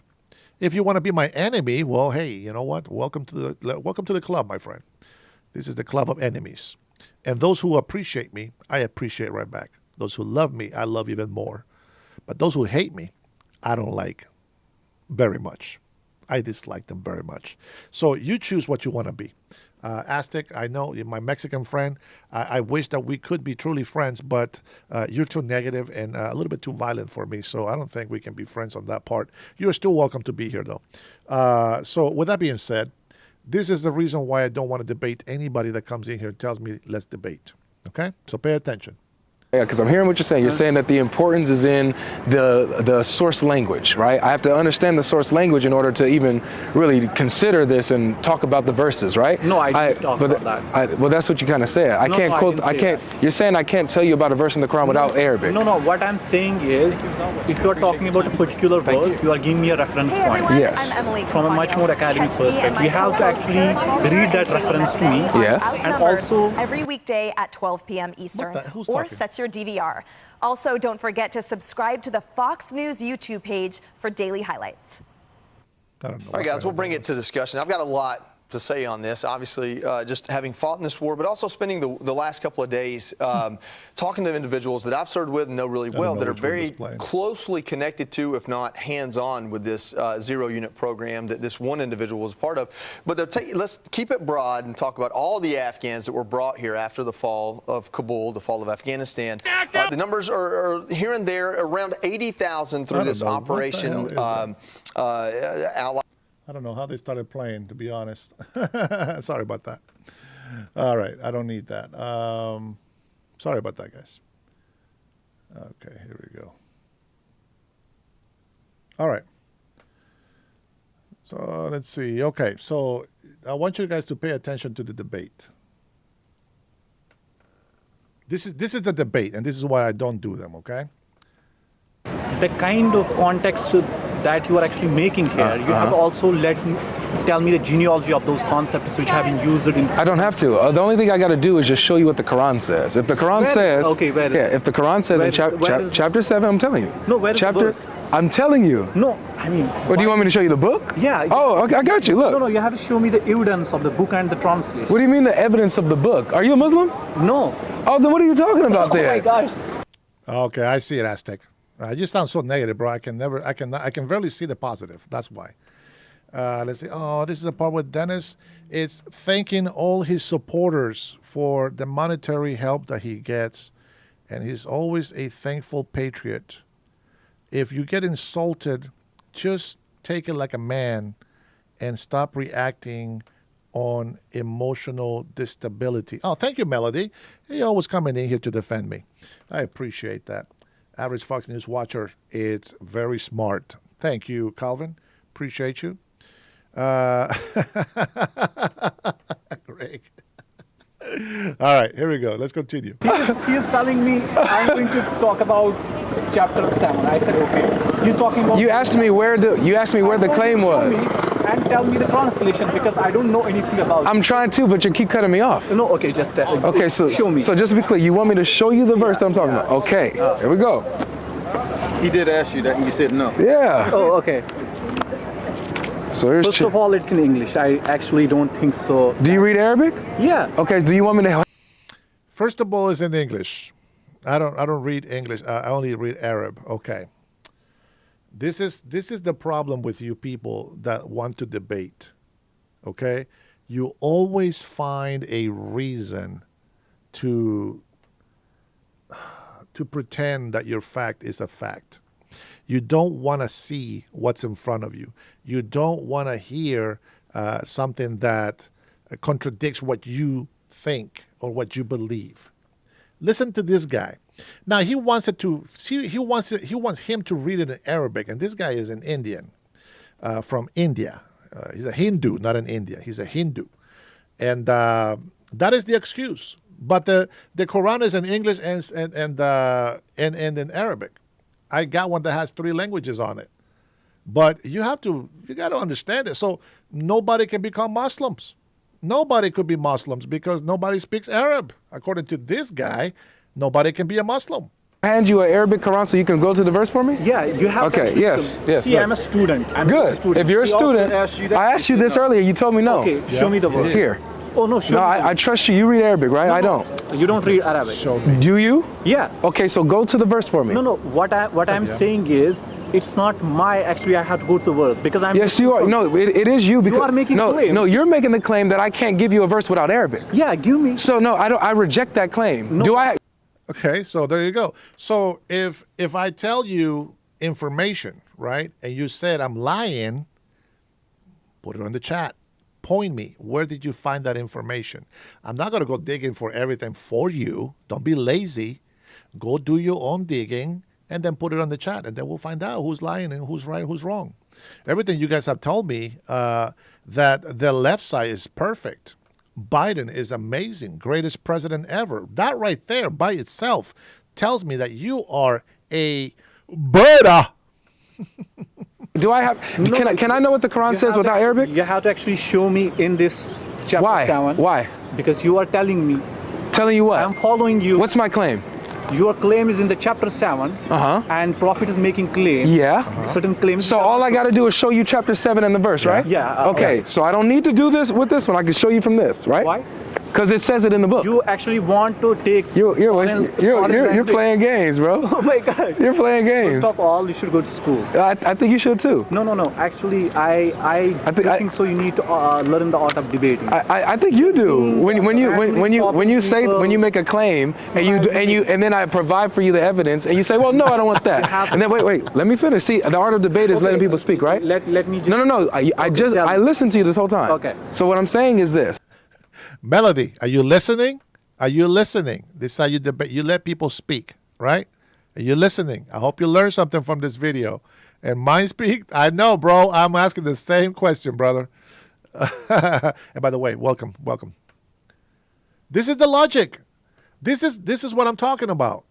If you want to be my enemy, well, hey, you know what? Welcome to the club, my friend. This is the club of enemies. And those who appreciate me, I appreciate right back. Those who love me, I love even more. But those who hate me, I don't like very much. I dislike them very much. So you choose what you want to be. Aztec, I know you're my Mexican friend. I wish that we could be truly friends, but you're too negative and a little bit too violent for me, so I don't think we can be friends on that part. You're still welcome to be here, though. So with that being said, this is the reason why I don't want to debate anybody that comes in here and tells me, let's debate. Okay? So pay attention. Yeah, because I'm hearing what you're saying. You're saying that the importance is in the source language, right? I have to understand the source language in order to even really consider this and talk about the verses, right? No, I didn't talk about that. Well, that's what you kind of said. I can't. You're saying I can't tell you about a verse in the Quran without Arabic. No. What I'm saying is, if you're talking about a particular verse, you are giving me a reference point. Yes. I'm Emily. From a much more academic perspective, you have to actually read that reference to me. Yes. And also every weekday at 12 p.m. Eastern, or set your DVR. Also, don't forget to subscribe to the Fox News YouTube page for daily highlights. I don't know. All right, guys, we'll bring it to discussion. I've got a lot to say on this. Obviously, just having fought in this war, but also spending the last couple of days talking to individuals that I've served with and know really well that are very closely connected to, if not hands-on, with this zero-unit program that this one individual was part of. But let's keep it broad and talk about all the Afghans that were brought here after the fall of Kabul, the fall of Afghanistan. The numbers are here and there, around 80,000 through this operation. I don't know how they started playing, to be honest. Sorry about that. All right, I don't need that. Sorry about that, guys. Okay, here we go. All right. So let's see. Okay, so I want you guys to pay attention to the debate. This is the debate, and this is why I don't do them, okay? the kind of context that you are actually making here, you have also tell me the genealogy of those concepts which have been used in... I don't have to. The only thing I got to do is just show you what the Quran says. If the Quran says... if the Quran says in chapter 7, I'm telling you. No, where is the verse? I'm telling you. No, I mean... What, do you want me to show you the book? Yeah. Oh, okay, I got you, look. No, you have to show me the evidence of the book and the translation. What do you mean the evidence of the book? Are you a Muslim? No. Oh, then what are you talking about there? Oh my gosh. Okay, I see it, Aztec. You sound so negative, bro. I can rarely see the positive. That's why. Let's see. Oh, this is the part with Dennis. It's thanking all his supporters for the monetary help that he gets, and he's always a thankful patriot. If you get insulted, just take it like a man and stop reacting on emotional instability. Oh, thank you, Melody. You're always coming in here to defend me. I appreciate that. Average Fox News watcher, it's very smart. Thank you, Calvin. Appreciate you. Greg. All right, here we go. Let's continue. He is telling me I'm going to talk about chapter 7. I said okay. He's talking about. You asked me where the claim was. And tell me the translation because I don't know anything about it. I'm trying to, but you keep cutting me off. No, okay, just okay. So show me. So just to be clear, you want me to show you the verse that I'm talking about? Okay, here we go. He did ask you that, and you said no. Yeah. Oh, okay. So here's First of all, it's in English. I actually don't think so. Do you read Arabic? Yeah. Okay. So do you want me to? First of all, it's in English. I don't read English. I only read Arab. Okay. This is the problem with you people that want to debate. Okay? You always find a reason to pretend that your fact is a fact. You don't want to see what's in front of you. You don't want to hear something that contradicts what you think or what you believe. Listen to this guy. Now he wants him to read it in Arabic, and this guy is an Indian from India. He's a Hindu, not an Indian. He's a Hindu, and that is the excuse. But the Quran is in English and in Arabic. I got one that has 3 languages on it, but you got to understand it. So nobody can become Muslims. Nobody could be Muslims because nobody speaks Arab. According to this guy, nobody can be a Muslim. Hand you an Arabic Quran so you can go to the verse for me? Yeah, you have to. Okay, yes. See, look. I'm a student. Good. If you're a student, I asked you this earlier. You told me no. Okay, show me the verse. Here. Oh, no, sure. No, I trust you. You read Arabic, right? No, I don't. You don't read Arabic. Show me. Do you? Yeah. Okay, so go to the verse for me. No. What I'm saying is, it's not my. Actually, I have to go to the verse because I'm. Yes, you are. No, it is you because you are making claim. No, you're making the claim that I can't give you a verse without Arabic. Yeah, give me. So no, I don't. I reject that claim. No. Do I? Okay, so there you go. So if I tell you information, right, and you said I'm lying, put it on the chat. Point me. Where did you find that information? I'm not going to go digging for everything for you. Don't be lazy. Go do your own digging and then put it on the chat, and then we'll find out who's lying and who's right, who's wrong. Everything you guys have told me that the left side is perfect. Biden is amazing, greatest president ever. That right there by itself tells me that you are a birda. Do I have? No, can I know what the Quran says without Arabic? You have to actually show me in this chapter 7. Why? Because you are telling me. Telling you what? I'm following you. What's my claim? Your claim is in the chapter 7, and Prophet is making claim. Yeah. Certain claims. So all I got to do is show you chapter 7 and the verse, right? Yeah. Okay. So I don't need to do this with this one. I can show you from this, right? Why? Because it says it in the book. You actually want to take. You're playing games, bro. Oh my God. You're playing games. First of all, you should go to school. I think you should too. No. Actually, I think so. You need to learn the art of debating. I think you do. When you make a claim and then I provide for you the evidence and you say, well, no, I don't want that. And then wait, let me finish. See, the art of debate is letting people speak, right? Let me just. No. I listened to you this whole time. Okay. So what I'm saying is this. Melody, are you listening? Are you listening? This is how you debate. You let people speak, right? Are you listening? I hope you learned something from this video. And mine speak? I know, bro. I'm asking the same question, brother. And by the way, welcome. This is the logic. This is what I'm talking about.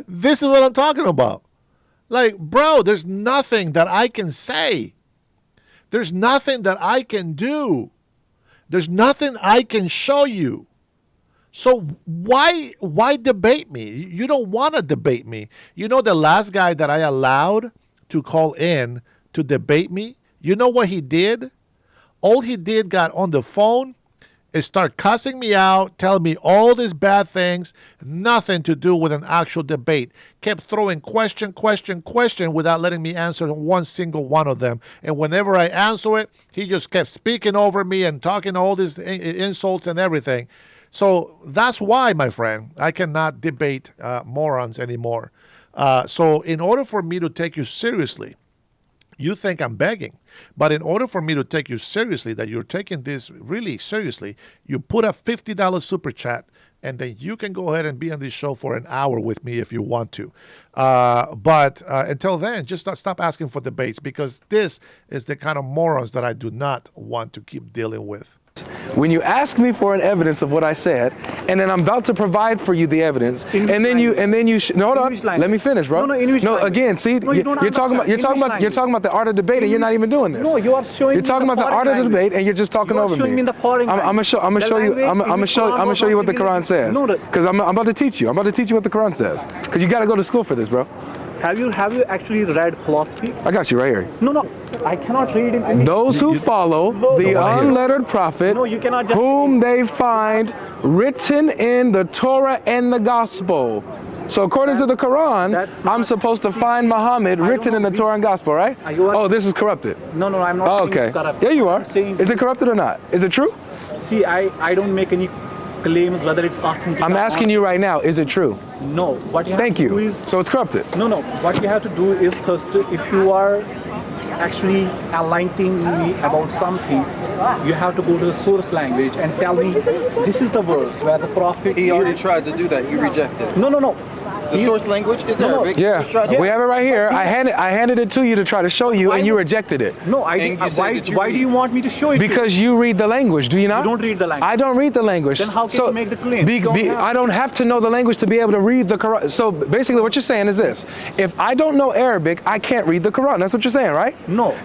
This is what I'm talking about. Like, bro, there's nothing that I can say. There's nothing that I can do. There's nothing I can show you. So why debate me? You don't want to debate me. You know the last guy that I allowed to call in to debate me, you know what he did? All he did got on the phone and start cussing me out, telling me all these bad things, nothing to do with an actual debate. Kept throwing question without letting me answer one single one of them. And whenever I answer it, he just kept speaking over me and talking all these insults and everything. So that's why, my friend, I cannot debate morons anymore. So in order for me to take you seriously, you think I'm begging, but in order for me to take you seriously, that you're taking this really seriously, you put a $50 super chat, and then you can go ahead and be on this show for an hour with me if you want to. But until then, just stop asking for debates, because this is the kind of morons that I do not want to keep dealing with. When you ask me for an evidence of what I said, and then I'm about to provide for you the evidence, hold on, let me finish, bro. Again, see, you're talking about the art of debate, and you're not even doing this. No, you are showing. You're talking about the art of the debate, and you're just talking over me. I'm gonna show you what the Quran says, because I'm about to teach you. I'm about to teach you what the Quran says, because you got to go to school for this, bro. Have you actually read philosophy? I got you right here. No, I cannot read it. Those who follow the unlettered prophet, whom they find written in the Torah and the Gospel. So according to the Quran, I'm supposed to find Muhammad written in the Torah and Gospel, right? Oh, this is corrupted. No, I'm not. Oh, okay. Corrupted. Yeah, you are. Is it corrupted or not? Is it true? See, I don't make any claims whether it's authentic. I'm asking you right now, is it true? No. What you have to do is... So it's corrupted? No. What you have to do is first, if you are actually enlightening me about something, you have to go to the source language and tell me, this is the verse where the prophet He already tried to do that. You rejected it. No. The source language is Arabic. Yeah, we have it right here. I handed it to you to try to show you, and you rejected it. No, I didn't. Why do you want me to show it? Because you read the language, do you not? You don't read the language. I don't read the language. Then how can you make the claim? I don't have to know the language to be able to read the Quran. So basically what you're saying is this. If I don't know Arabic, I can't read the Quran. That's what you're saying, right? No.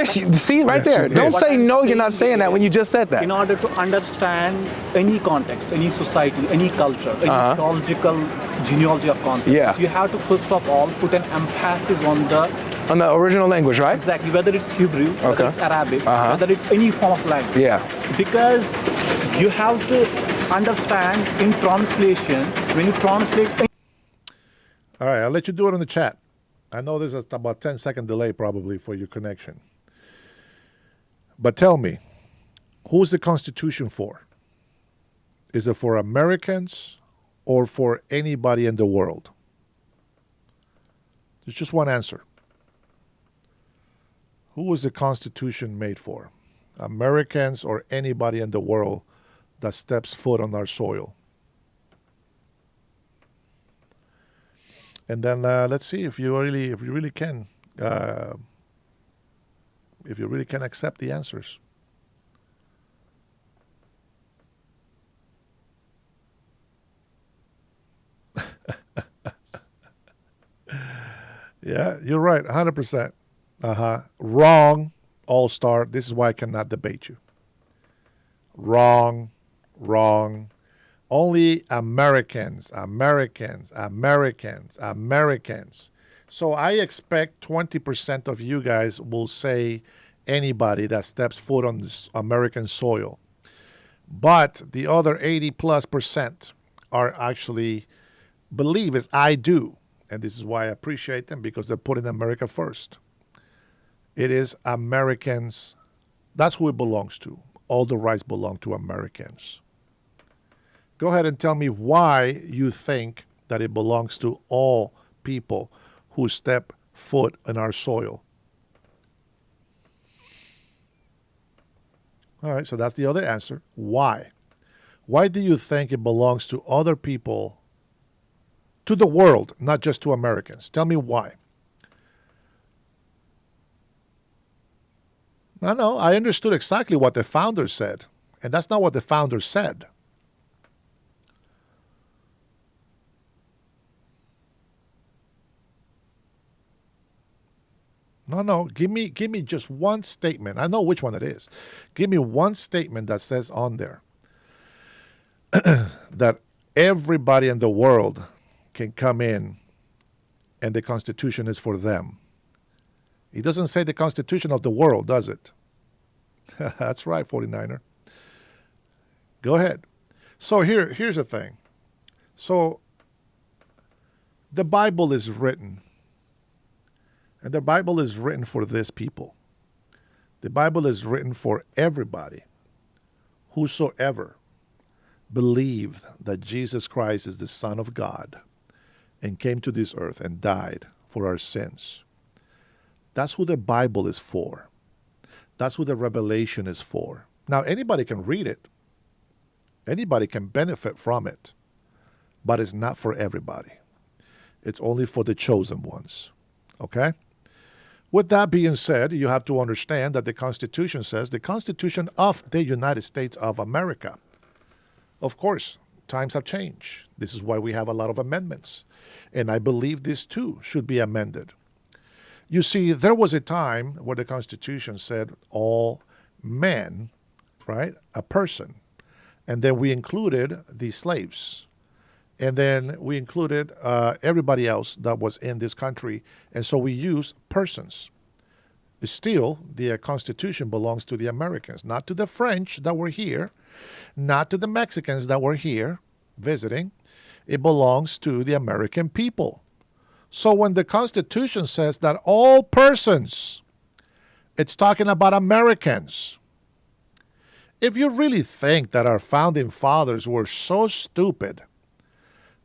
See, right there. Don't say no, you're not saying that when you just said that. In order to understand any context, any society, any culture, any theological genealogy of concepts, you have to first of all put an emphasis on the On the original language, right? Exactly, whether it's Hebrew, whether it's Arabic, whether it's any form of language. Yeah. Because you have to understand in translation, when you translate. All right, I'll let you do it on the chat. I know there's about 10-second delay probably for your connection. But tell me, who's the Constitution for? Is it for Americans or for anybody in the world? There's just one answer. Who was the Constitution made for? Americans or anybody in the world that steps foot on our soil? And then let's see if you really can accept the answers. Yeah, you're right, 100%. Wrong, all-star. This is why I cannot debate you. Wrong. Only Americans. So I expect 20% of you guys will say anybody that steps foot on this American soil. But the other 80+% are actually believe as I do. And this is why I appreciate them, because they're putting America first. It is Americans. That's who it belongs to. All the rights belong to Americans. Go ahead and tell me why you think that it belongs to all people who step foot in our soil. All right, so that's the other answer. Why? Why do you think it belongs to other people, to the world, not just to Americans? Tell me why. No, I understood exactly what the founders said, and that's not what the founders said. No, give me just one statement. I know which one it is. Give me one statement that says on there that everybody in the world can come in and the Constitution is for them. It doesn't say the Constitution of the world, does it? That's right, 49er. Go ahead. So here's the thing. So the Bible is written, and the Bible is written for this people. The Bible is written for everybody, whosoever believed that Jesus Christ is the Son of God and came to this earth and died for our sins. That's who the Bible is for. That's who the Revelation is for. Now, anybody can read it. Anybody can benefit from it. But it's not for everybody. It's only for the chosen ones. Okay? With that being said, you have to understand that the Constitution says the Constitution of the United States of America. Of course, times have changed. This is why we have a lot of amendments. And I believe this too should be amended. You see, there was a time where the Constitution said all men, right, a person. And then we included the slaves. And then we included everybody else that was in this country. And so we use persons. Still, the Constitution belongs to the Americans, not to the French that were here, not to the Mexicans that were here visiting. It belongs to the American people. So when the Constitution says that all persons, it's talking about Americans. If you really think that our founding fathers were so stupid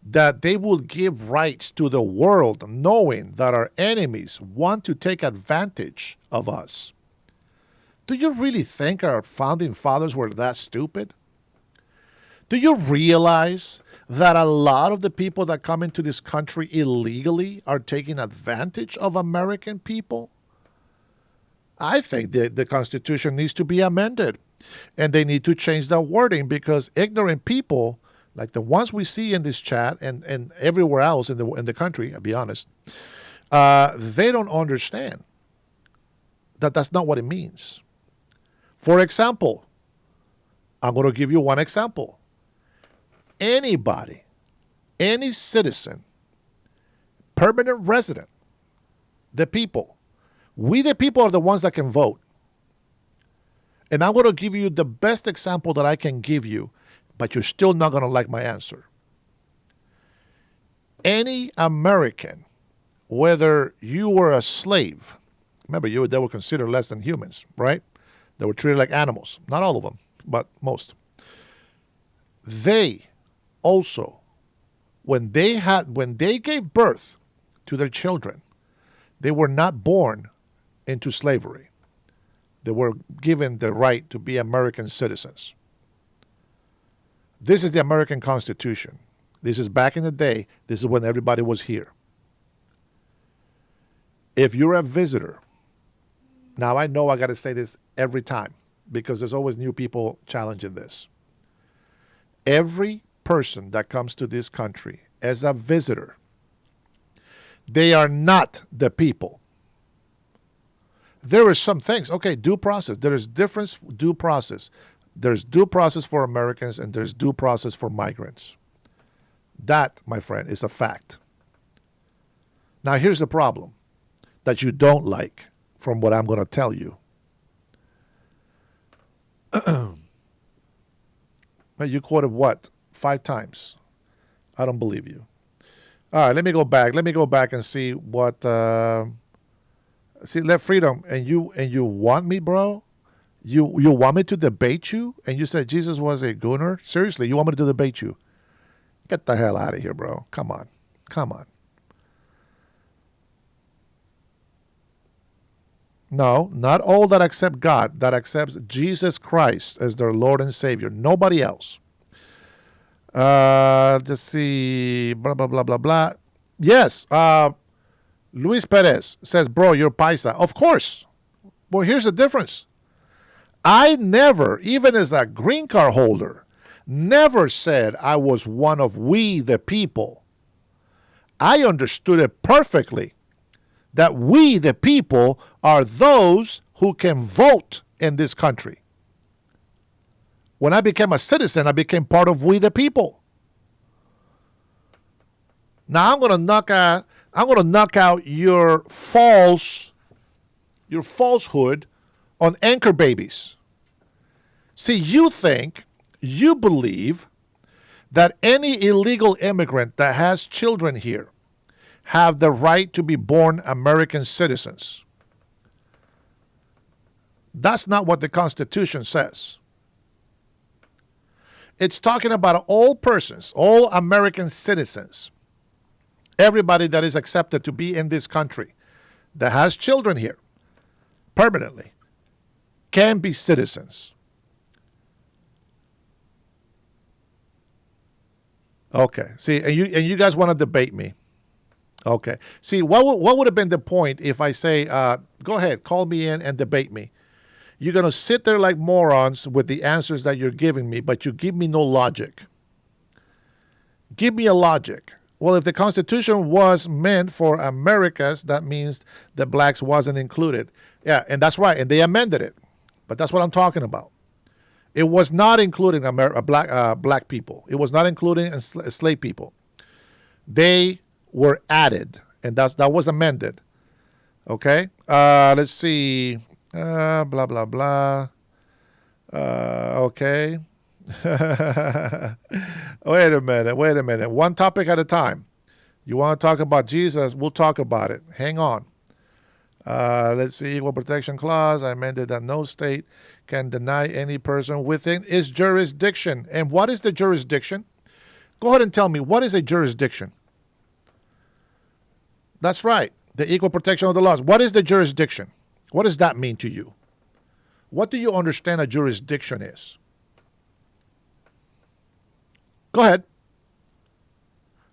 that they would give rights to the world knowing that our enemies want to take advantage of us, do you really think our founding fathers were that stupid? Do you realize that a lot of the people that come into this country illegally are taking advantage of American people? I think that the Constitution needs to be amended, and they need to change the wording, because ignorant people, like the ones we see in this chat and everywhere else in the country, I'll be honest, they don't understand that that's not what it means. For example, I'm going to give you one example. Anybody, any citizen, permanent resident, the people We the people are the ones that can vote. And I'm going to give you the best example that I can give you, but you're still not going to like my answer. Any American, whether you were a slave, remember they were considered less than humans, right? They were treated like animals. Not all of them, but most. They also, when they gave birth to their children, they were not born into slavery. They were given the right to be American citizens. This is the American Constitution. This is back in the day. This is when everybody was here. If you're a visitor, now I know I got to say this every time because there's always new people challenging this. Every person that comes to this country as a visitor, they are not the people. There are some things, okay, due process. There is difference due process. There's due process for Americans and there's due process for migrants. That, my friend, is a fact. Now, here's the problem that you don't like from what I'm going to tell you. You quoted what? 5 times. I don't believe you. All right, let me go back. Let me go back and see what. See, Left Freedom, and you want me, bro? You want me to debate you? And you said Jesus was a gooner? Seriously, you want me to debate you? Get the hell out of here, bro. Come on. Come on. No, not all that accept God, that accepts Jesus Christ as their Lord and Savior. Nobody else. Let's see. Blah, blah, blah, blah, blah. Yes. Luis Perez says, bro, you're paisa. Of course. Well, here's the difference. I never, even as a green card holder, never said I was one of we the people. I understood it perfectly that we the people are those who can vote in this country. When I became a citizen, I became part of we the people. Now I'm going to knock out your falsehood on anchor babies. See, you believe that any illegal immigrant that has children here have the right to be born American citizens. That's not what the Constitution says. It's talking about all persons, all American citizens, everybody that is accepted to be in this country that has children here permanently can be citizens. Okay. See, and you guys want to debate me. Okay. See, what would have been the point if I say, go ahead, call me in and debate me? You're going to sit there like morons with the answers that you're giving me, but you give me no logic. Give me a logic. Well, if the Constitution was meant for Americas, that means that blacks wasn't included. Yeah, and that's right, and they amended it. But that's what I'm talking about. It was not including black people. It was not including enslaved people. They were added, and that was amended. Okay? Let's see. Blah, blah, blah. Okay. Wait a minute. One topic at a time. You want to talk about Jesus? We'll talk about it. Hang on. Let's see. Equal Protection Clause. I amended that no state can deny any person within its jurisdiction. And what is the jurisdiction? Go ahead and tell me, what is a jurisdiction? That's right. The equal protection of the laws. What is the jurisdiction? What does that mean to you? What do you understand a jurisdiction is? Go ahead.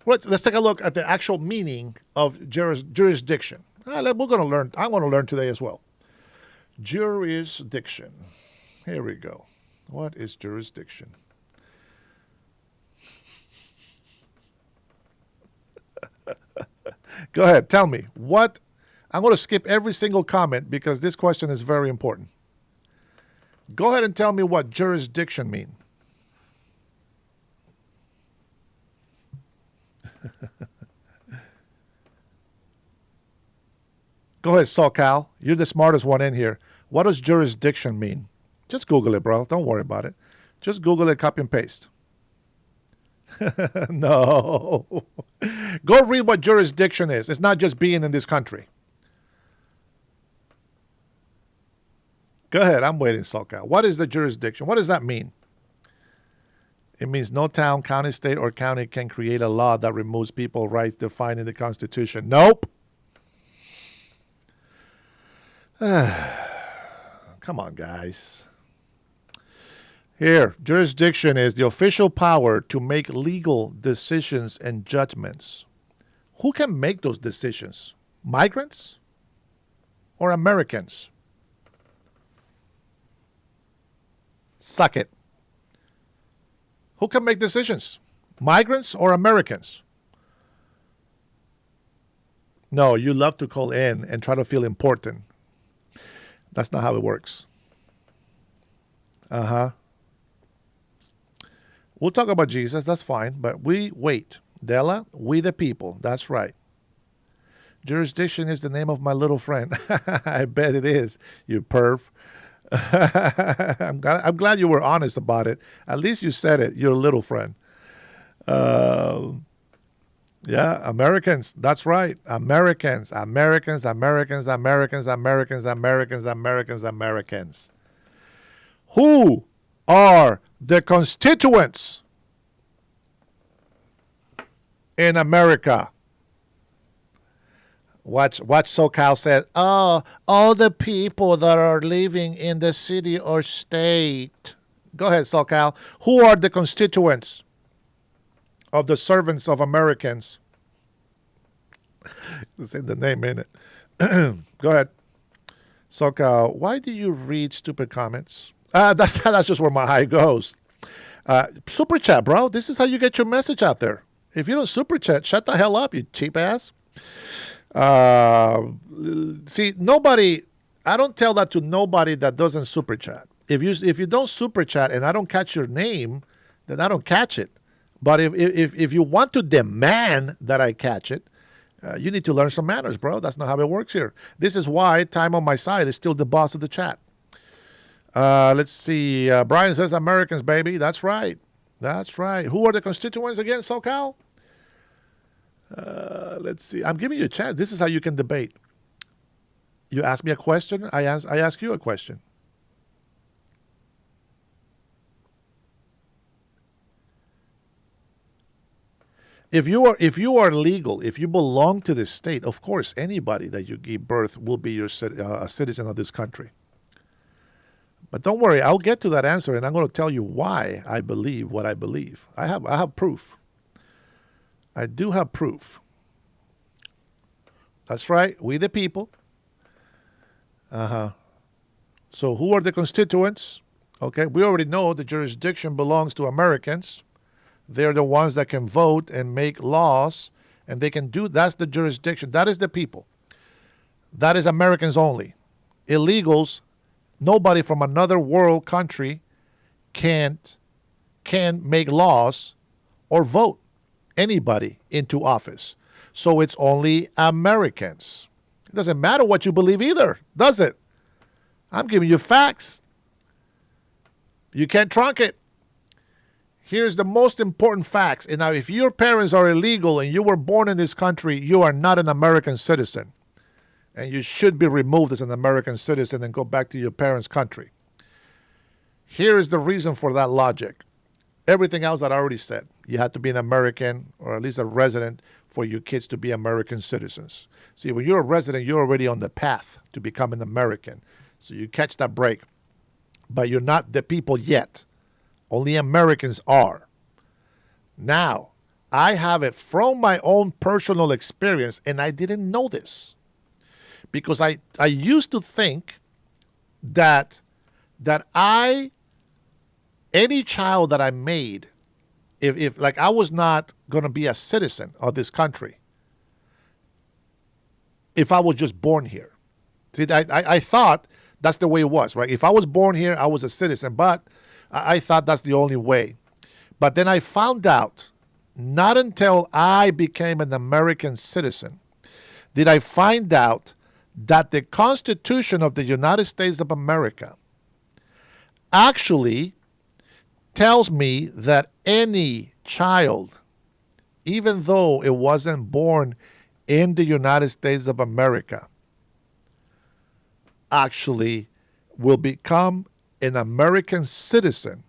Let's take a look at the actual meaning of jurisdiction. We're going to learn. I want to learn today as well. Jurisdiction. Here we go. What is jurisdiction? Go ahead. Tell me. What? I'm going to skip every single comment because this question is very important. Go ahead and tell me what jurisdiction means. Go ahead, SoCal. You're the smartest one in here. What does jurisdiction mean? Just Google it, bro. Don't worry about it. Just Google it, copy and paste. No. Go read what jurisdiction is. It's not just being in this country. Go ahead. I'm waiting, SoCal. What is the jurisdiction? What does that mean? It means no town, county, state, or county can create a law that removes people's rights defined in the Constitution. Nope. Come on, guys. Here, jurisdiction is the official power to make legal decisions and judgments. Who can make those decisions? Migrants or Americans? Suck it. Who can make decisions? Migrants or Americans? No, you love to call in and try to feel important. That's not how it works. We'll talk about Jesus, that's fine, but we wait. Della, we the people, that's right. Jurisdiction is the name of my little friend. I bet it is, you perv. I'm glad you were honest about it. At least you said it, your little friend. Yeah, Americans, that's right. Americans. Who are the constituents in America? Watch SoCal said, oh, all the people that are living in the city or state. Go ahead, SoCal. Who are the constituents of the servants of Americans? It's in the name, ain't it? Go ahead. SoCal, why do you read stupid comments? That's just where my eye goes. Super chat, bro. This is how you get your message out there. If you don't super chat, shut the hell up, you cheap ass. See, nobody, I don't tell that to nobody that doesn't super chat. If you don't super chat and I don't catch your name, then I don't catch it. But if you want to demand that I catch it, you need to learn some manners, bro. That's not how it works here. This is why Time on my side is still the boss of the chat. Let's see. Brian says Americans, baby. That's right. That's right. Who are the constituents again, SoCal? Let's see. I'm giving you a chance. This is how you can debate. You ask me a question, I ask you a question. If you are legal, if you belong to this state, of course, anybody that you give birth will be a citizen of this country. But don't worry, I'll get to that answer, and I'm going to tell you why I believe what I believe. I have proof. I do have proof. That's right, we the people. So who are the constituents? Okay, we already know the jurisdiction belongs to Americans. They're the ones that can vote and make laws, and they can do, that's the jurisdiction. That is the people. That is Americans only. Illegals, nobody from another world country can make laws or vote anybody into office. So it's only Americans. It doesn't matter what you believe either, does it? I'm giving you facts. You can't trunk it. Here's the most important facts. And now, if your parents are illegal and you were born in this country, you are not an American citizen. And you should be removed as an American citizen and go back to your parents' country. Here is the reason for that logic. Everything else that I already said. You have to be an American or at least a resident for your kids to be American citizens. See, when you're a resident, you're already on the path to become an American. So you catch that break. But you're not the people yet. Only Americans are. Now, I have it from my own personal experience, and I didn't know this. Because I used to think that any child that I made, if like I was not going to be a citizen of this country, if I was just born here. See, I thought that's the way it was, right? If I was born here, I was a citizen, but I thought that's the only way. But then I found out, not until I became an American citizen, did I find out that the Constitution of the United States of America actually tells me that any child, even though it wasn't born in the United States of America, actually will become an American citizen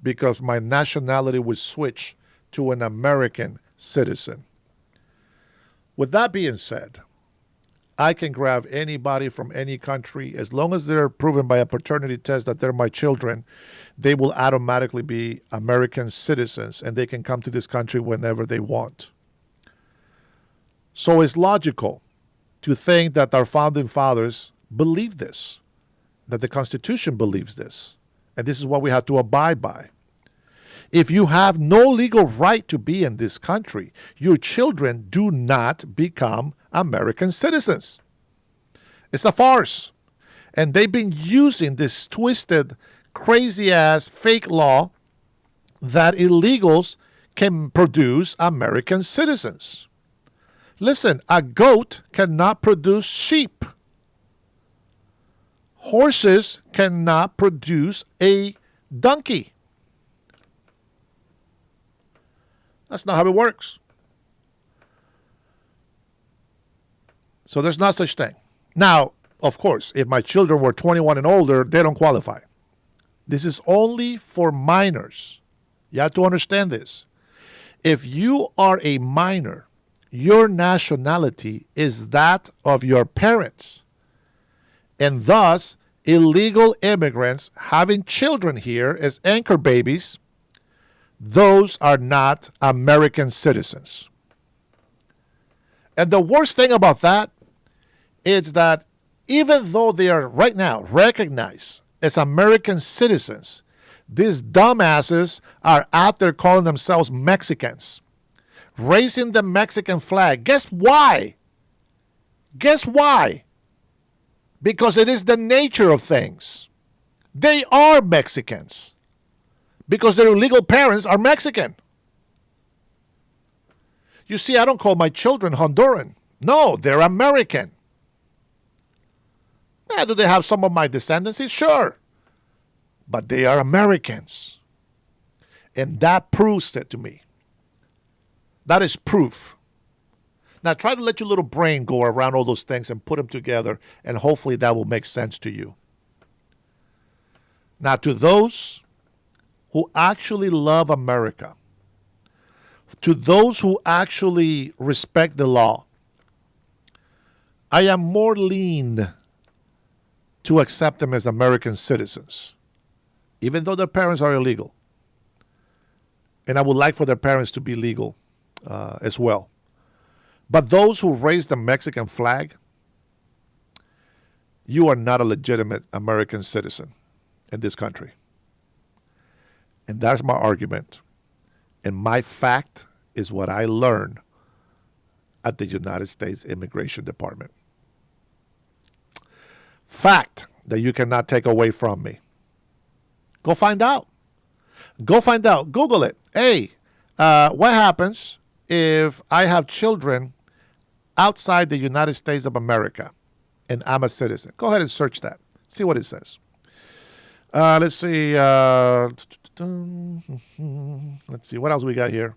because my nationality will switch to an American citizen. With that being said, I can grab anybody from any country. As long as they're proven by a paternity test that they're my children, they will automatically be American citizens and they can come to this country whenever they want. So it's logical to think that our founding fathers believed this, that the Constitution believes this, and this is what we have to abide by. If you have no legal right to be in this country, your children do not become American citizens. It's a farce. And they've been using this twisted, crazy-ass fake law that illegals can produce American citizens. Listen, a goat cannot produce sheep. Horses cannot produce a donkey. That's not how it works. So there's not such thing. Now, of course, if my children were 21 and older, they don't qualify. This is only for minors. You have to understand this. If you are a minor, your nationality is that of your parents. And thus, illegal immigrants having children here as anchor babies, those are not American citizens. And the worst thing about that is that even though they are right now recognized as American citizens, these dumbasses are out there calling themselves Mexicans, raising the Mexican flag. Guess why? Guess why? Because it is the nature of things. They are Mexicans because their legal parents are Mexican. You see, I don't call my children Honduran. No, they're American. Yeah, do they have some of my descendancy? Sure. But they are Americans. And that proves it to me. That is proof. Now try to let your little brain go around all those things and put them together, and hopefully that will make sense to you. Now to those who actually love America, to those who actually respect the law, I am more lean to accept them as American citizens, even though their parents are illegal. And I would like for their parents to be legal as well. But those who raise the Mexican flag, you are not a legitimate American citizen in this country. And that's my argument. And my fact is what I learned at the United States Immigration Department. Fact that you cannot take away from me. Go find out. Go find out. Google it. Hey, what happens if I have children outside the United States of America and I'm a citizen? Go ahead and search that. See what it says. Let's see. Let's see. What else we got here?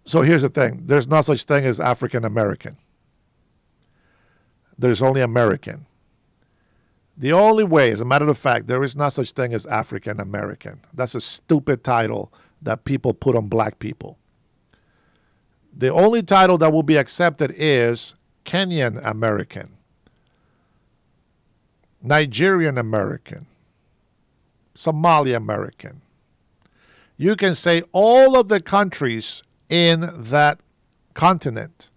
So here's the thing. There's no such thing as African American. There's only American. The only way, as a matter of fact, there is not such thing as African American. That's a stupid title that people put on black people. The only title that will be accepted is Kenyan American, Nigerian American, Somali American. You can say all of the countries in that continent,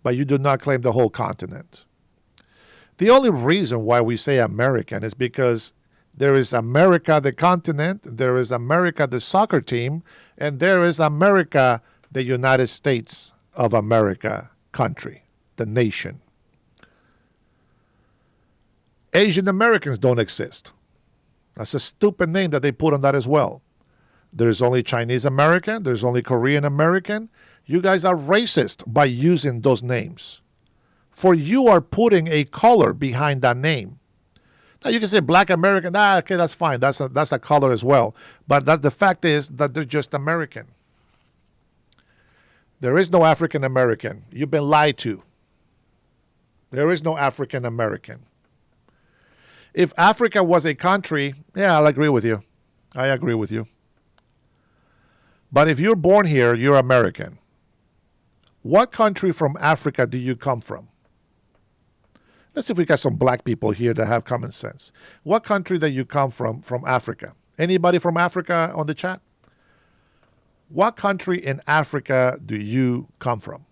but you do not claim the whole continent. The only reason why we say American is because there is America, the continent, there is America, the soccer team, and there is America, the United States of America country, the nation. Asian Americans don't exist. That's a stupid name that they put on that as well. There's only Chinese American. There's only Korean American. You guys are racist by using those names. For you are putting a color behind that name. Now you can say Black American. Okay, that's fine. That's a color as well. But the fact is that they're just American. There is no African American. You've been lied to. There is no African American. If Africa was a country, yeah, I'll agree with you. I agree with you. But if you're born here, you're American. What country from Africa do you come from? Let's see if we got some black people here that have common sense. What country that you come from Africa? Anybody from Africa on the chat? What country in Africa do you come from?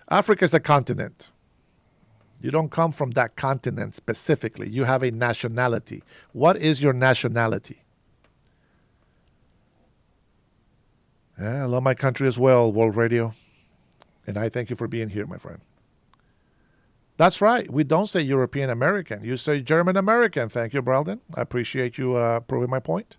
Africa is a continent. You don't come from that continent specifically. You have a nationality. What is your nationality? Yeah, I love my country as well, World Radio. And I thank you for being here, my friend. That's right. We don't say European American. You say German American. Thank you, Bralden. I appreciate you proving my point.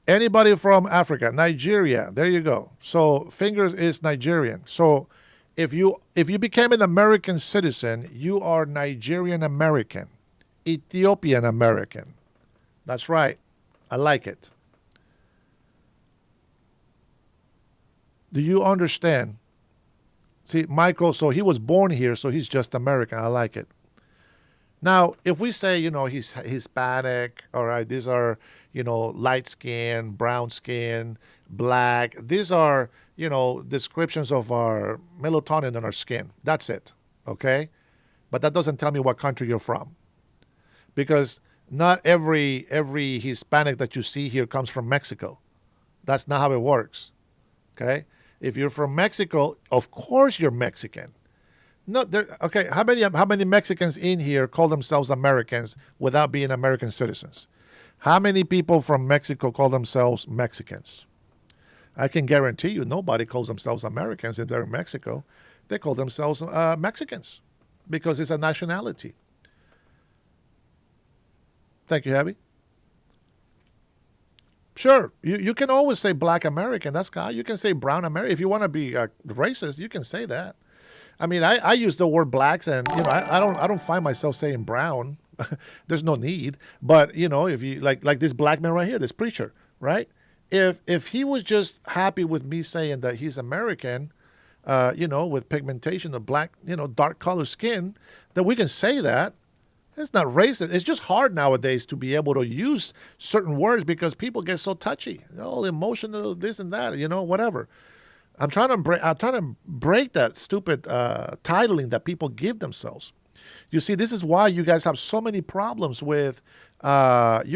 Anybody from Africa, Nigeria, there you go. So Fingers is Nigerian. So if you became an American citizen, you are Nigerian American, Ethiopian American. That's right. I like it. Do you understand? See, Michael, so he was born here, so he's just American. I like it. Now, if we say, he's Hispanic, all right, these are, light skin, brown skin, black. These are, descriptions of our melatonin in our skin. That's it, okay? But that doesn't tell me what country you're from. Because not every Hispanic that you see here comes from Mexico. That's not how it works, okay? If you're from Mexico, of course you're Mexican. No, okay. How many Mexicans in here call themselves Americans without being American citizens? How many people from Mexico call themselves Mexicans? I can guarantee you nobody calls themselves Americans if they're in Mexico. They call themselves Mexicans because it's a nationality. Thank you, Abby. Sure, you can always say Black American. That's God. You can say Brown American. If you want to be racist, you can say that. I mean, I use the word blacks, and I don't find myself saying brown. There's no need. But if you like this black man right here, this preacher, right? If he was just happy with me saying that he's American, with pigmentation of black, dark colored skin, then we can say that. It's not racist. It's just hard nowadays to be able to use certain words because people get so touchy, emotional, this and that, whatever. I'm trying to break that stupid titling that people give themselves. You see, this is why you guys have so many problems with the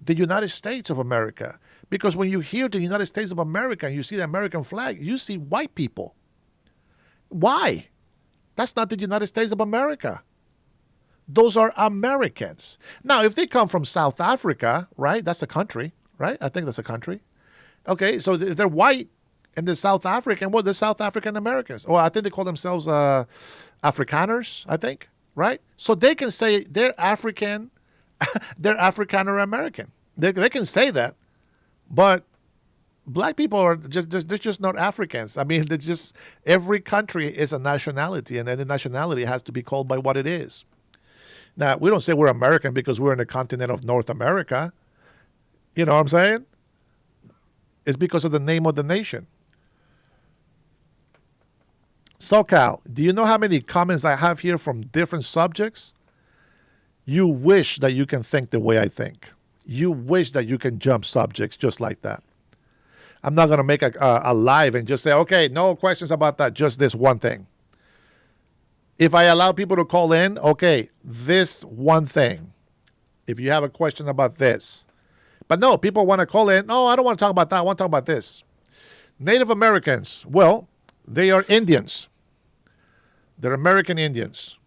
United States of America. Because when you hear the United States of America and you see the American flag, you see white people. Why? That's not the United States of America. Those are Americans. Now, if they come from South Africa, right? That's a country, right? I think that's a country. Okay, so if they're white and they're South African, well, they're South African Americans. Well, I think they call themselves Afrikaners, I think, right? So they can say they're African, they're Afrikaner American. They can say that, but black people are they're just not Africans. I mean, it's just every country is a nationality, and then the nationality has to be called by what it is. Now, we don't say we're American because we're in the continent of North America. You know what I'm saying? It's because of the name of the nation. SoCal, do you know how many comments I have here from different subjects? You wish that you can think the way I think. You wish that you can jump subjects just like that. I'm not going to make a live and just say, okay, no questions about that, just this one thing. If I allow people to call in, okay, this one thing. If you have a question about this. But no, people want to call in. No, I don't want to talk about that. I want to talk about this. Native Americans, well, they are Indians. They're American Indians.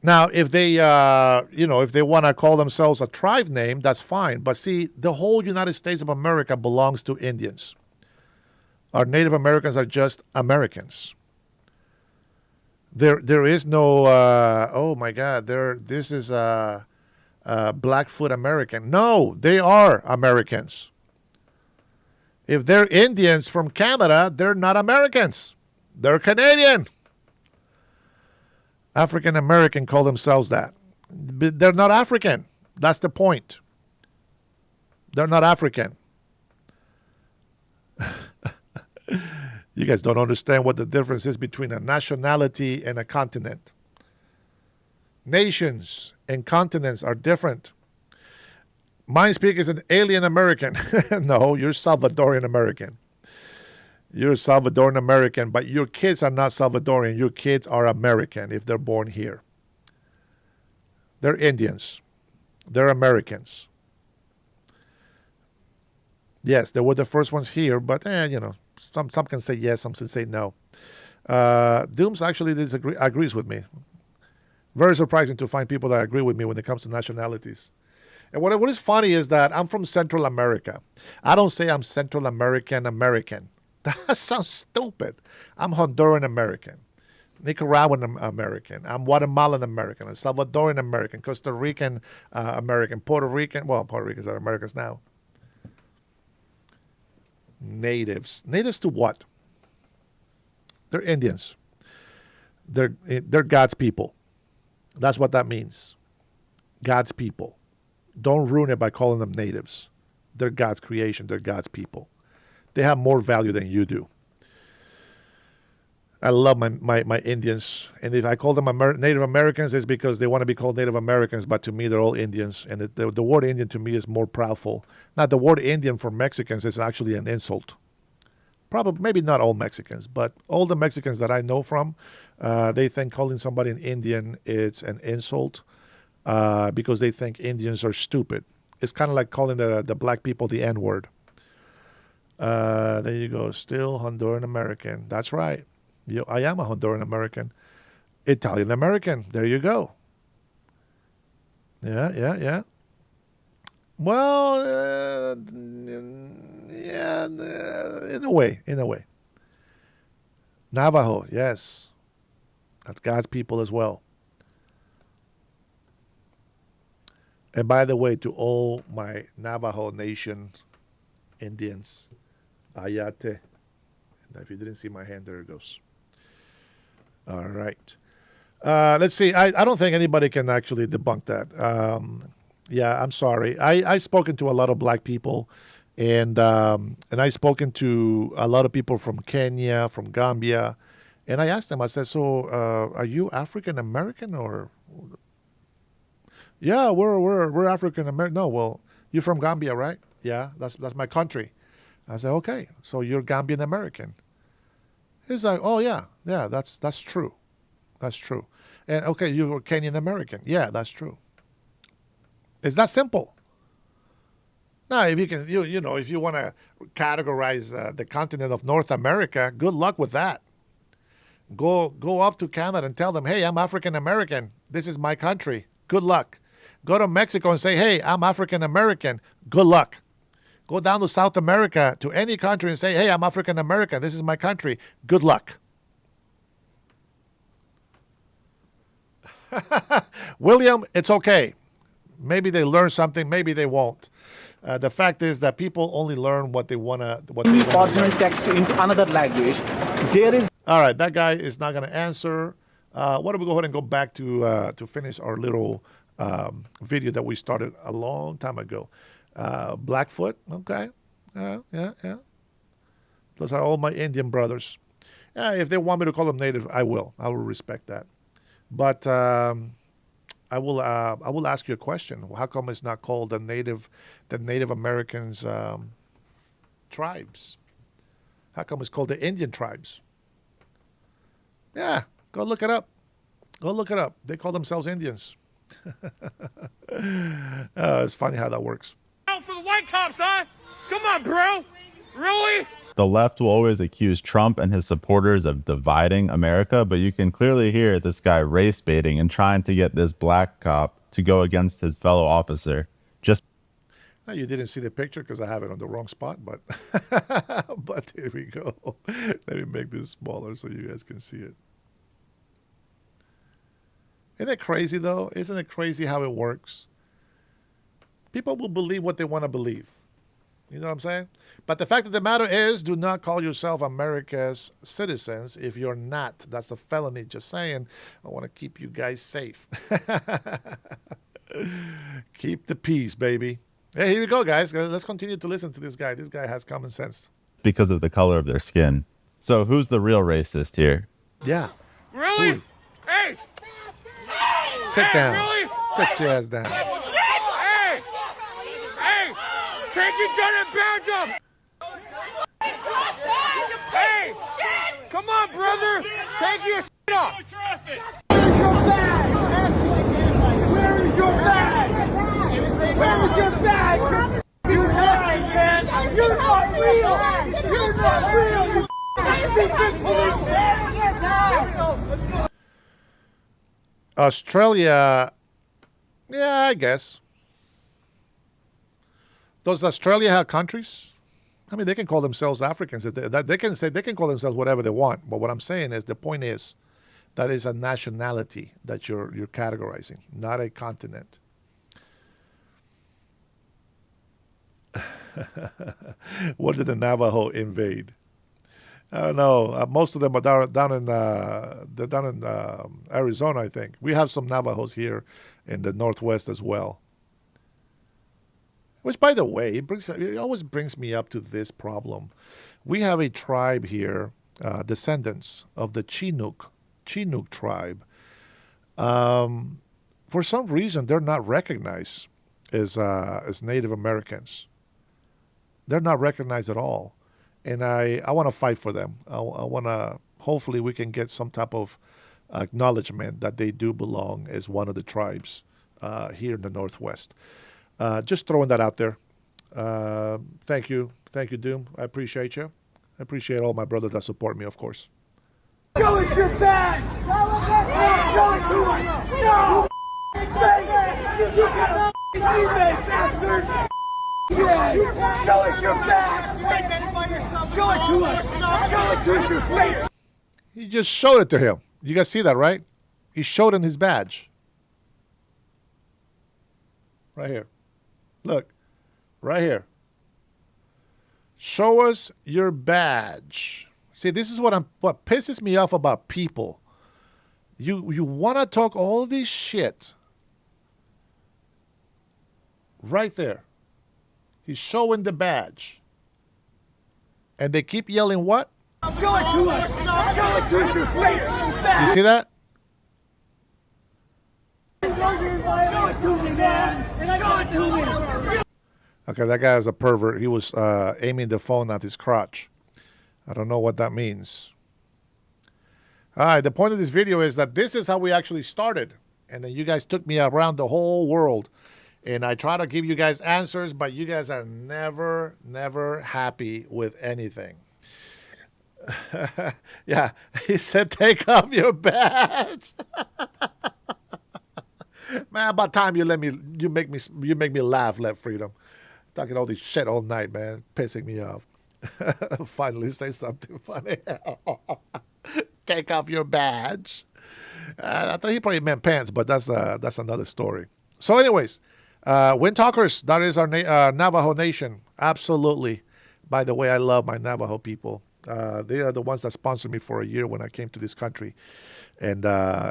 Now, if they, if they want to call themselves a tribe name, that's fine. But see, the whole United States of America belongs to Indians. Our Native Americans are just Americans. There is no. Oh my God! This is Blackfoot American. No, they are Americans. If they're Indians from Canada, they're not Americans. They're Canadian. African American call themselves that. But they're not African. That's the point. They're not African. You guys don't understand what the difference is between a nationality and a continent. Nations and continents are different. Mind speak is an alien American. No, you're Salvadorian American. You're Salvadoran American, but your kids are not Salvadorian. Your kids are American if they're born here. They're Indians. They're Americans. Yes, they were the first ones here, but some can say yes, some can say no. Dooms actually agrees with me. Very surprising to find people that agree with me when it comes to nationalities. And what is funny is that I'm from Central America. I don't say I'm Central American. That sounds stupid. I'm Honduran American, Nicaraguan American. I'm Guatemalan American, I'm Salvadoran American, Costa Rican American, Puerto Rican. Well, Puerto Ricans are Americans now. Natives. Natives to what? They're Indians. They're God's people. That's what that means. God's people. Don't ruin it by calling them natives. They're God's creation. They're God's people. They have more value than you do. I love my Indians. And if I call them Native Americans, it's because they want to be called Native Americans. But to me, they're all Indians. And the word Indian to me is more proudful. Now, the word Indian for Mexicans is actually an insult. Probably, maybe not all Mexicans, but all the Mexicans that I know from, they think calling somebody an Indian is an insult because they think Indians are stupid. It's kind of like calling the black people the N-word. There you go. Still Honduran American. That's right. I am a Honduran American. Italian American. There you go. Yeah. Well, in a way. Navajo, yes. That's God's people as well. And by the way, to all my Navajo Nation Indians, Ayate. And if you didn't see my hand, there it goes. All right. Let's see. I don't think anybody can actually debunk that. Yeah, I'm sorry. I've spoken to a lot of black people, and I've spoken to a lot of people from Kenya, from Gambia, and I asked them. I said, "So, are you African American or?" Yeah, we're African American. No, well, you're from Gambia, right? Yeah, that's my country. I said, okay, so you're Gambian American. He's like, oh yeah, that's true, that's true. And okay, you're Kenyan American. Yeah, that's true. It's that simple. Now, if you can, if you want to categorize the continent of North America, good luck with that. Go up to Canada and tell them, hey, I'm African American. This is my country. Good luck. Go to Mexico and say, hey, I'm African American. Good luck. Go down to South America, to any country, and say, hey, I'm African American. This is my country. Good luck. William, it's okay. Maybe they learn something. Maybe they won't. The fact is that people only learn what they want to. Original text into another language. There is. All right, that guy is not going to answer. Why don't we go ahead and go back to finish our little video that we started a long time ago. Blackfoot, okay. Yeah. Those are all my Indian brothers. If they want me to call them native, I will. I will respect that. But I will ask you a question. How come it's not called the Native Americans tribes? How come it's called the Indian tribes? Yeah, go look it up. They call themselves Indians. It's funny how that works. Out for the white cops, huh? Come on, bro. Really? The left will always accuse Trump and his supporters of dividing America, but you can clearly hear this guy race baiting and trying to get this black cop to go against his fellow officer. Now, you didn't see the picture because I have it on the wrong spot, but but here we go. Let me make this smaller so you guys can see it. Isn't it crazy, though? Isn't it crazy how it works? People will believe what they want to believe. You know what I'm saying? But the fact of the matter is, do not call yourself America's citizens if you're not. That's a felony. Just saying. I want to keep you guys safe. Keep the peace, baby. Hey, here we go, guys. Let's continue to listen to this guy. This guy has common sense. Because of the color of their skin. So who's the real racist here? Yeah. Really? Ooh. Hey! Sit down. Really? Sit your ass down. Hey! Hey! Take your gun and badge up! Hey! Come on, brother! Take your shit off! Where's your bag? Where is your bag? Where is your bag? You're lying, man! You're not real! You're not real! You secret police! Australia, yeah, I guess. Does Australia have countries? I mean, they can call themselves Africans. They can call themselves whatever they want. But what I'm saying is, the point is, that is a nationality that you're categorizing, not a continent. What did the Navajo invade? I don't know. Most of them are down in Arizona, I think. We have some Navajos here in the Northwest as well. Which, by the way, it always brings me up to this problem. We have a tribe here, descendants of the Chinook tribe. For some reason, they're not recognized as Native Americans. They're not recognized at all. And I want to fight for them. I want to, hopefully we can get some type of acknowledgement that they do belong as one of the tribes here in the Northwest. Just throwing that out there. Thank you. Thank you, Doom. I appreciate you. I appreciate all my brothers that support me, of course. Show us your badge! Show it to us! No! You got a email, bastard! Yeah! Show us your badge! Show it to us! Show it to your face! He just showed it to him. You guys see that, right? He showed him his badge. Right here. Look. Right here. Show us your badge. See, this is what pisses me off about people. You want to talk all this shit. Right there. He's showing the badge. And they keep yelling what? Show it to us! Show it to your face! You see that? Show it to me, man! Show it to me! Okay, that guy is a pervert. He was aiming the phone at his crotch. I don't know what that means. All right, the point of this video is that this is how we actually started. And then you guys took me around the whole world. And I try to give you guys answers, but you guys are never happy with anything. Yeah, he said, take off your badge. Man, about time you make me laugh, Let Freedom. Talking all this shit all night, man. Pissing me off. Finally say something funny. Take off your badge. I thought he probably meant pants, but that's another story. So anyways, Wind Talkers, that is our Navajo Nation. Absolutely. By the way, I love my Navajo people. They are the ones that sponsored me for a year when I came to this country. And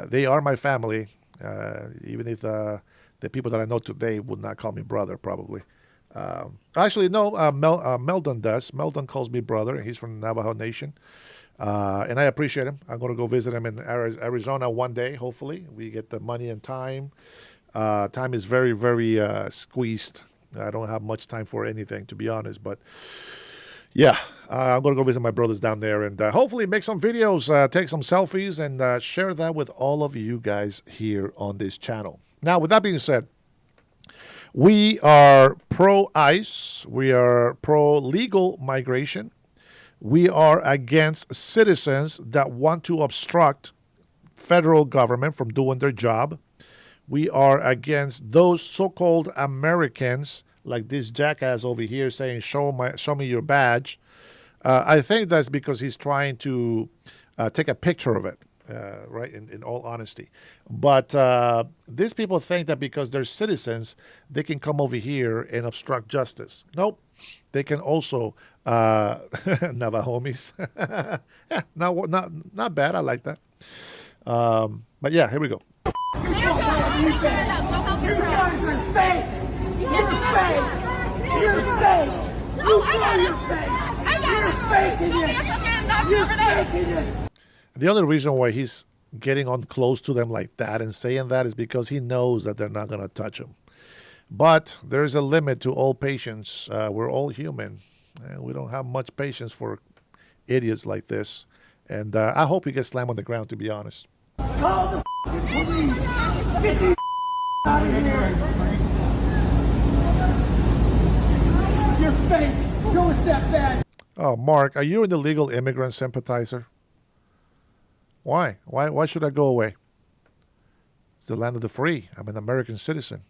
they are my family, even if the people that I know today would not call me brother, probably. Actually, no, Meldon does. Meldon calls me brother, and he's from the Navajo Nation. And I appreciate him. I'm going to go visit him in Arizona one day, hopefully. We get the money and time. Time is very, very squeezed. I don't have much time for anything, to be honest. But, yeah, I'm going to go visit my brothers down there and hopefully make some videos, take some selfies, and share that with all of you guys here on this channel. Now, with that being said, we are pro-ICE. We are pro-legal migration. We are against citizens that want to obstruct federal government from doing their job. We are against those so-called Americans, like this jackass over here saying, show me your badge. I think that's because he's trying to take a picture of it. right, in all honesty. But these people think that because they're citizens, they can come over here and obstruct justice. Nope. They can also, Navajomis. Yeah, not bad. I like that. But yeah, here we go. You guys are fake! You're fake! You're fake! You know you're fake! You're faking it! You're faking it! The only reason why he's getting on close to them like that and saying that is because he knows that they're not going to touch him. But there's a limit to all patience. We're all human. And we don't have much patience for idiots like this. And I hope he gets slammed on the ground, to be honest. Call the police! Get these out of here! You're fake! Show us that badge! Oh, Mark, are you an illegal immigrant sympathizer? Why? Why should I go away? It's the land of the free. I'm an American citizen.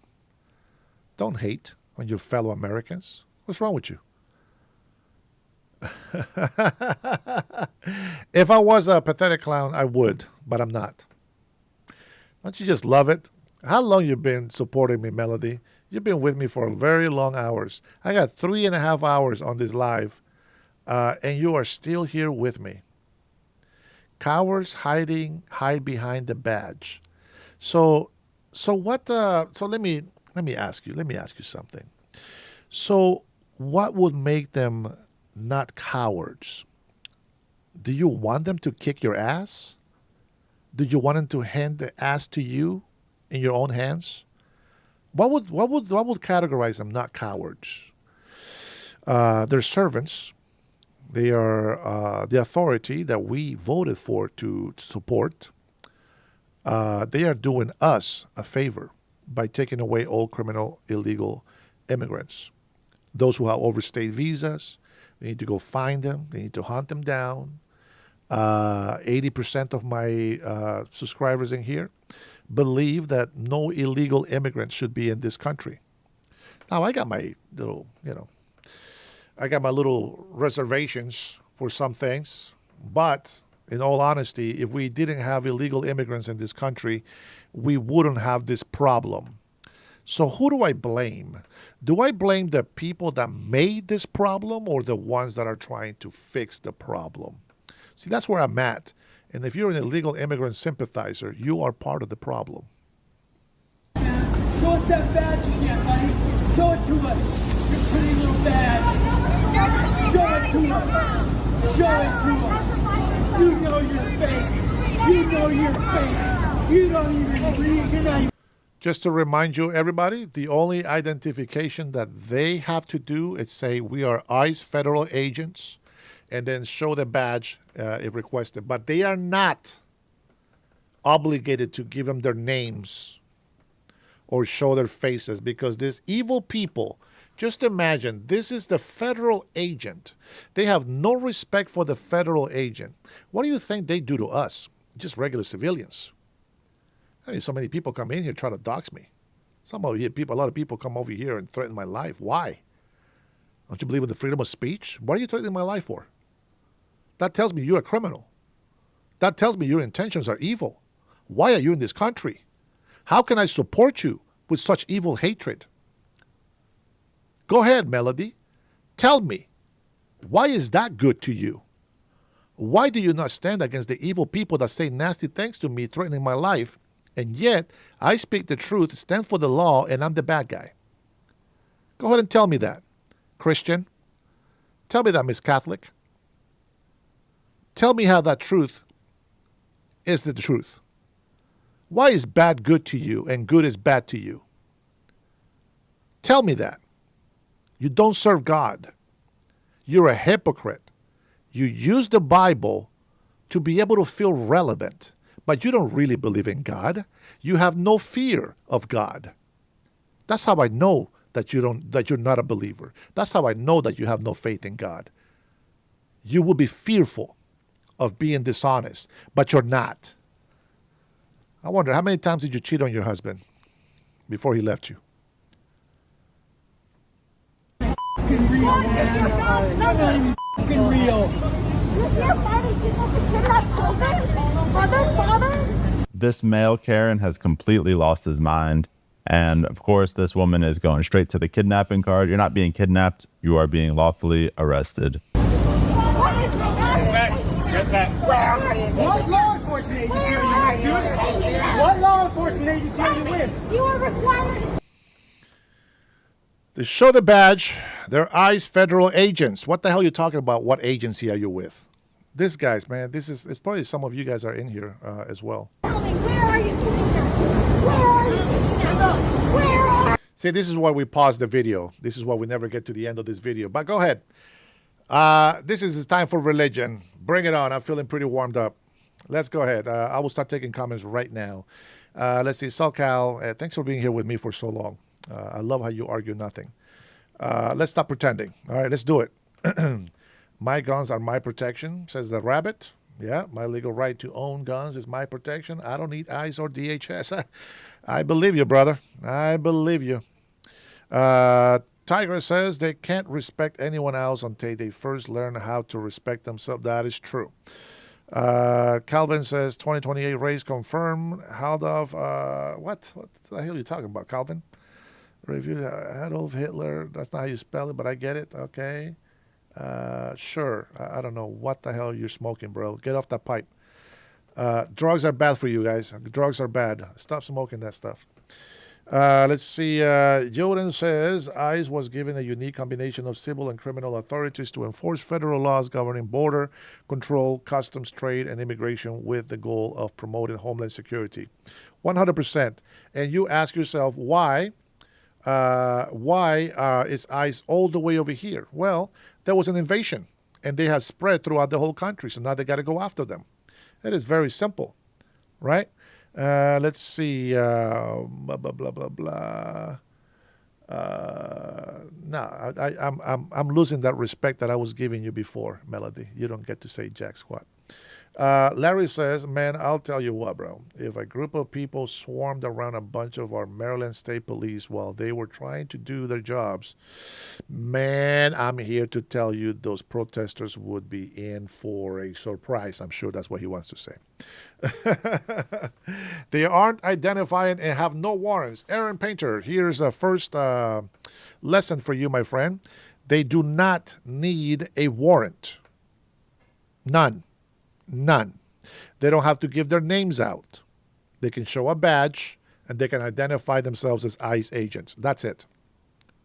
Don't hate on your fellow Americans. What's wrong with you? If I was a pathetic clown, I would, but I'm not. Don't you just love it? How long you been supporting me, Melody? You've been with me for very long hours. I got 3.5 hours on this live, and you are still here with me. Cowards hide behind the badge. So what? So let me ask you something. So what would make them not cowards? Do you want them to kick your ass? Do you want them to hand the ass to you in your own hands? What would categorize them not cowards? They're servants. They are the authority that we voted for to support. They are doing us a favor by taking away all criminal illegal immigrants. Those who have overstayed visas, they need to go find them. They need to hunt them down. 80% of my subscribers in here believe that no illegal immigrants should be in this country. Now, I got my little, reservations for some things, but in all honesty, if we didn't have illegal immigrants in this country, we wouldn't have this problem. So who do I blame? Do I blame the people that made this problem or the ones that are trying to fix the problem? See, that's where I'm at. And if you're an illegal immigrant sympathizer, you are part of the problem. Show us that badge again, buddy. Show it to us. Your pretty little badge. Show it to us. Show it to us. You know you're fake. You know you're fake. You don't even read. You're not even... Just to remind you, everybody, the only identification that they have to do is say we are ICE federal agents and then show the badge if requested. But they are not obligated to give them their names or show their faces because these evil people, just imagine, this is the federal agent. They have no respect for the federal agent. What do you think they do to us? Just regular civilians. I mean, so many people come in here try to dox me. A lot of people come over here and threaten my life. Why? Don't you believe in the freedom of speech? What are you threatening my life for? That tells me you're a criminal. That tells me your intentions are evil. Why are you in this country? How can I support you with such evil hatred? Go ahead, Melody. Tell me, why is that good to you? Why do you not stand against the evil people that say nasty things to me, threatening my life, and yet I speak the truth, stand for the law, and I'm the bad guy? Go ahead and tell me that, Christian. Tell me that, Miss Catholic. Tell me how that truth is the truth. Why is bad good to you and good is bad to you? Tell me that. You don't serve God. You're a hypocrite. You use the Bible to be able to feel relevant, but you don't really believe in God. You have no fear of God. That's how I know that you're not a believer. That's how I know that you have no faith in God. You will be fearful of being dishonest, but you're not. I wonder, how many times did you cheat on your husband before he left you? Real, man. Not even real. You're here fighting people to kidnap children? Mothers, fathers? This male Karen has completely lost his mind. And of course, this woman is going straight to the kidnapping card. You're not being kidnapped. You are being lawfully arrested. Get back. Where are you? What law enforcement agency are you with, dude? What law enforcement agency are you with? You are required. They show the badge. They're ICE federal agents. What the hell are you talking about? What agency are you with? This guys, man, it's probably some of you guys are in here as well. Tell me, where are you doing that? Where are you? Where are you? See, this is why we pause the video. This is why we never get to the end of this video. But go ahead. This is time for religion. Bring it on. I'm feeling pretty warmed up. Let's go ahead. I will start taking comments right now. Let's see. SoCal, thanks for being here with me for so long. I love how you argue nothing. Let's stop pretending. All right, let's do it. My guns are my protection, says the rabbit. Yeah, my legal right to own guns is my protection. I don't need ICE or DHS. I believe you, brother. I believe you. Tiger says they can't respect anyone else until they first learn how to respect themselves. That is true. Calvin says 2028 race confirmed. Haldov, what the hell are you talking about, Calvin? Review Adolf Hitler. That's not how you spell it, but I get it. Okay. Sure. I don't know what the hell you're smoking, bro. Get off that pipe. Drugs are bad for you guys. Drugs are bad. Stop smoking that stuff. Let's see. Jordan says ICE was given a unique combination of civil and criminal authorities to enforce federal laws governing border control, customs, trade, and immigration with the goal of promoting homeland security. 100%. And you ask yourself, why is ICE all the way over here? Well, there was an invasion, and they have spread throughout the whole country, so now they got to go after them. It is very simple, right? Let's see. Blah, blah, blah, blah, blah. No, I'm losing that respect that I was giving you before, Melody. You don't get to say jack squat. Larry says, man, I'll tell you what, bro. If a group of people swarmed around a bunch of our Maryland State Police while they were trying to do their jobs, man, I'm here to tell you those protesters would be in for a surprise. I'm sure that's what he wants to say. They aren't identifying and have no warrants. Aaron Painter, here's a first lesson for you, my friend. They do not need a warrant. None. They don't have to give their names out. They can show a badge and they can identify themselves as ICE agents. That's it.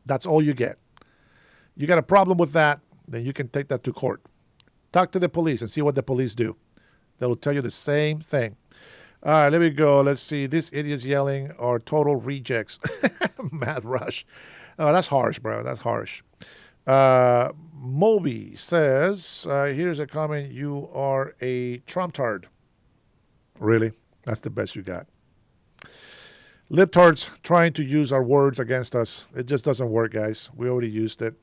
That's all you get. You got a problem with that, then you can take that to court. Talk to the police and see what the police do. They'll tell you the same thing. All right, let me go. Let's see. These idiots yelling are total rejects. Mad Rush. Oh, that's harsh, bro. That's harsh. Moby says, here's a comment. You are a Trump-tard. Really? That's the best you got. Libtards trying to use our words against us. It just doesn't work, guys. We already used it.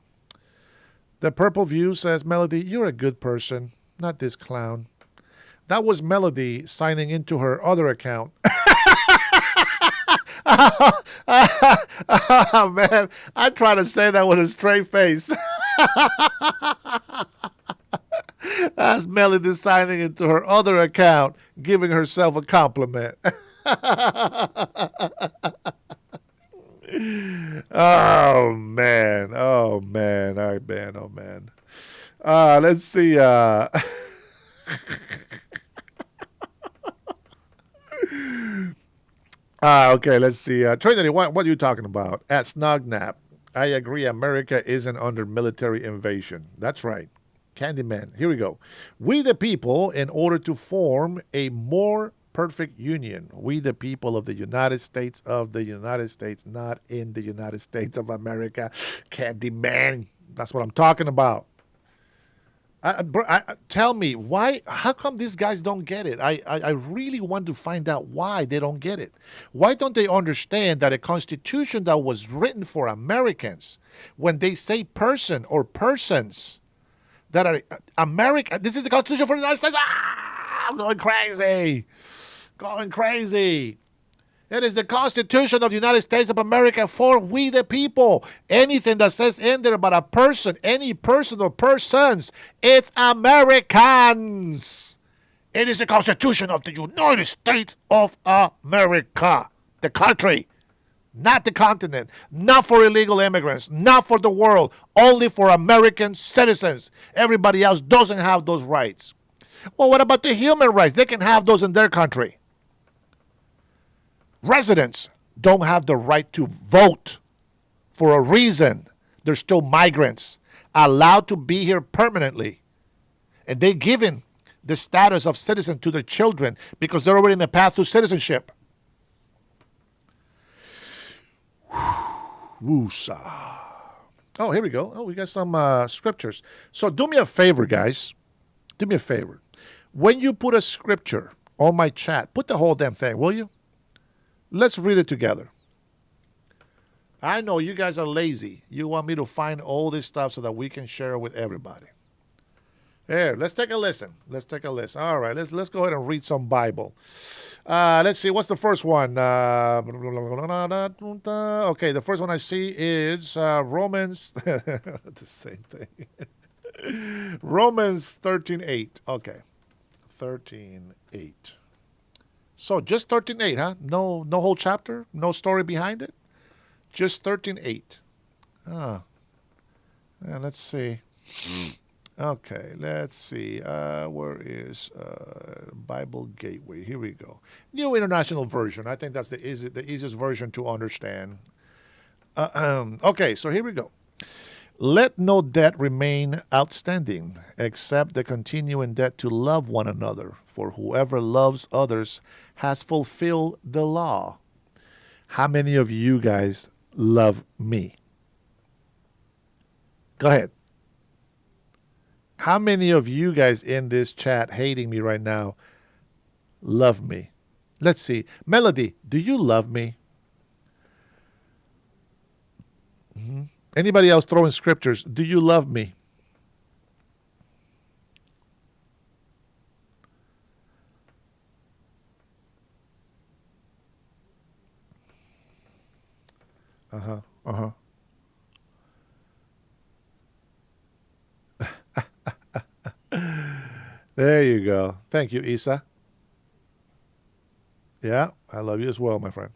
The Purple View says, Melody, you're a good person, not this clown. That was Melody signing into her other account. Oh, man, I try to say that with a straight face. That's Melody signing into her other account, giving herself a compliment. Oh, man. Oh, man. Oh, man. Oh, man. Let's see. Okay, let's see. Trinity, what are you talking about? At Snugnap, I agree America isn't under military invasion. That's right. Candyman. Here we go. We the people, in order to form a more perfect union, we the people of the United States, not in the United States of America. Candyman. That's what I'm talking about. Tell me, why? How come these guys don't get it? I really want to find out why they don't get it. Why don't they understand that a constitution that was written for Americans, when they say person or persons that are American, this is the Constitution for the United States. I'm going crazy. It is the Constitution of the United States of America for we the people. Anything that says in there about a person, any person or persons, it's Americans. It is the Constitution of the United States of America. The country, not the continent, not for illegal immigrants, not for the world, only for American citizens. Everybody else doesn't have those rights. Well, what about the human rights? They can have those in their country. Residents don't have the right to vote for a reason. They're still migrants, allowed to be here permanently. And they're given the status of citizen to their children because they're already in the path to citizenship. Woosa. Oh, here we go. Oh, we got some scriptures. So do me a favor, guys. Do me a favor. When you put a scripture on my chat, put the whole damn thing, will you? Let's read it together. I know you guys are lazy. You want me to find all this stuff so that we can share it with everybody. Here, let's take a listen. Let's take a listen. All right, let's go ahead and read some Bible. Let's see, what's the first one? Okay, the first one I see is Romans. The same thing. Romans 13:8. Okay, 13:8. So just 13:8, huh? No whole chapter, no story behind it. Just 13:8. Let's see. Okay, let's see. Where is Bible Gateway? Here we go. New International Version. I think that's the easiest version to understand. Okay, so here we go. Let no debt remain outstanding, except the continuing debt to love one another. For whoever loves others has fulfilled the law. How many of you guys love me? Go ahead. How many of you guys in this chat hating me right now love me? Let's see. Melody, do you love me? Mm-hmm. Anybody else throwing scriptures? Do you love me? There you go. Thank you, Isa. Yeah, I love you as well, my friend.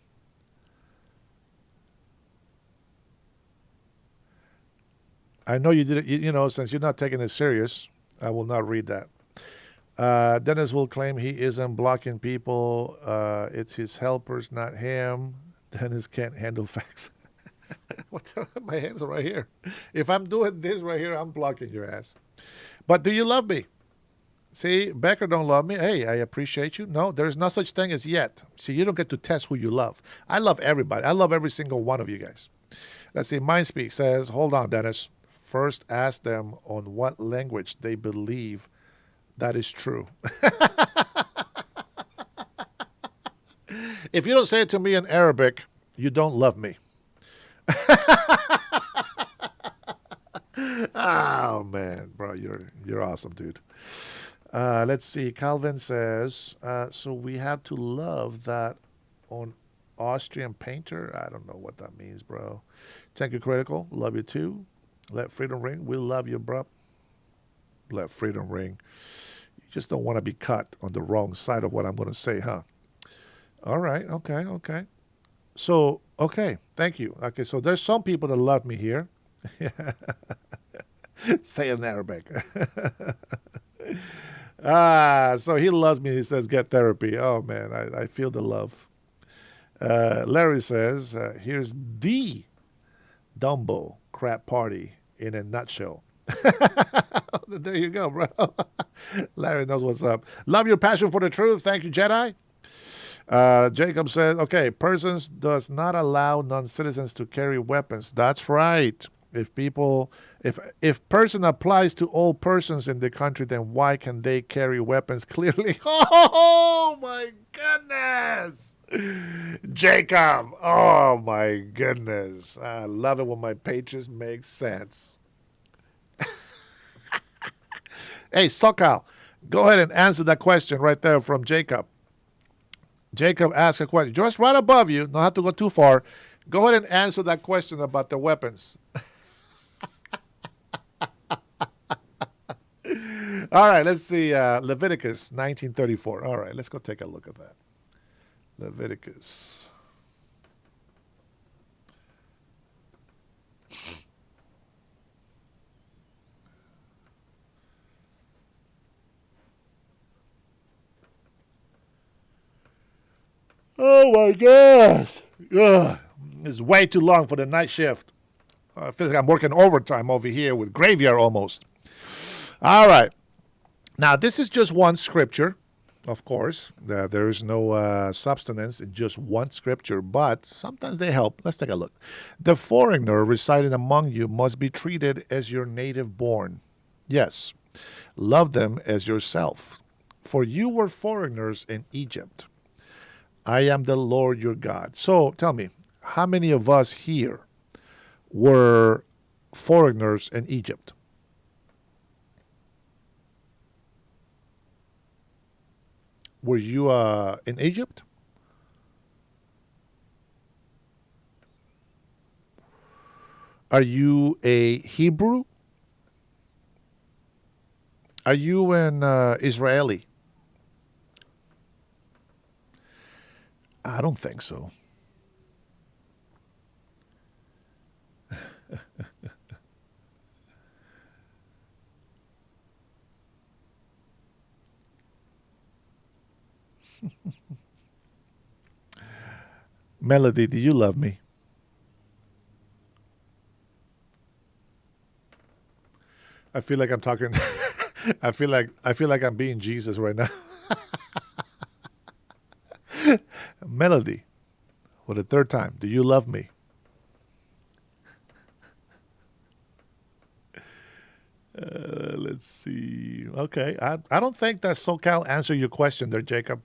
I know you did it, you know, since you're not taking it serious, I will not read that. Dennis will claim he isn't blocking people. It's his helpers, not him. Dennis can't handle facts. My hands are right here. If I'm doing this right here, I'm blocking your ass. But do you love me? See, Becker don't love me. Hey, I appreciate you. No, there's no such thing as yet. See, you don't get to test who you love. I love everybody. I love every single one of you guys. Let's see. Mindspeak says, hold on, Dennis. First ask them on what language they believe that is true. If you don't say it to me in Arabic, you don't love me. Oh, man, bro, you're awesome, dude. Let's see. Calvin says, so we have to love that on Austrian painter. I don't know what that means, bro. Thank you, Critical. Love you too. Let freedom ring. We love you, bro. Let freedom ring. You just don't want to be cut on the wrong side of what I'm going to say, huh? All right. Okay. So, okay. Thank you. Okay, so there's some people that love me here. Say it in Arabic. So he loves me. He says, get therapy. Oh, man, I feel the love. Larry says, here's the Dumbo crap party in a nutshell. There you go, bro. Larry knows what's up. Love your passion for the truth. Thank you, Jedi. Jacob says, okay, persons does not allow non-citizens to carry weapons. That's right. If person applies to all persons in the country, then why can they carry weapons clearly? Oh, my goodness. Jacob. Oh, my goodness. I love it when my pages make sense. Hey, Sokal, go ahead and answer that question right there from Jacob. Jacob asked a question. Just right above you. Don't have to go too far. Go ahead and answer that question about the weapons. All right, let's see. Leviticus 19:34. All right, let's go take a look at that. Leviticus. Oh my gosh. Ugh. It's way too long for the night shift. I feel like I'm working overtime over here with graveyard almost. All right. Now, this is just one scripture, of course. There is no substance in just one scripture, but sometimes they help. Let's take a look. The foreigner residing among you must be treated as your native born. Yes. Love them as yourself. For you were foreigners in Egypt. I am the Lord your God. So tell me, how many of us here were foreigners in Egypt? Were you in Egypt? Are you a Hebrew? Are you an Israeli? I don't think so. Melody, do you love me? I feel like I'm talking. I feel like I'm being Jesus right now. Melody, for the third time, do you love me? Let's see. Okay, I don't think that SoCal answered your question there, Jacob.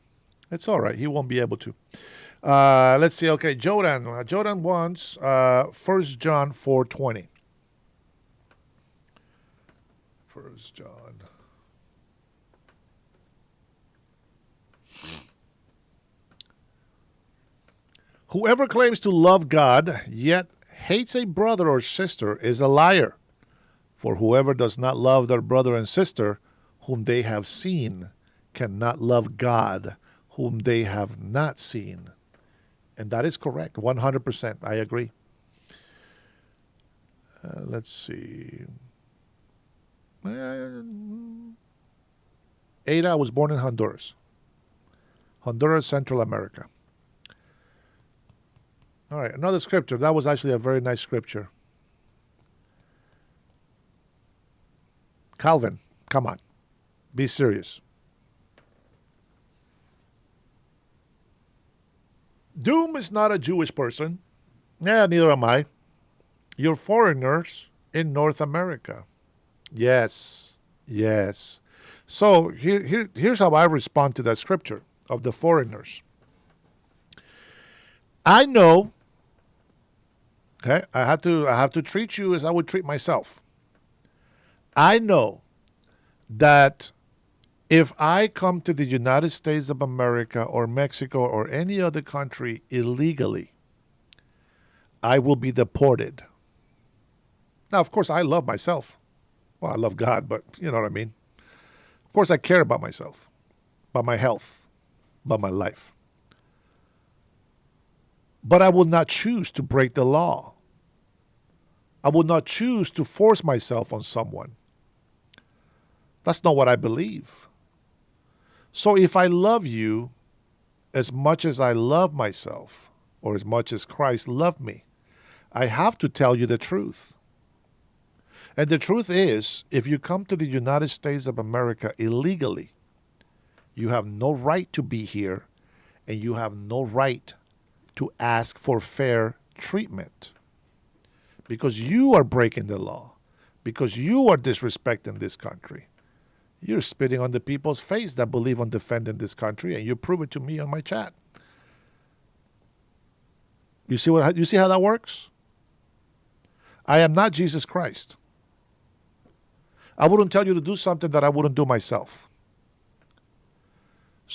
It's all right. He won't be able to. Let's see. Okay, Jordan. Jordan wants 1 John 4:20. 1 John. Whoever claims to love God yet hates a brother or sister is a liar. For whoever does not love their brother and sister whom they have seen cannot love God whom they have not seen. And that is correct. 100%. I agree. Let's see. Ada was born in Honduras. Honduras, Central America. All right, another scripture. That was actually a very nice scripture. Calvin, come on. Be serious. Doom is not a Jewish person. Yeah, neither am I. You're foreigners in North America. Yes, yes. So here's how I respond to that scripture of the foreigners. I know, okay, I have to treat you as I would treat myself. I know that if I come to the United States of America or Mexico or any other country illegally, I will be deported. Now, of course, I love myself. Well, I love God, but you know what I mean. Of course, I care about myself, about my health, about my life. But I will not choose to break the law. I will not choose to force myself on someone. That's not what I believe. So if I love you as much as I love myself, or as much as Christ loved me, I have to tell you the truth. And the truth is, if you come to the United States of America illegally, you have no right to be here, and you have no right to ask for fair treatment. Because you are breaking the law. Because you are disrespecting this country. You're spitting on the people's face that believe on defending this country, and you prove it to me on my chat. You see how that works? I am not Jesus Christ. I wouldn't tell you to do something that I wouldn't do myself.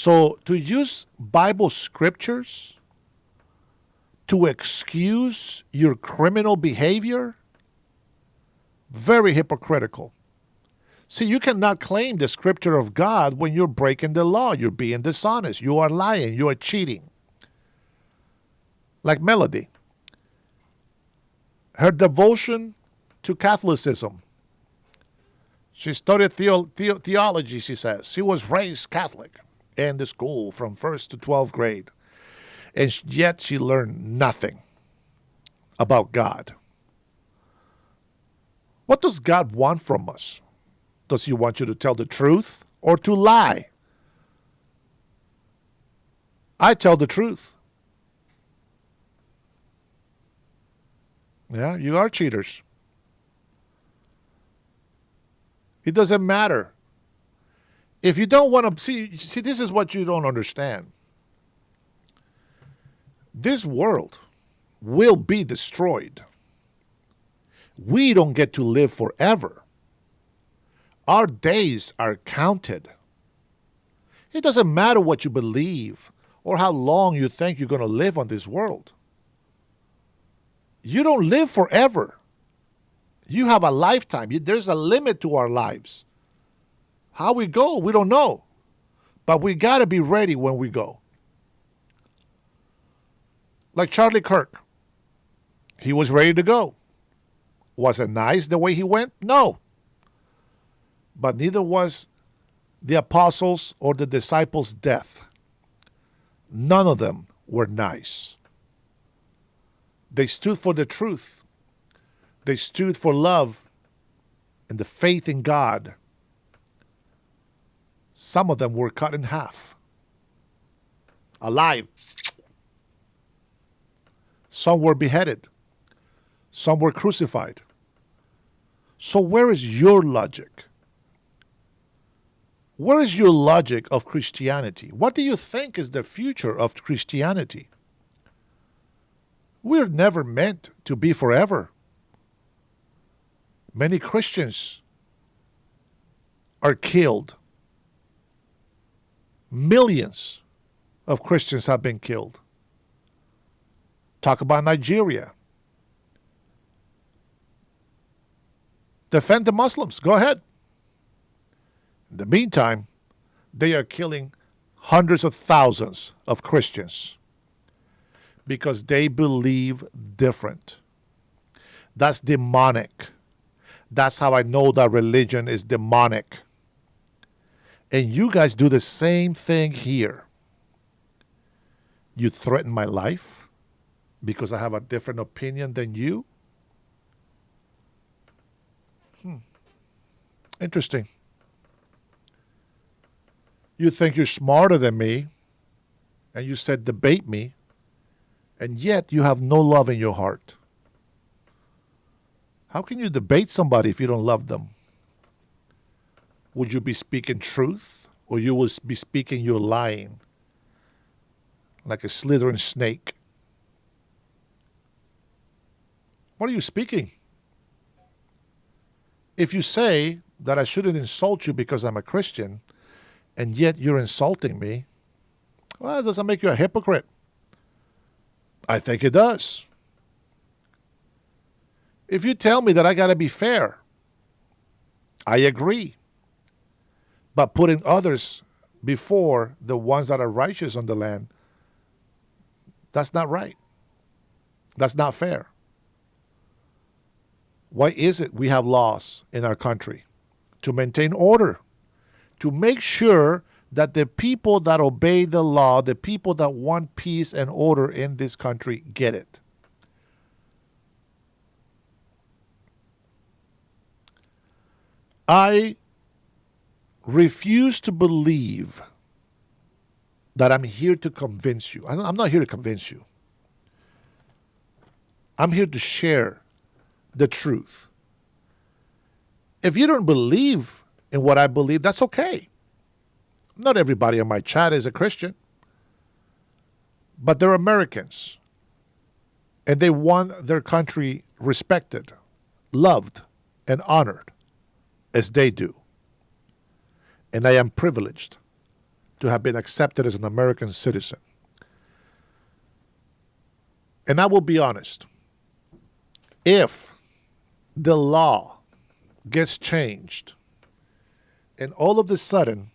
So to use Bible scriptures to excuse your criminal behavior, very hypocritical. See, you cannot claim the scripture of God when you're breaking the law. You're being dishonest. You are lying. You are cheating. Like Melody. Her devotion to Catholicism. She studied theology, she says. She was raised Catholic in the school from 1st to 12th grade. And yet she learned nothing about God. What does God want from us? Does he want you to tell the truth or to lie? I tell the truth. Yeah, you are cheaters. It doesn't matter. If you don't want to see, this is what you don't understand. This world will be destroyed. We don't get to live forever. Our days are counted. It doesn't matter what you believe or how long you think you're going to live on this world. You don't live forever. You have a lifetime. There's a limit to our lives. How we go, we don't know. But we got to be ready when we go. Like Charlie Kirk. He was ready to go. Was it nice the way he went? No. But neither was the apostles or the disciples' death. None of them were nice. They stood for the truth. They stood for love and the faith in God. Some of them were cut in half, alive. Some were beheaded. Some were crucified. So where is your logic? Where is your logic of Christianity? What do you think is the future of Christianity? We're never meant to be forever. Many Christians are killed. Millions of Christians have been killed. Talk about Nigeria. Defend the Muslims. Go ahead. In the meantime, they are killing hundreds of thousands of Christians because they believe different. That's demonic. That's how I know that religion is demonic. And you guys do the same thing here. You threaten my life because I have a different opinion than you? Interesting. You think you're smarter than me, and you said debate me, and yet you have no love in your heart. How can you debate somebody if you don't love them? Would you be speaking truth, or you will be speaking your lying, like a slithering snake? What are you speaking? If you say that I shouldn't insult you because I'm a Christian, and yet you're insulting me, well, does that make you a hypocrite? I think it does. If you tell me that I got to be fair, I agree. But putting others before the ones that are righteous on the land, that's not right. That's not fair. Why is it we have laws in our country? To maintain order, to make sure that the people that obey the law, the people that want peace and order in this country, get it. I refuse to believe that I'm here to convince you. I'm not here to convince you. I'm here to share the truth. If you don't believe in what I believe, that's okay. Not everybody on my chat is a Christian, but they're Americans, and they want their country respected, loved, and honored as they do. And I am privileged to have been accepted as an American citizen. And I will be honest. If the law gets changed and all of a sudden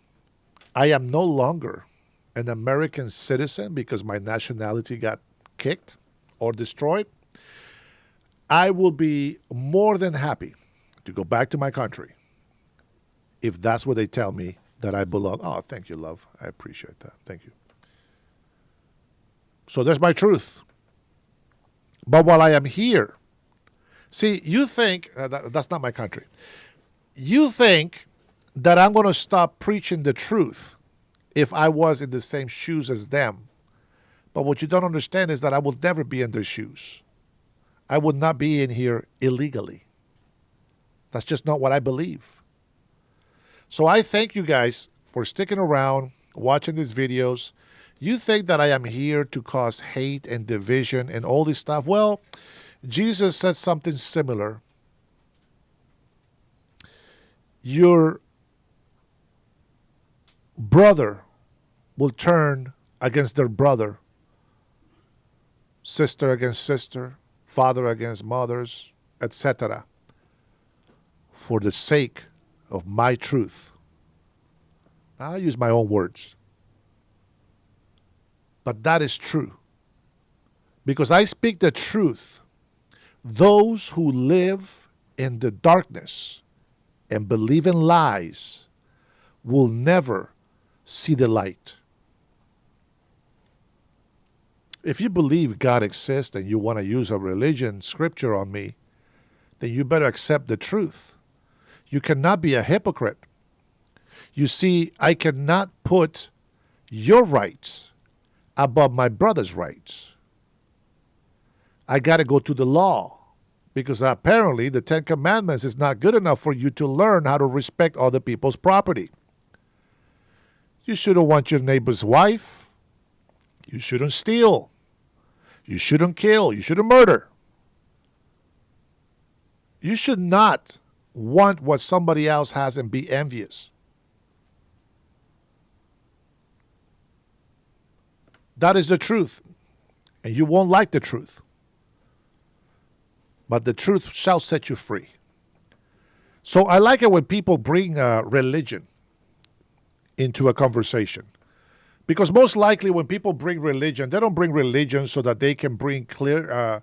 I am no longer an American citizen because my nationality got kicked or destroyed, I will be more than happy to go back to my country if that's where they tell me that I belong. Oh, thank you, love. I appreciate that. Thank you. So there's my truth. But while I am here, see, you think, that's not my country. You think that I'm going to stop preaching the truth if I was in the same shoes as them. But what you don't understand is that I will never be in their shoes. I would not be in here illegally. That's just not what I believe. So I thank you guys for sticking around, watching these videos. You think that I am here to cause hate and division and all this stuff. Well, Jesus said something similar. Your brother will turn against their brother, sister against sister, father against mothers, etc., for the sake of my truth. I use my own words. But that is true. Because I speak the truth. Those who live in the darkness and believe in lies will never see the light. If you believe God exists and you want to use a religion scripture on me, then you better accept the truth. You cannot be a hypocrite. You see, I cannot put your rights above my brother's rights. I got to go to the law because apparently the 10 Commandments is not good enough for you to learn how to respect other people's property. You shouldn't want your neighbor's wife. You shouldn't steal. You shouldn't kill. You shouldn't murder. You should not want what somebody else has and be envious. That is the truth. And you won't like the truth. But the truth shall set you free. So I like it when people bring religion into a conversation. Because most likely when people bring religion, they don't bring religion so that they can bring clear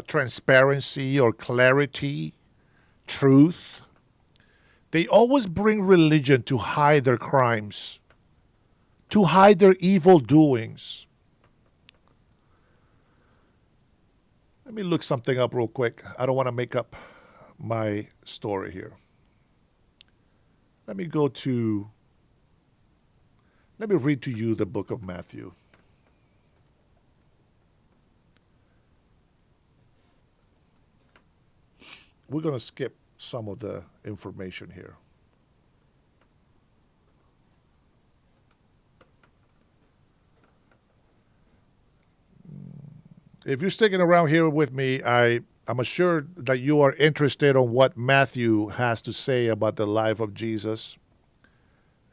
transparency or clarity, truth. They always bring religion to hide their crimes, to hide their evil doings. Let me look something up real quick. I don't want to make up my story here. Let me read to you the book of Matthew. We're going to skip some of the information here. If you're sticking around here with me, I'm assured that you are interested on what Matthew has to say about the life of Jesus.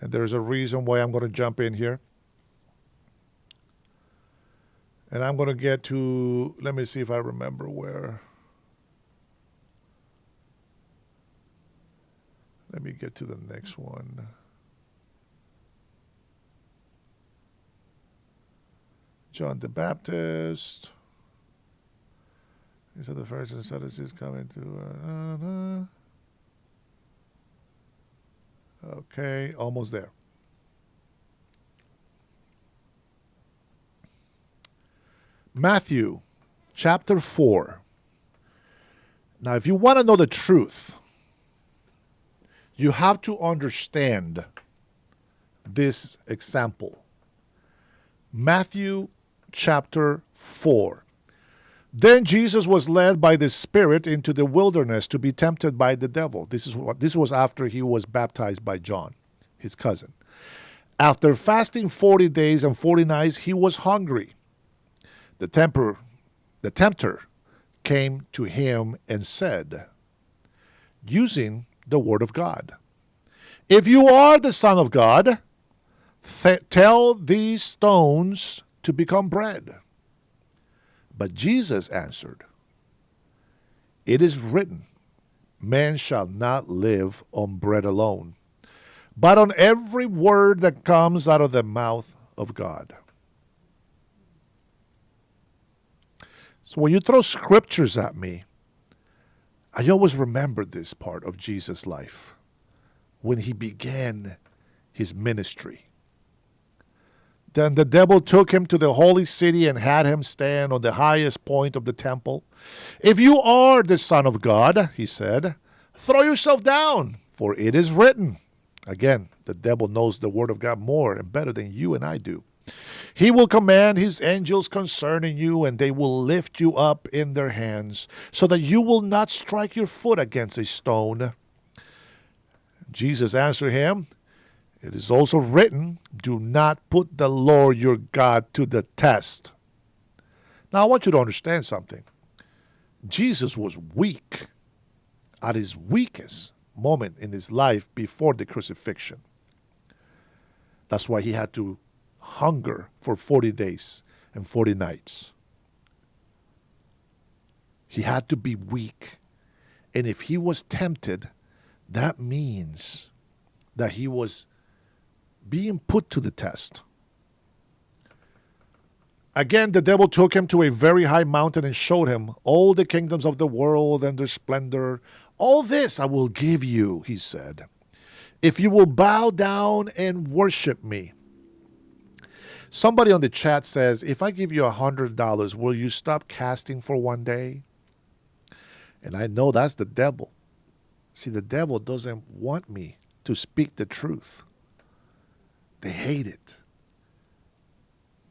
And there's a reason why I'm going to jump in here. And I'm going to get to, let me see if I remember where. Let me get to the next one. John the Baptist. These are the first and Sadducees coming to... Okay, almost there. Matthew chapter 4. Now, if you want to know the truth, you have to understand this example. Matthew chapter 4. Then Jesus was led by the Spirit into the wilderness to be tempted by the devil. This was after he was baptized by John, his cousin. After fasting 40 days and 40 nights, he was hungry. The tempter came to him and said, using the word of God, "If you are the Son of God, Tell these stones to become bread. But Jesus answered, It is written, man shall not live on bread alone, but on every word that comes out of the mouth of God. So when you throw scriptures at me, I always remember this part of Jesus' life when he began his ministry. Then the devil took him to the holy city and had him stand on the highest point of the temple. If you are the Son of God, he said, throw yourself down, for it is written. Again, the devil knows the word of God more and better than you and I do. He will command his angels concerning you, and they will lift you up in their hands, so that you will not strike your foot against a stone. Jesus answered him, It is also written, do not put the Lord your God to the test. Now I want you to understand something. Jesus was weak at his weakest moment in his life before the crucifixion. That's why he had to hunger for 40 days and 40 nights. He had to be weak. And if he was tempted, that means that he was being put to the test. Again, the devil took him to a very high mountain and showed him all the kingdoms of the world and their splendor. All this I will give you, he said, if you will bow down and worship me. Somebody on the chat says, if I give you $100, will you stop casting for one day? And I know that's the devil. See, the devil doesn't want me to speak the truth. They hate it.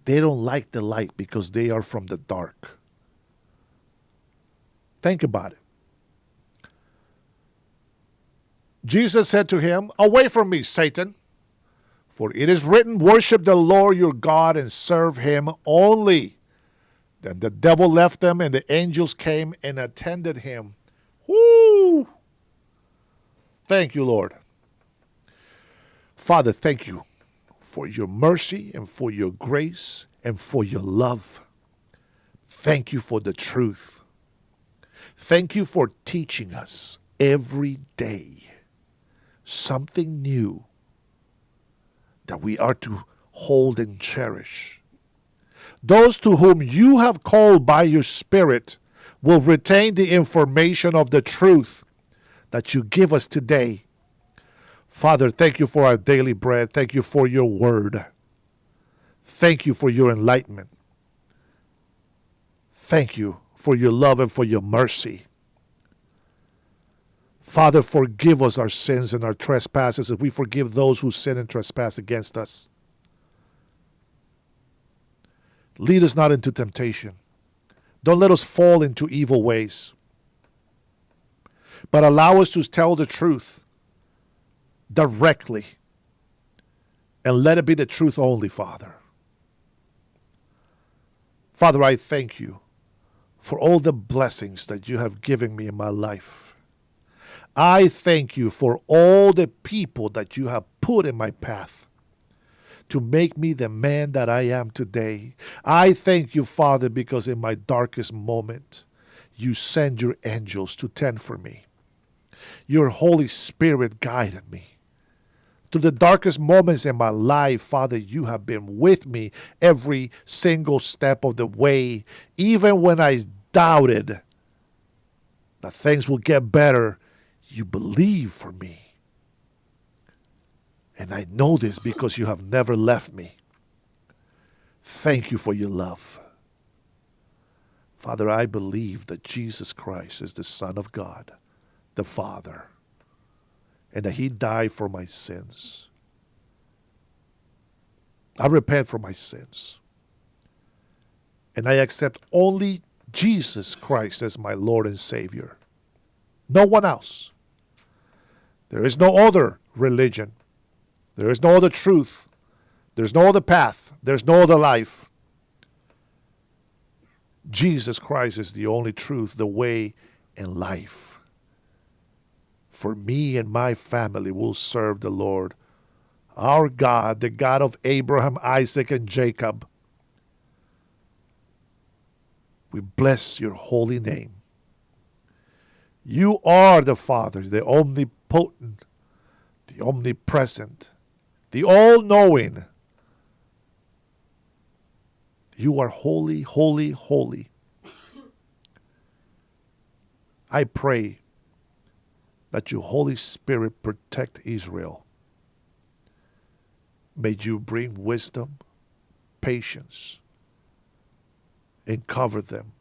They don't like the light because they are from the dark. Think about it. Jesus said to him, away from me, Satan, for it is written, worship the Lord your God and serve him only. Then the devil left them, and the angels came and attended him. Woo! Thank you, Lord. Father, thank you for your mercy and for your grace and for your love. Thank you for the truth. Thank you for teaching us every day something new that we are to hold and cherish. Those to whom you have called by your Spirit will retain the information of the truth that you give us today. Father, thank you for our daily bread. Thank you for your word. Thank you for your enlightenment. Thank you for your love and for your mercy. Father, forgive us our sins and our trespasses as we forgive those who sin and trespass against us. Lead us not into temptation. Don't let us fall into evil ways. But allow us to tell the truth directly. And let it be the truth only, Father. Father, I thank you for all the blessings that you have given me in my life. I thank you for all the people that you have put in my path to make me the man that I am today. I thank you, Father, because in my darkest moment, you send your angels to tend for me. Your Holy Spirit guided me. Through the darkest moments in my life, Father, you have been with me every single step of the way. Even when I doubted that things will get better, you believe for me. And I know this because you have never left me. Thank you for your love. Father, I believe that Jesus Christ is the Son of God, the Father, and that he died for my sins. I repent for my sins. And I accept only Jesus Christ as my Lord and Savior. No one else. There is no other religion. There is no other truth. There's no other path. There's no other life. Jesus Christ is the only truth, the way, and life. For me and my family will serve the Lord our God, the God of Abraham, Isaac, and Jacob, we bless your holy name. You are the Father, the omnipotent, the omnipresent, the all-knowing. You are holy, holy, holy. I pray that your Holy Spirit protect Israel. May you bring wisdom, patience, and cover them.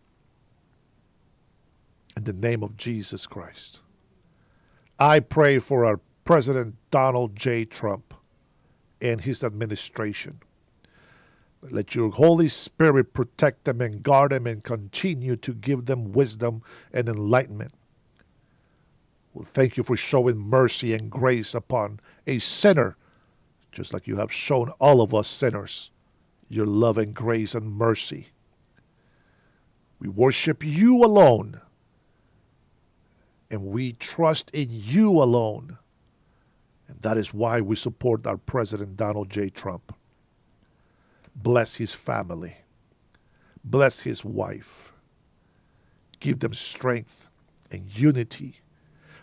In the name of Jesus Christ. I pray for our President Donald J. Trump and his administration. Let your Holy Spirit protect them and guard them and continue to give them wisdom and enlightenment. Well, thank you for showing mercy and grace upon a sinner, just like you have shown all of us sinners your love and grace and mercy. We worship you alone, and we trust in you alone. And that is why we support our President Donald J. Trump. Bless his family. Bless his wife. Give them strength and unity.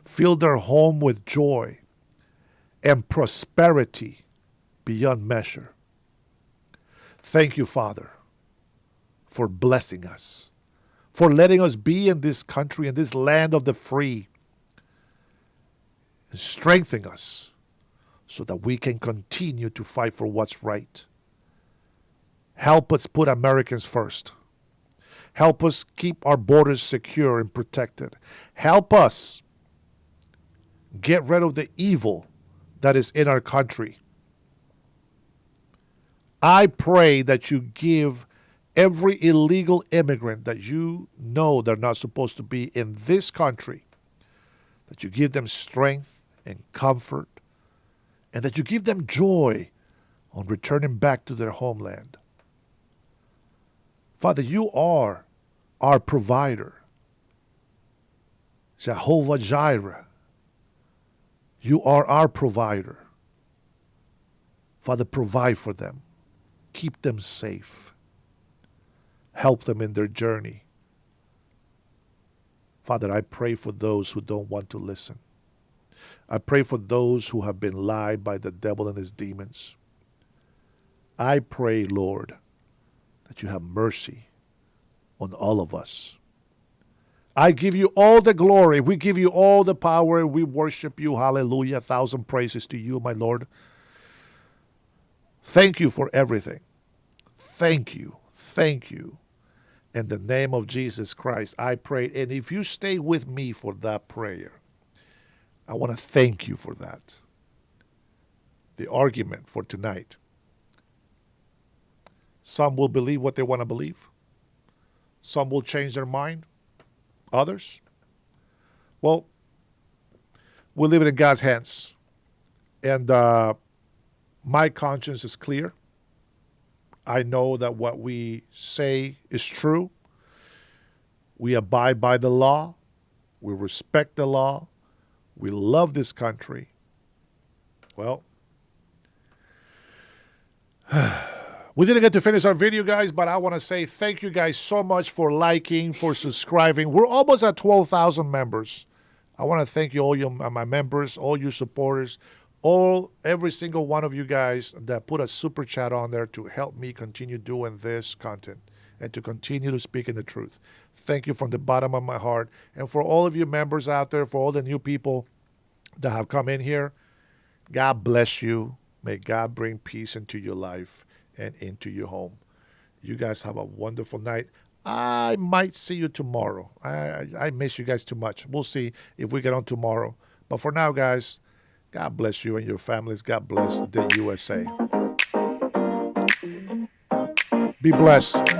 Fill their home with joy and prosperity beyond measure. Thank you, Father, for blessing us, for letting us be in this country, in this land of the free, and strengthening us so that we can continue to fight for what's right. Help us put Americans first. Help us keep our borders secure and protected. Help us get rid of the evil that is in our country. I pray that you give every illegal immigrant that you know they're not supposed to be in this country, that you give them strength and comfort, and that you give them joy on returning back to their homeland. Father, you are our provider. Jehovah Jireh. You are our provider. Father, provide for them. Keep them safe. Help them in their journey. Father, I pray for those who don't want to listen. I pray for those who have been lied by the devil and his demons. I pray, Lord, that you have mercy on all of us. I give you all the glory. We give you all the power. We worship you. Hallelujah. 1,000 praises to you, my Lord. Thank you for everything. Thank you. Thank you. In the name of Jesus Christ, I pray. And if you stay with me for that prayer, I want to thank you for that. The argument for tonight. Some will believe what they want to believe. Some will change their mind. Others, well, we'll leave it in God's hands. And my conscience is clear. I know that what we say is true. We abide by the law. We respect the law. We love this country. Well, we didn't get to finish our video, guys, but I want to say thank you guys so much for liking, for subscribing. We're almost at 12,000 members. I want to thank you, all my members, all you supporters, every single one of you guys that put a super chat on there to help me continue doing this content and to continue to speak in the truth. Thank you from the bottom of my heart. And for all of you members out there, for all the new people that have come in here, God bless you. May God bring peace into your life and into your home. You guys have a wonderful night. I might see you tomorrow. I miss you guys too much. We'll see if we get on tomorrow. But for now, guys, God bless you and your families. God bless the USA. Be blessed.